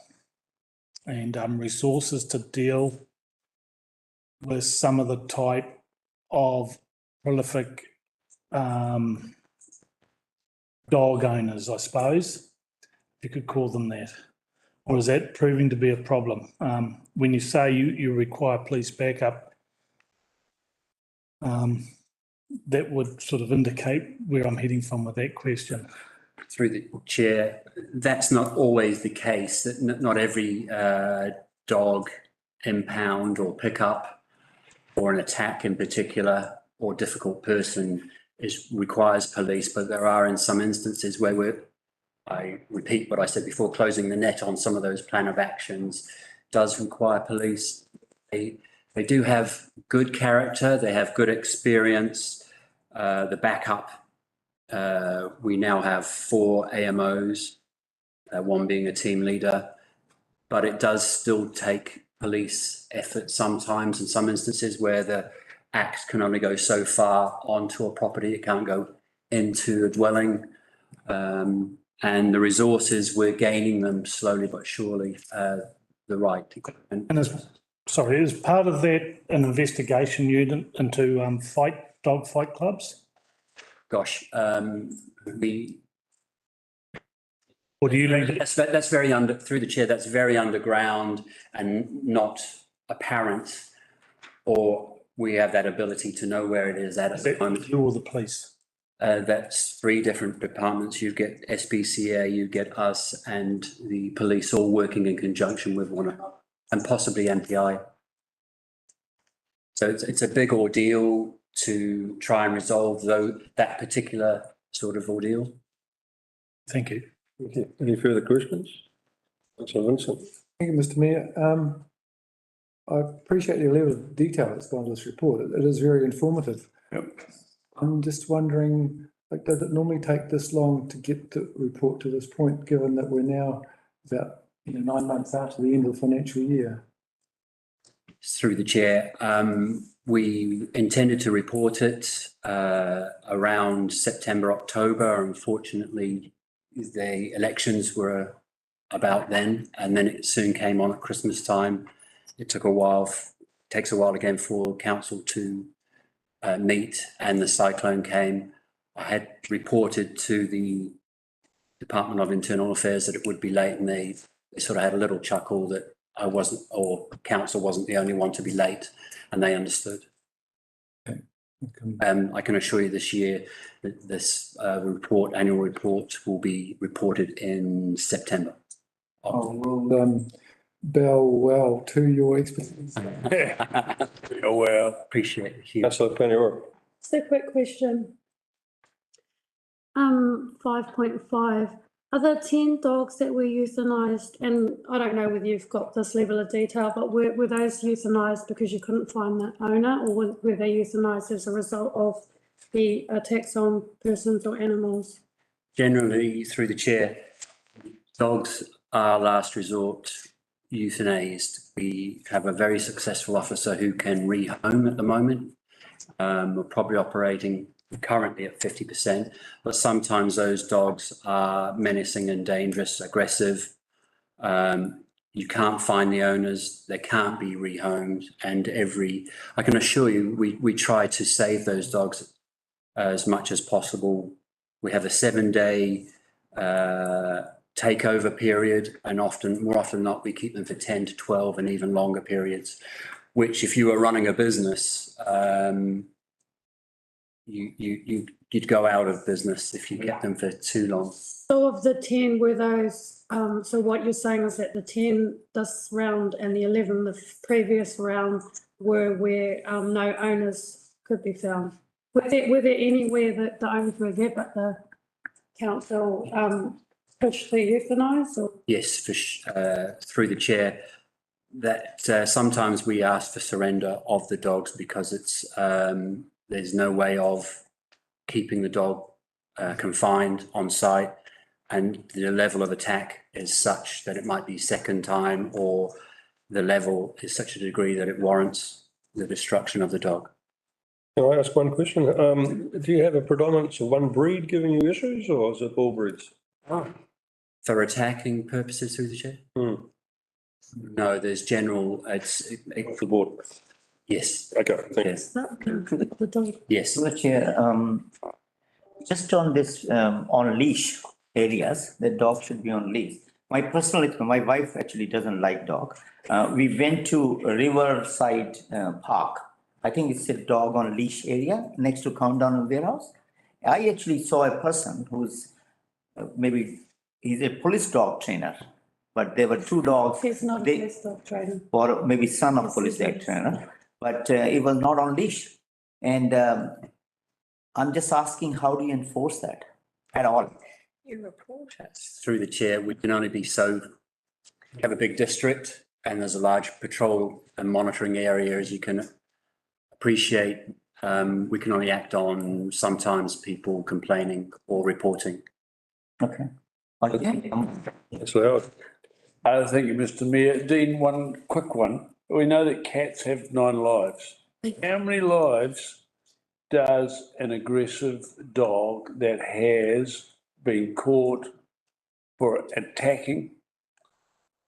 and resources to deal with some of the type of prolific dog owners, I suppose, if you could call them that? Or is that proving to be a problem? When you say you require police backup, that would sort of indicate where I'm heading from with that question.
Through the chair, that's not always the case. That not every dog impound or pickup or an attack in particular or difficult person requires police, but there are in some instances where I repeat what I said before, closing the net on some of those plan of actions does require police. They do have good character, they have good experience. The backup, we now have 4 AMOs, one being a team leader, but it does still take police effort sometimes in some instances where the act can only go so far onto a property, it can't go into a dwelling. And the resources, we're gaining them slowly but surely, the right equipment.
And is part of that an investigation unit into dog fight clubs?
Gosh,
or do you need
that's very through the chair, that's very underground and not apparent, or we have that ability to know where it is at the moment.
You or the police?
That's 3 different departments. You get SPCA, you get us and the police all working in conjunction with one another, and possibly MPI. So it's a big ordeal to try and resolve that particular sort of ordeal.
Thank you.
Okay. Any further questions? Councillor Vincent.
Thank you, Mr Mayor. I appreciate the level of detail that's gone to this report. It is very informative.
Yep.
I'm just wondering, does it normally take this long to get the report to this point, given that we're now about 9 months after the end of the financial year?
Through the chair, we intended to report it around September, October. Unfortunately, the elections were about then, and then it soon came on at Christmas time. It took a while, takes a while again for council to meet, and the cyclone came. I had reported to the Department of Internal Affairs that it would be late, and they sort of had a little chuckle that I wasn't, or council wasn't the only one to be late, and they understood.
Okay.
I can assure you this year that this annual report will be reported in September.
Will bow well to your expertise.
Oh, well.
Appreciate it.
Councillor Peniora.
Just a quick question. 5.5. Are there 10 dogs that were euthanized? And I don't know whether you've got this level of detail, but were those euthanized because you couldn't find the owner, or were they euthanized as a result of the attacks on persons or animals?
Generally, through the chair, dogs are last resort euthanized. We have a very successful officer who can rehome at the moment. We're probably operating currently at 50%, but sometimes those dogs are menacing and dangerous, aggressive. You can't find the owners, they can't be rehomed, and I can assure you, we try to save those dogs as much as possible. We have a 7-day takeover period, and more often than not, we keep them for 10 to 12 and even longer periods. which if you were running a business, you'd go out of business if you kept them for too long.
So of the 10 were those, so what you're saying is that the 10 this round and the 11 the previous round were where no owners could be found? Were there anywhere that the owners were there but the council pushed to euthanise or?
Yes, through the chair, that sometimes we ask for surrender of the dogs because it's there's no way of keeping the dog confined on site, and the level of attack is such that it might be second time, or the level is such a degree that it warrants the destruction of the dog.
Can I ask one question? Do you have a predominance of one breed giving you issues, or is it all breeds?
For attacking purposes through the chair? No, there's general, it's
off the board.
Yes.
Okay, thank
yes.
Yes. To the chair, just on this on leash areas, the dog should be on leash. My wife actually doesn't like dog. We went to Riverside Park. I think it's a dog on leash area next to Countdown Warehouse. I actually saw a person who's maybe he's a police dog trainer, but there were two dogs.
He's not a police dog trainer.
Or maybe son of police dog trainer, but it was not on leash. And I'm just asking, how do you enforce that at all?
You report it.
Through the chair, we can only be so, we have a big district and there's a large patrol and monitoring area, as you can appreciate. We can only act on sometimes people complaining or reporting.
Okay.
That's loud.
Thank you, Mr. Mayor. Dean, one quick one. We know that cats have 9 lives. How many lives does an aggressive dog that has been caught for attacking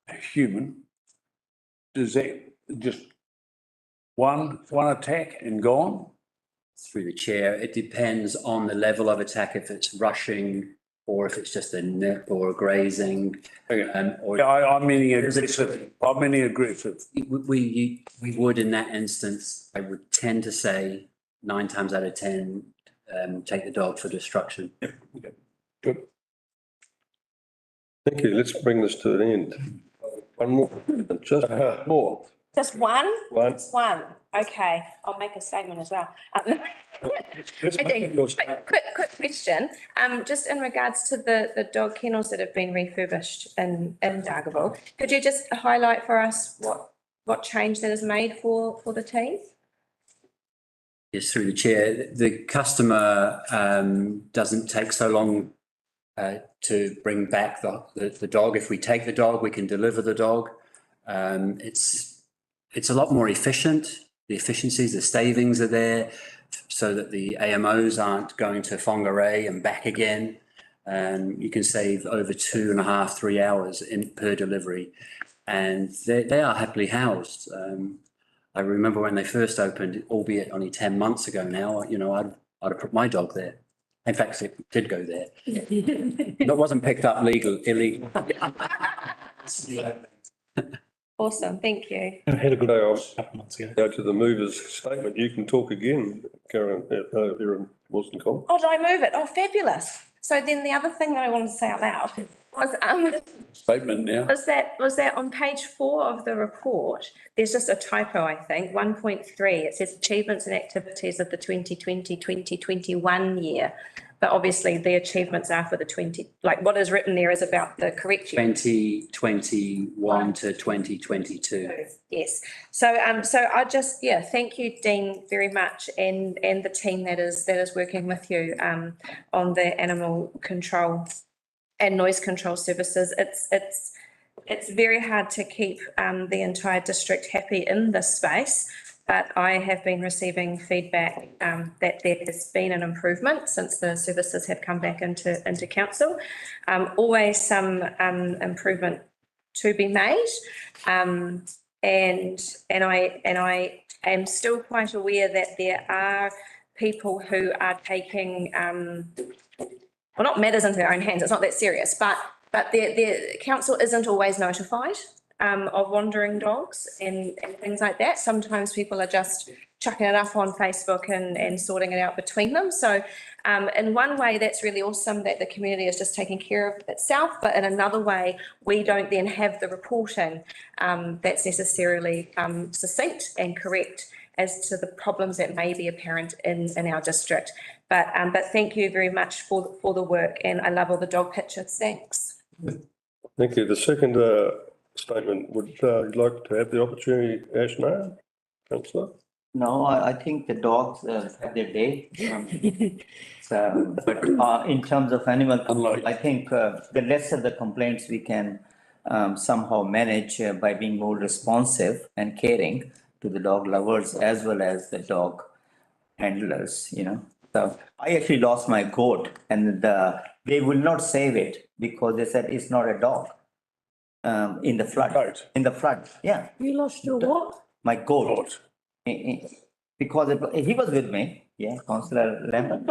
a human, does that just one attack and gone?
Through the chair, it depends on the level of attack, if it's rushing or if it's just a nip or a grazing. Or
I'm meaning aggressive. I'm meaning aggressive.
We would, in that instance, I would tend to say 9 times out of 10, take the dog for destruction.
Good. Thank you. Let's bring this to an end. One more, just more.
Just one?
One.
Just one. Okay, I'll make a statement as well. Quick question. Just in regards to the dog kennels that have been refurbished in Dargaville, could you just highlight for us what change that is made for the team?
Yes, through the chair. The customer doesn't take so long to bring back the dog. If we take the dog, we can deliver the dog. It's a lot more efficient. The efficiencies, the stavings are there so that the AMOs aren't going to Whangarei and back again. You can save over 2.5, 3 hours per delivery. And they are happily housed. I remember when they first opened, albeit only 10 months ago now, you know, I'd have put my dog there. In fact, it did go there. It wasn't picked up illegal.
Awesome, thank you.
I had a good day off a couple months ago. Go to the mover's statement. You can talk again, Karen, here in Wilson College.
Oh, did I move it? Oh, fabulous. So then the other thing that I wanted to say out loud was
Statement now.
was that on page 4 of the report, there's just a typo, I think, 1.3. It says achievements and activities of the 2020-2021 year. But obviously the achievements are for the what is written there is about the correct year.
2021 to 2022.
Yes. So I just, thank you, Dean, very much, and the team that is working with you on the animal control and noise control services. It's very hard to keep the entire district happy in this space. But I have been receiving feedback that there has been an improvement since the services have come back into council. Always some improvement to be made. And I am still quite aware that there are people who are taking, not matters into their own hands. It's not that serious, but the council isn't always notified. of wandering dogs and things like that. Sometimes people are just chucking it up on Facebook and sorting it out between them. So in one way, that's really awesome that the community is just taking care of itself, but in another way, we don't then have the reporting that's necessarily succinct and correct as to the problems that may be apparent in our district. But thank you very much for the work, and I love all the dog pictures. Thanks.
Thank you. The second statement, would you like to have the opportunity, Ashna, councillor?
No, I think the dogs have their day. But in terms of animal control, I think the less of the complaints we can somehow manage by being more responsive and caring to the dog lovers as well as the dog handlers, you know. So I actually lost my goat and they will not save it because they said it's not a dog in the flood. In the flood, yeah.
You lost your what?
My goat. Because he was with me, yeah, Councillor Lambert.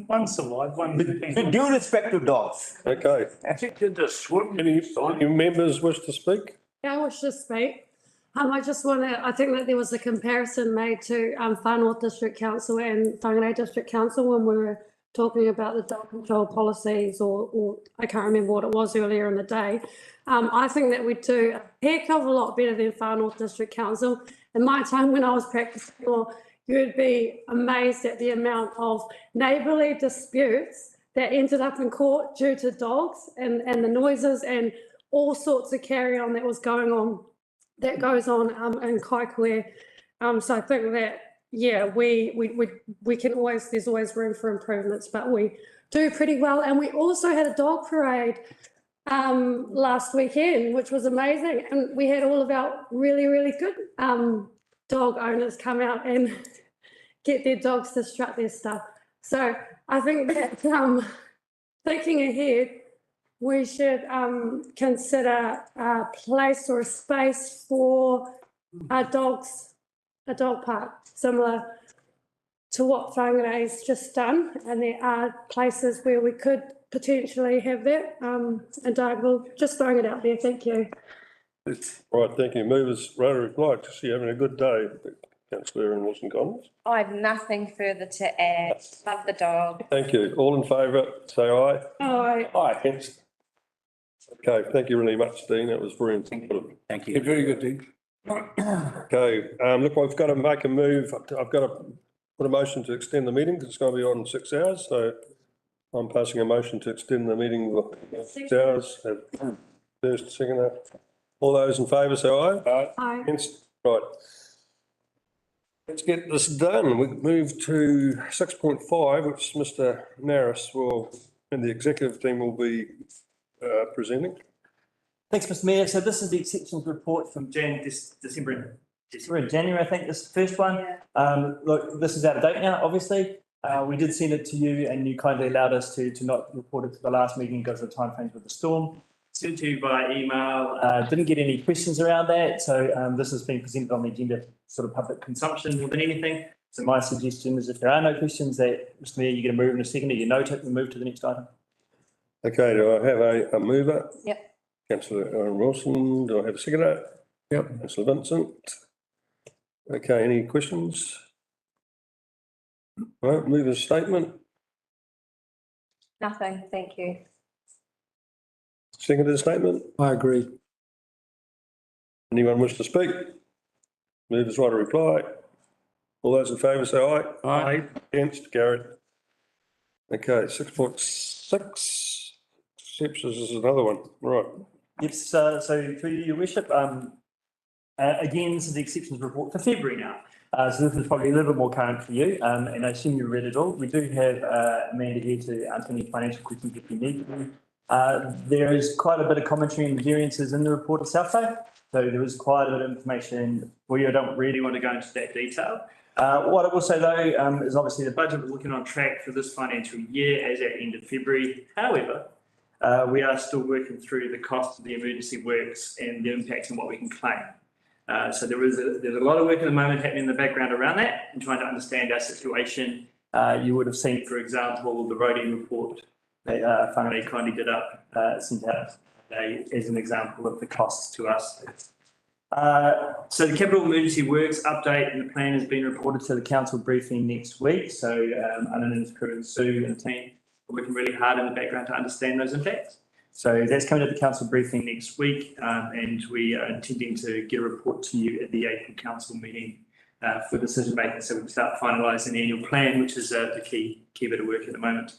One survived, one.
With due respect to dogs.
Okay. Any members wish to speak?
Yeah, I wish to speak. I just want to, I think that there was a comparison made to Far North District Council and Whangarei District Council when we were talking about the dog control policies or I can't remember what it was earlier in the day. I think that we do a heck of a lot better than Far North District Council. In my time when I was practicing law, you'd be amazed at the amount of neighbourly disputes that ended up in court due to dogs and the noises and all sorts of carry on that was going on, that goes on in Kaikohe. So I think that, yeah, we can always, there's always room for improvements, but we do pretty well. And we also had a dog parade last weekend, which was amazing. And we had all of our really, really good dog owners come out and get their dogs to strut their stuff. So I think that thinking ahead, we should consider a place or a space for dogs, a dog park, similar to what Whangarei's just done. And there are places where we could potentially have that. And Doug, will just throwing it out there. Thank you.
Right, thank you. Movers, Rotary Flight, to see you having a good day, councillor in Wilson Commons.
I have nothing further to add. Love the dog.
Thank you. All in favour, say aye.
Aye.
Aye. Against? Okay, thank you really much, Dean. That was very informative.
Thank you.
Very good, Dean.
Okay, look, I've got to make a move. I've got to put a motion to extend the meeting because it's going to be on 6 hours. So I'm passing a motion to extend the meeting for 6 hours. First, second. All those in favour, say aye.
Aye. Aye.
Against? Right. Let's get this done. We move to 6.5, which Mr. Naris will, and the executive team will be presenting.
Thanks, Mr. Mayor. So this is the exceptions report from December and January, I think this is the first one. Look, this is out of date now, obviously. We did send it to you and you kindly allowed us to not report it to the last meeting because of the timeframes with the storm. Sent to you by email, didn't get any questions around that. So this has been presented on the agenda for sort of public consumption more than anything. So my suggestion is if there are no questions that, Mr. Mayor, you're going to move in a second, you note it and move to the next item.
Okay, do I have a mover?
Yep.
Councillor Aaron Wilson, do I have a seconder?
Yep.
Councillor Vincent. Okay, any questions? Right, mover's statement,
Nothing, thank you.
seconder statement.
I agree.
Anyone wish to speak? Mover's right to reply. All those in favour say aye.
Aye.
Against, carried. Okay, 6.6, exceptions is another one, right.
Yes, so through your worship, again, this is the exceptions report for February now. So this is probably a little bit more current for you, and I assume you read it all. We do have Amanda here to answer any financial questions if you need to. There is quite a bit of commentary and variances in the report itself, though. So there is quite a bit of information for you. I don't really want to go into that detail. What I will say, though, is obviously the budget was looking on track for this financial year as at end of February. However, we are still working through the cost of the emergency works and the impact on what we can claim. So there's a lot of work at the moment happening in the background around that and trying to understand our situation. You would have seen, for example, the roading report that Whangarei kindly did up, sent out today as an example of the costs to us. So the capital emergency works update and the plan has been reported to the council briefing next week. So Anna's crew and Sue and the team are working really hard in the background to understand those impacts. So that's coming to the council briefing next week, and we are intending to get a report to you at the April council meeting for decision making. So we can start finalising the annual plan, which is the key bit of work at the moment.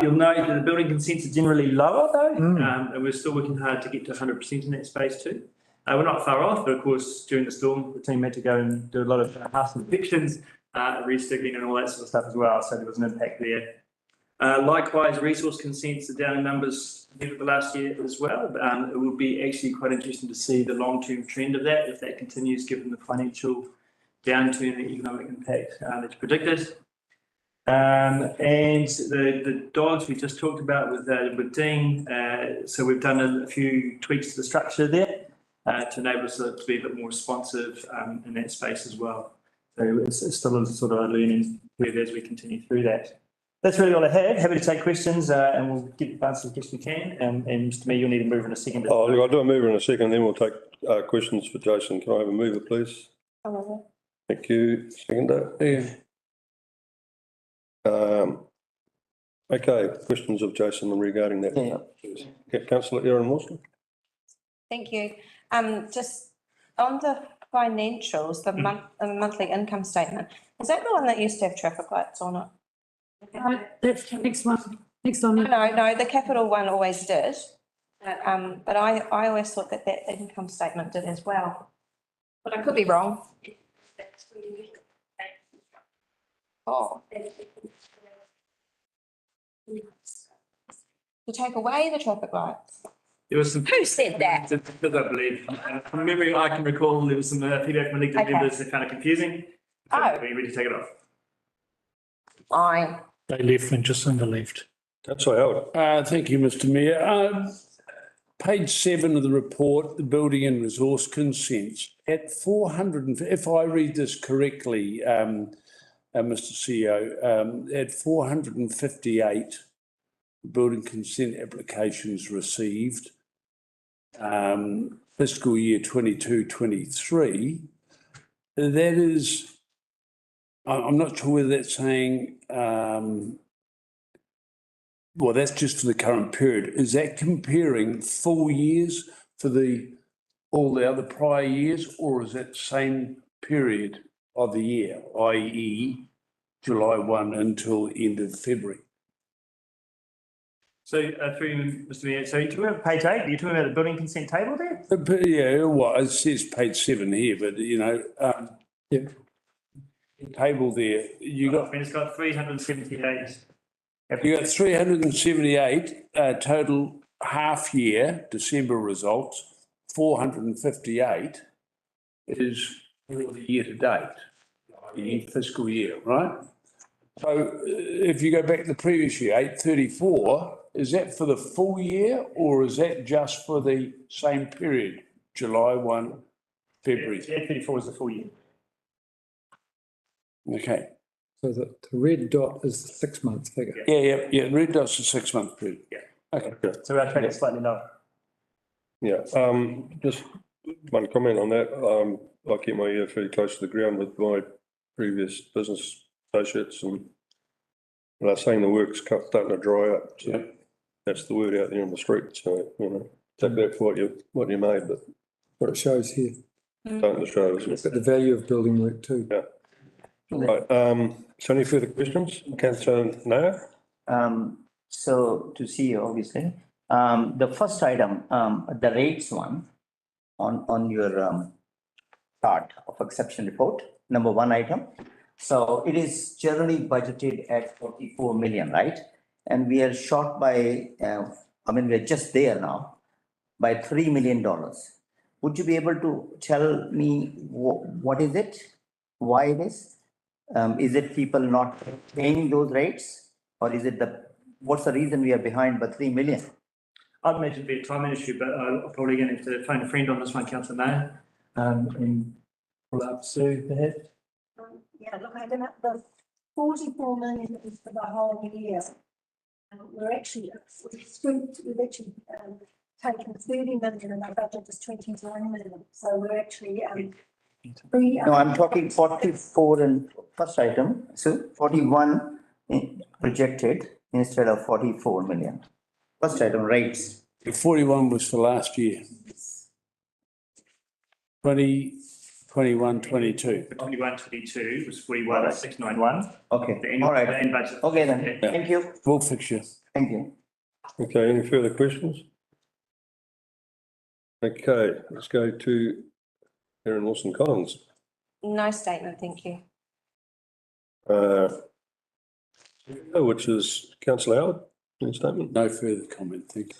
You'll note that the building consents are generally lower though, and we're still working hard to get to 100% in that space too. We're not far off, but of course, during the storm, the team had to go and do a lot of house inspections, re-stickling and all that sort of stuff as well. So there was an impact there. Likewise, resource consents are down in numbers compared with the last year as well. It will be actually quite interesting to see the long-term trend of that, if that continues, given the financial downturn and economic impact that's predicted. And the dogs we just talked about with Dean. So we've done a few tweaks to the structure there to enable us to be a bit more responsive in that space as well. So it's still a sort of a learning curve as we continue through that. That's really all I had. Happy to take questions and we'll get answers as best we can. And Mr. Mayor, you'll need to move in a second.
Oh, look, I'll do a mover in a second, then we'll take questions for Jason. Can I have a mover, please? Thank you. Seconder.
Yeah.
Okay, questions of Jason regarding that. Yeah. Councillor Erin Wilson.
Thank you. Just on the financials, the monthly income statement, is that the one that used to have traffic lights on it?
That's the next one. Next on.
No, the capital one always did. But I always thought that income statement did as well. But I could be wrong. Oh. To take away the traffic lights.
There was some.
Who said that?
Because I believe, from memory, I can recall there was some feedback from elected members that found it confusing. So we really take it off.
Fine.
They left when Jacinda left.
That's all right.
Thank you, Mr. Mayor. Page 7 of the report, the building and resource consents at 400, if I read this correctly, Mr. CEO, at 458 building consent applications received, fiscal year 22-23, that is, I'm not sure whether that's saying, well, that's just for the current period. Is that comparing full years for all the other prior years, or is that same period of the year, i.e. July 1 until end of February?
So through Mr. Mayor, so you're talking about page 8, are you talking about the building consent table there?
Yeah, well, it says page 7 here, but yeah. Table there, you got.
It's got 378.
You got 378 total half year December results. 458 is the year to date, the fiscal year, right? So if you go back to the previous year, 834, is that for the full year or is that just for the same period, July 1, February?
834 is the full year.
Okay.
So the red dot is the 6 month figure.
Yeah. Red dot's a 6 month period.
Yeah.
Okay.
So our track is slightly lower.
Yeah, just one comment on that. I keep my ear fairly close to the ground with my previous business associates, and they're saying the work's starting to dry up. So that's the word out there on the street. So, take that for what you made, but
what it shows here.
Starting to show.
It's got the value of building work too.
Yeah. Right. So any further questions? Councillor Nair?
So to see, obviously, the first item, the rates one on your chart of exception report, number 1 item. So it is generally budgeted at 44 million, right? And we are short by, we're just there now by $3 million. Would you be able to tell me what is it? Why it is? Is it people not paying those rates, or is it what's the reason we are behind by 3 million?
I'd imagine it'd be a timing issue, but I'm probably going to have to phone a friend on this one, Councillor Nair, and pull up Sue perhaps.
Yeah, look, I don't know, the 44 million is for the whole year. We've actually taken 30 million and our budget is 29 million. So we're actually,
No, I'm talking 44 and first item, so 41 projected instead of 44 million. First item rates.
41 was for last year. 21, 22.
21, 22 was 41, 691.
Okay,
The annual
all right.
plan budget.
Okay then, thank you.
We'll fix you.
Thank you.
Okay, any further questions? Okay, let's go to Erin Wilson-Collins.
No statement, thank you.
Which is councillor Howard, any statement?
No further comment, thank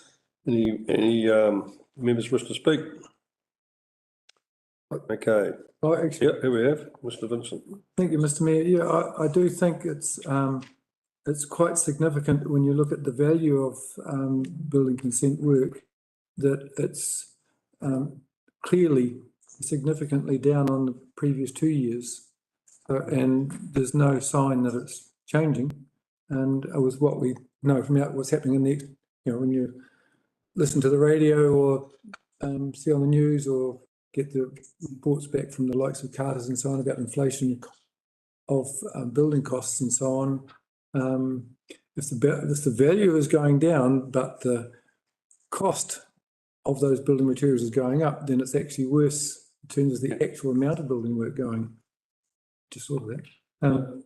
you.
Any members wish to speak? Okay,
Oh, actually,
yeah, here we have Mr. Vincent.
thank you, Mr. Mayor. Yeah, I do think it's quite significant when you look at the value of building consent work, that it's clearly significantly down on the previous 2 years. And there's no sign that it's changing. And it was what we know from what's happening in the, when you listen to the radio or see on the news or get the reports back from the likes of Carter's and so on about inflation of building costs and so on. If the value is going down, but the cost of those building materials is going up, then it's actually worse in terms of the actual amount of building work going. Just sort of that.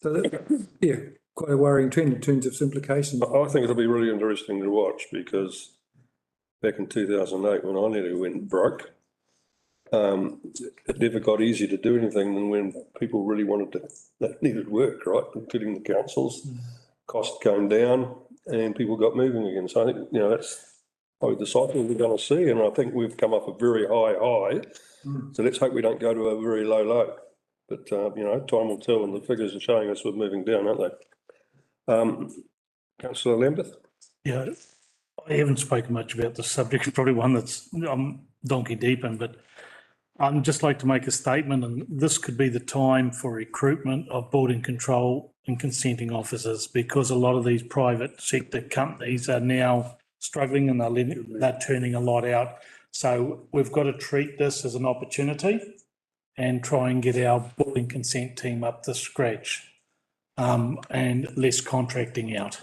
So that, yeah, quite a worrying trend in terms of implications.
I think it'll be really interesting to watch because back in 2008, when I nearly went broke, it never got easier to do anything than when people really that needed work, right? Including the councils, cost going down and people got moving again. So I think, that's probably the cycle we're going to see. And I think we've come up a very high. So let's hope we don't go to a very low. But, time will tell and the figures are showing us we're moving down, aren't they? Councillor Lambeth?
Yeah, I haven't spoken much about the subject. It's probably one that's I'm donkey deep in, but I'd just like to make a statement, and this could be the time for recruitment of building control and consenting officers, because a lot of these private sector companies are now struggling and they're turning a lot out. So we've got to treat this as an opportunity and try and get our building consent team up to scratch, and less contracting out.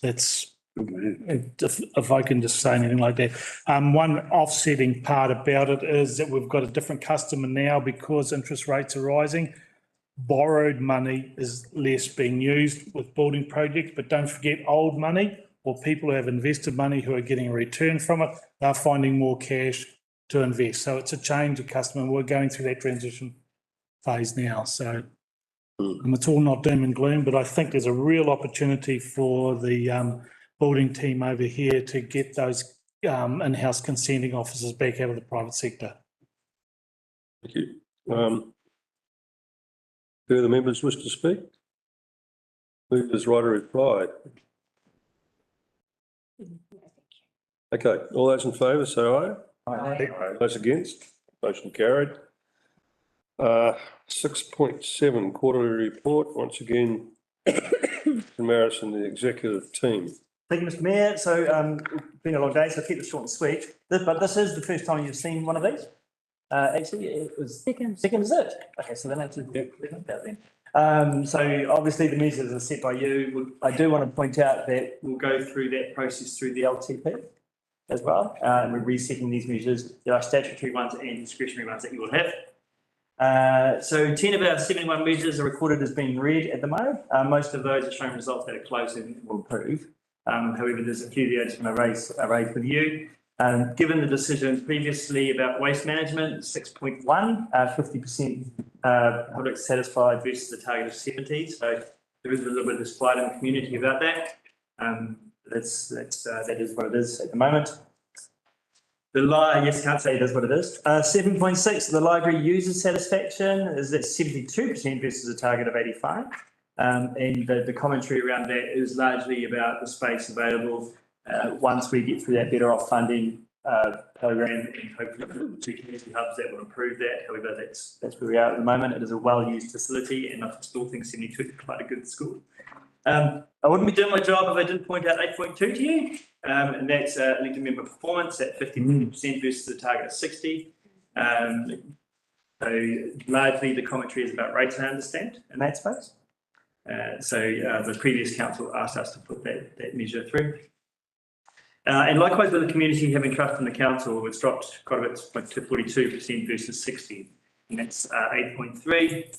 That's, if I can just say anything like that. One offsetting part about it is that we've got a different customer now because interest rates are rising. Borrowed money is less being used with building projects, but don't forget old money or people who have invested money who are getting a return from it, they're finding more cash to invest. So it's a change of customer. We're going through that transition phase now. So it's all not doom and gloom, but I think there's a real opportunity for the building team over here to get those in-house consenting officers back out of the private sector.
Thank you. Further members wish to speak? Movers right to reply. Okay, all those in favour, say aye.
Aye.
Those against, motion carried. 6.7 quarterly report, once again, Maris and the executive team.
Thank you, Mr. Mayor. So, it's been a long day, so I'll keep it short and sweet. But this is the first time you've seen one of these. Actually, it was second, is it? Okay, so then that's about then. So obviously the measures are set by you. I do want to point out that we'll go through that process through the LTP as well. And we're resetting these measures. There are statutory ones and discretionary ones that you will have. So 10 of our 71 measures are recorded as being read at the moment. Most of those are showing results that are close and will improve. However, there's a few that I just want to raise with you. Given the decision previously about waste management, 6.1, 50% public satisfied versus a target of 70. So there is a little bit of disquiet in the community about that. That is what it is at the moment. Yes, can't say it is what it is. 7.6, the library user satisfaction is at 72% versus a target of 85. And the commentary around that is largely about the space available once we get through that Better Off funding program, and hopefully the two community hubs that will improve that. However, that's where we are at the moment. It is a well-used facility, and I still think 72 is quite a good school. I wouldn't be doing my job if I didn't point out 8.2 to you. And that's elected member performance at 50% versus the target of 60. So largely the commentary is about rates, I understand, in that space. So the previous council asked us to put that measure through. And likewise with the community having trust in the council, it's dropped quite a bit to 42% versus 60, and that's 8.3.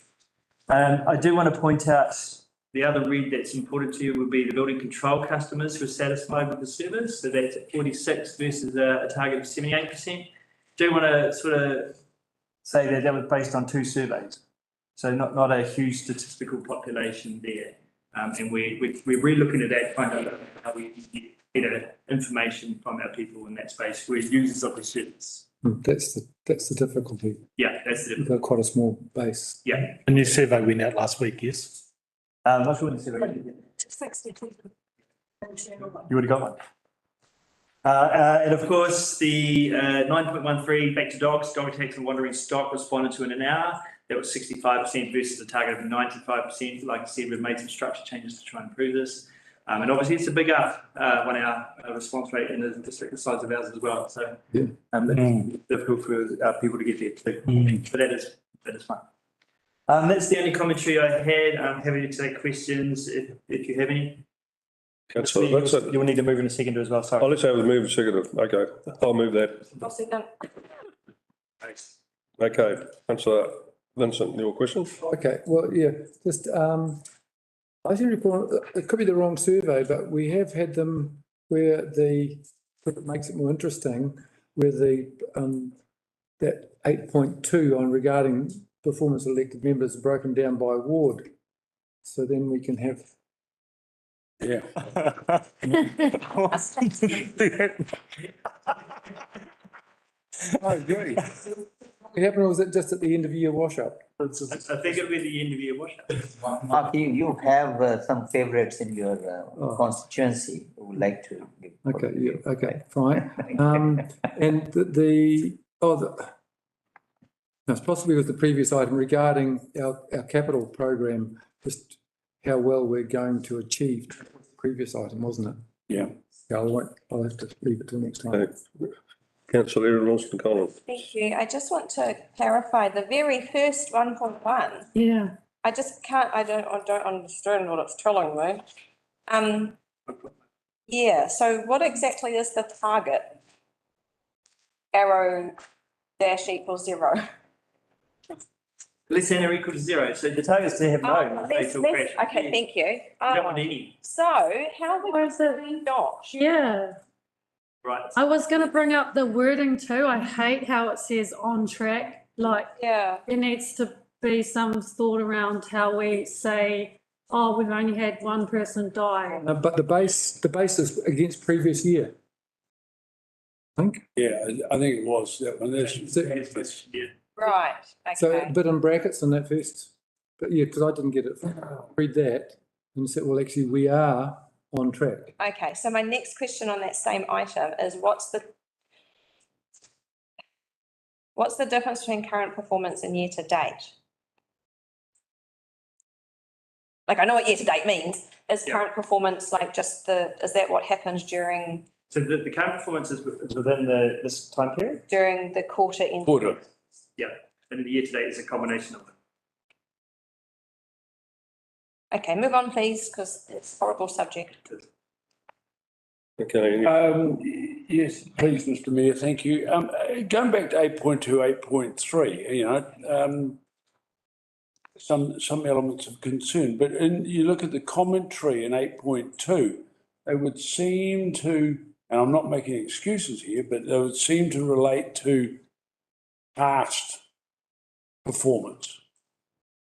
I do want to point out the other read that's important to you would be the building control customers who are satisfied with the service. So that's at 46 versus a target of 78%. Do want to sort of say that was based on 2 surveys. So not a huge statistical population there. And we're re-looking at that, find out how we get better information from our people in that space who are users of the service.
That's the difficulty.
Yeah, that's the
We've got quite a small base.
Yeah.
A new survey went out last week, yes?
Not sure when the survey. You would have got one. And of course, the 9.13 back to dogs, dog attacks and wandering stock responded to in an hour. That was 65% versus a target of 95%. Like I said, we've made some structure changes to try and improve this. And obviously it's a big up on our response rate in the district the size of ours as well. So it's difficult for people to get there too. But that is fine. That's the only commentary I had. I'm happy to take questions if you have any.
Councillor, that's it.
You will need to move in a second as well, sorry.
Oh, let's have a move and second. Okay, I'll move that.
I'll second.
Thanks.
Okay, Councillor Vincent, your question?
Okay, well, yeah, just, I seem to recall, it could be the wrong survey, but we have had them where if it makes it more interesting, where that 8.2 on regarding performance of elected members is broken down by ward. So then we can have.
Yeah. I agree.
What happened, or was it just at the end of year wash up?
I think it'll be the end of year wash up.
Mark, you have some favorites in your constituency who would like to give.
Okay, yeah, okay, fine. And it's possibly with the previous item regarding our capital program, just how well we're going to achieve the previous item, wasn't it?
Yeah.
Yeah, I'll have to leave it till next time.
Councillor Erin Ralston-Collins.
Thank you. I just want to clarify the very first 1.1.
Yeah.
I just can't, I don't understand what it's telling me. Yeah, so what exactly is the target? Arrow dash equals 0.
Less than or equal to 0. So the target is to have no fatal crash.
Okay, thank you.
You don't want any.
So how was it not?
Yeah.
Right.
I was going to bring up the wording too. I hate how it says on track. Like,
yeah,
there needs to be some thought around how we say, oh, we've only had one person die.
But the base is against previous year. I think.
Yeah, I think it was that one.
Right,
So
okay.
a bit in brackets on that first, but yeah, because I didn't get it. Read that and said, well, actually, we are on track.
Okay, so my next question on that same item is what's the difference between current performance and year to date? Like, I know what year to date means. Is current performance like just is that what happens during?
So the current performance is within this time period?
During the quarter end?
Quarter. Yeah, and the year to date is a combination of them.
Okay, move on, please, because it's a horrible subject.
Okay.
Yes, please, Mr. Mayor, thank you. Going back to 8.2, 8.3, you know, some elements of concern, but you look at the commentary in 8.2, they would seem to, and I'm not making excuses here, but they would seem to relate to past performance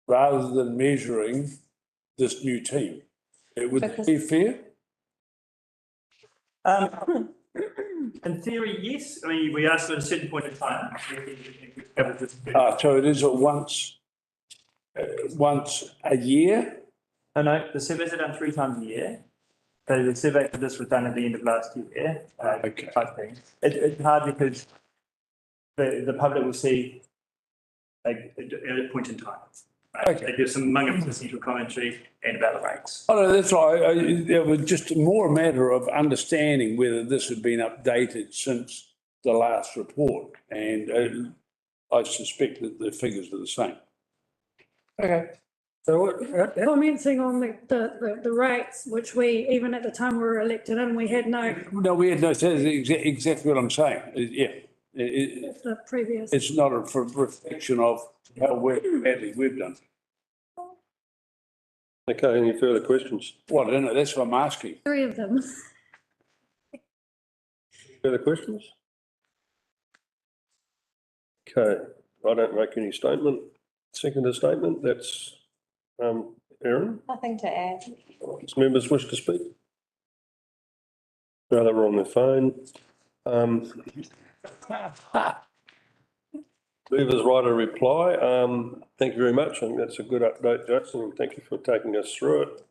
rather than measuring this new team. It would be fair?
In theory, yes. I mean, we asked at a certain point in time.
So it is a once a year?
No, the surveys are done 3 times a year. So the survey for this was done at the end of last year.
Okay.
Type thing. It's hard because the public will see at a point in time.
Okay.
They give some among essential commentary and about the rates.
Oh, no, that's right. It was just more a matter of understanding whether this had been updated since the last report. And I suspect that the figures are the same.
Okay. So what,
Commenting on the rates, which we, even at the time we were elected in, we had no,
No, we had no, that's exactly what I'm saying. Yeah.
the previous.
It's not a reflection of how badly we've done.
Okay, any further questions?
Well, I don't know, that's what I'm asking.
3 of them.
Further questions? Okay, I don't make any statement. Second statement, that's, Erin,
Nothing to add.
does members wish to speak? No, they were on their phone. Beaver's right a reply. Thank you very much. I think that's a good update, Jason, and thank you for taking us through it.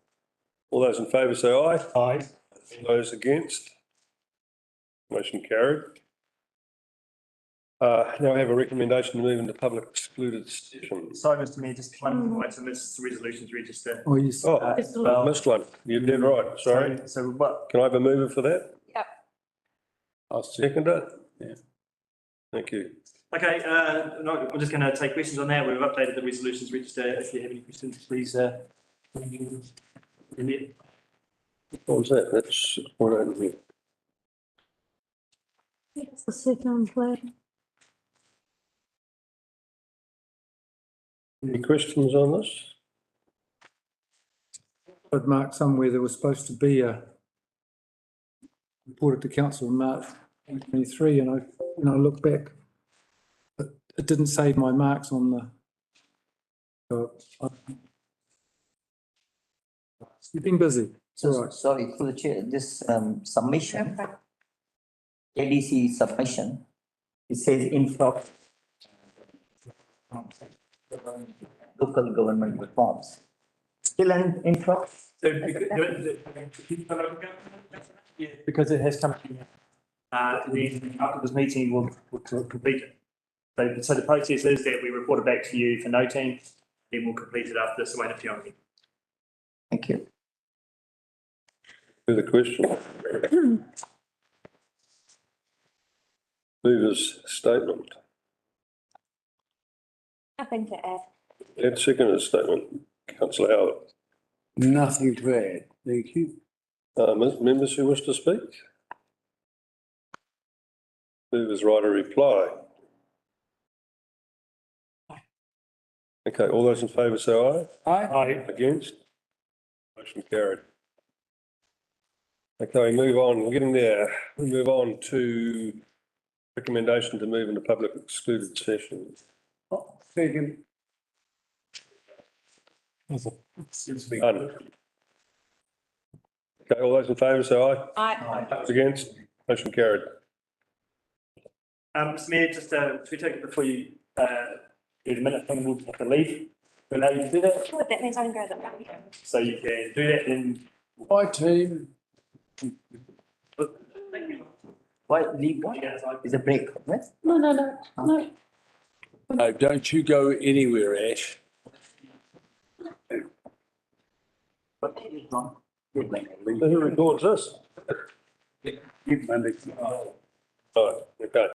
All those in favour say aye.
Aye.
Those against? Motion carried. Now I have a recommendation to move into public excluded session.
Sorry, Mr Mayor, just one item, it's the resolutions register.
oh, yes.
Oh, I missed one. You did right, sorry.
So what,
Can I have a mover for that?
Yep.
I'll second it. Yeah. Thank you.
okay, no, I'm just going to take questions on that. We've updated the resolutions register. If you have any questions, please, Elliot.
What was that? That's one over here.
It's the second plan.
Any questions on this?
I'd marked somewhere there was supposed to be a reported to council in March 2023, and when I look back, it didn't save my marks on the. So you've been busy. It's all right.
Sorry, through the chair, this submission, ADC submission, it says influx local government reforms. Still an influx?
Because it has come, then after this meeting, we'll complete it. So the process is that we report it back to you for noting, then we'll complete it after this, wait a few.
Thank you.
Further question? Beaver's statement.
Nothing to add.
And second statement, councillor Howard.
Nothing to add. Thank you.
Members who wish to speak? Beaver's right a reply. Okay, all those in favour say aye.
Aye.
Against? Motion carried. Okay, move on, we're getting there. We move on to recommendation to move into public excluded session.
Second.
Done. Okay, all those in favour say aye.
Aye.
Those against? Motion carried.
Mr Mayor, just, if we take it before you, do the minute thing, we'll have to leave. But now you can do that,
Good, that means I can go that way.
so you can do that in.
Bye, team.
Why, leave what? Is a break, yes?
No, no, no, no.
No, don't you go anywhere, Ash.
Who records this?
Monday.
Oh, okay.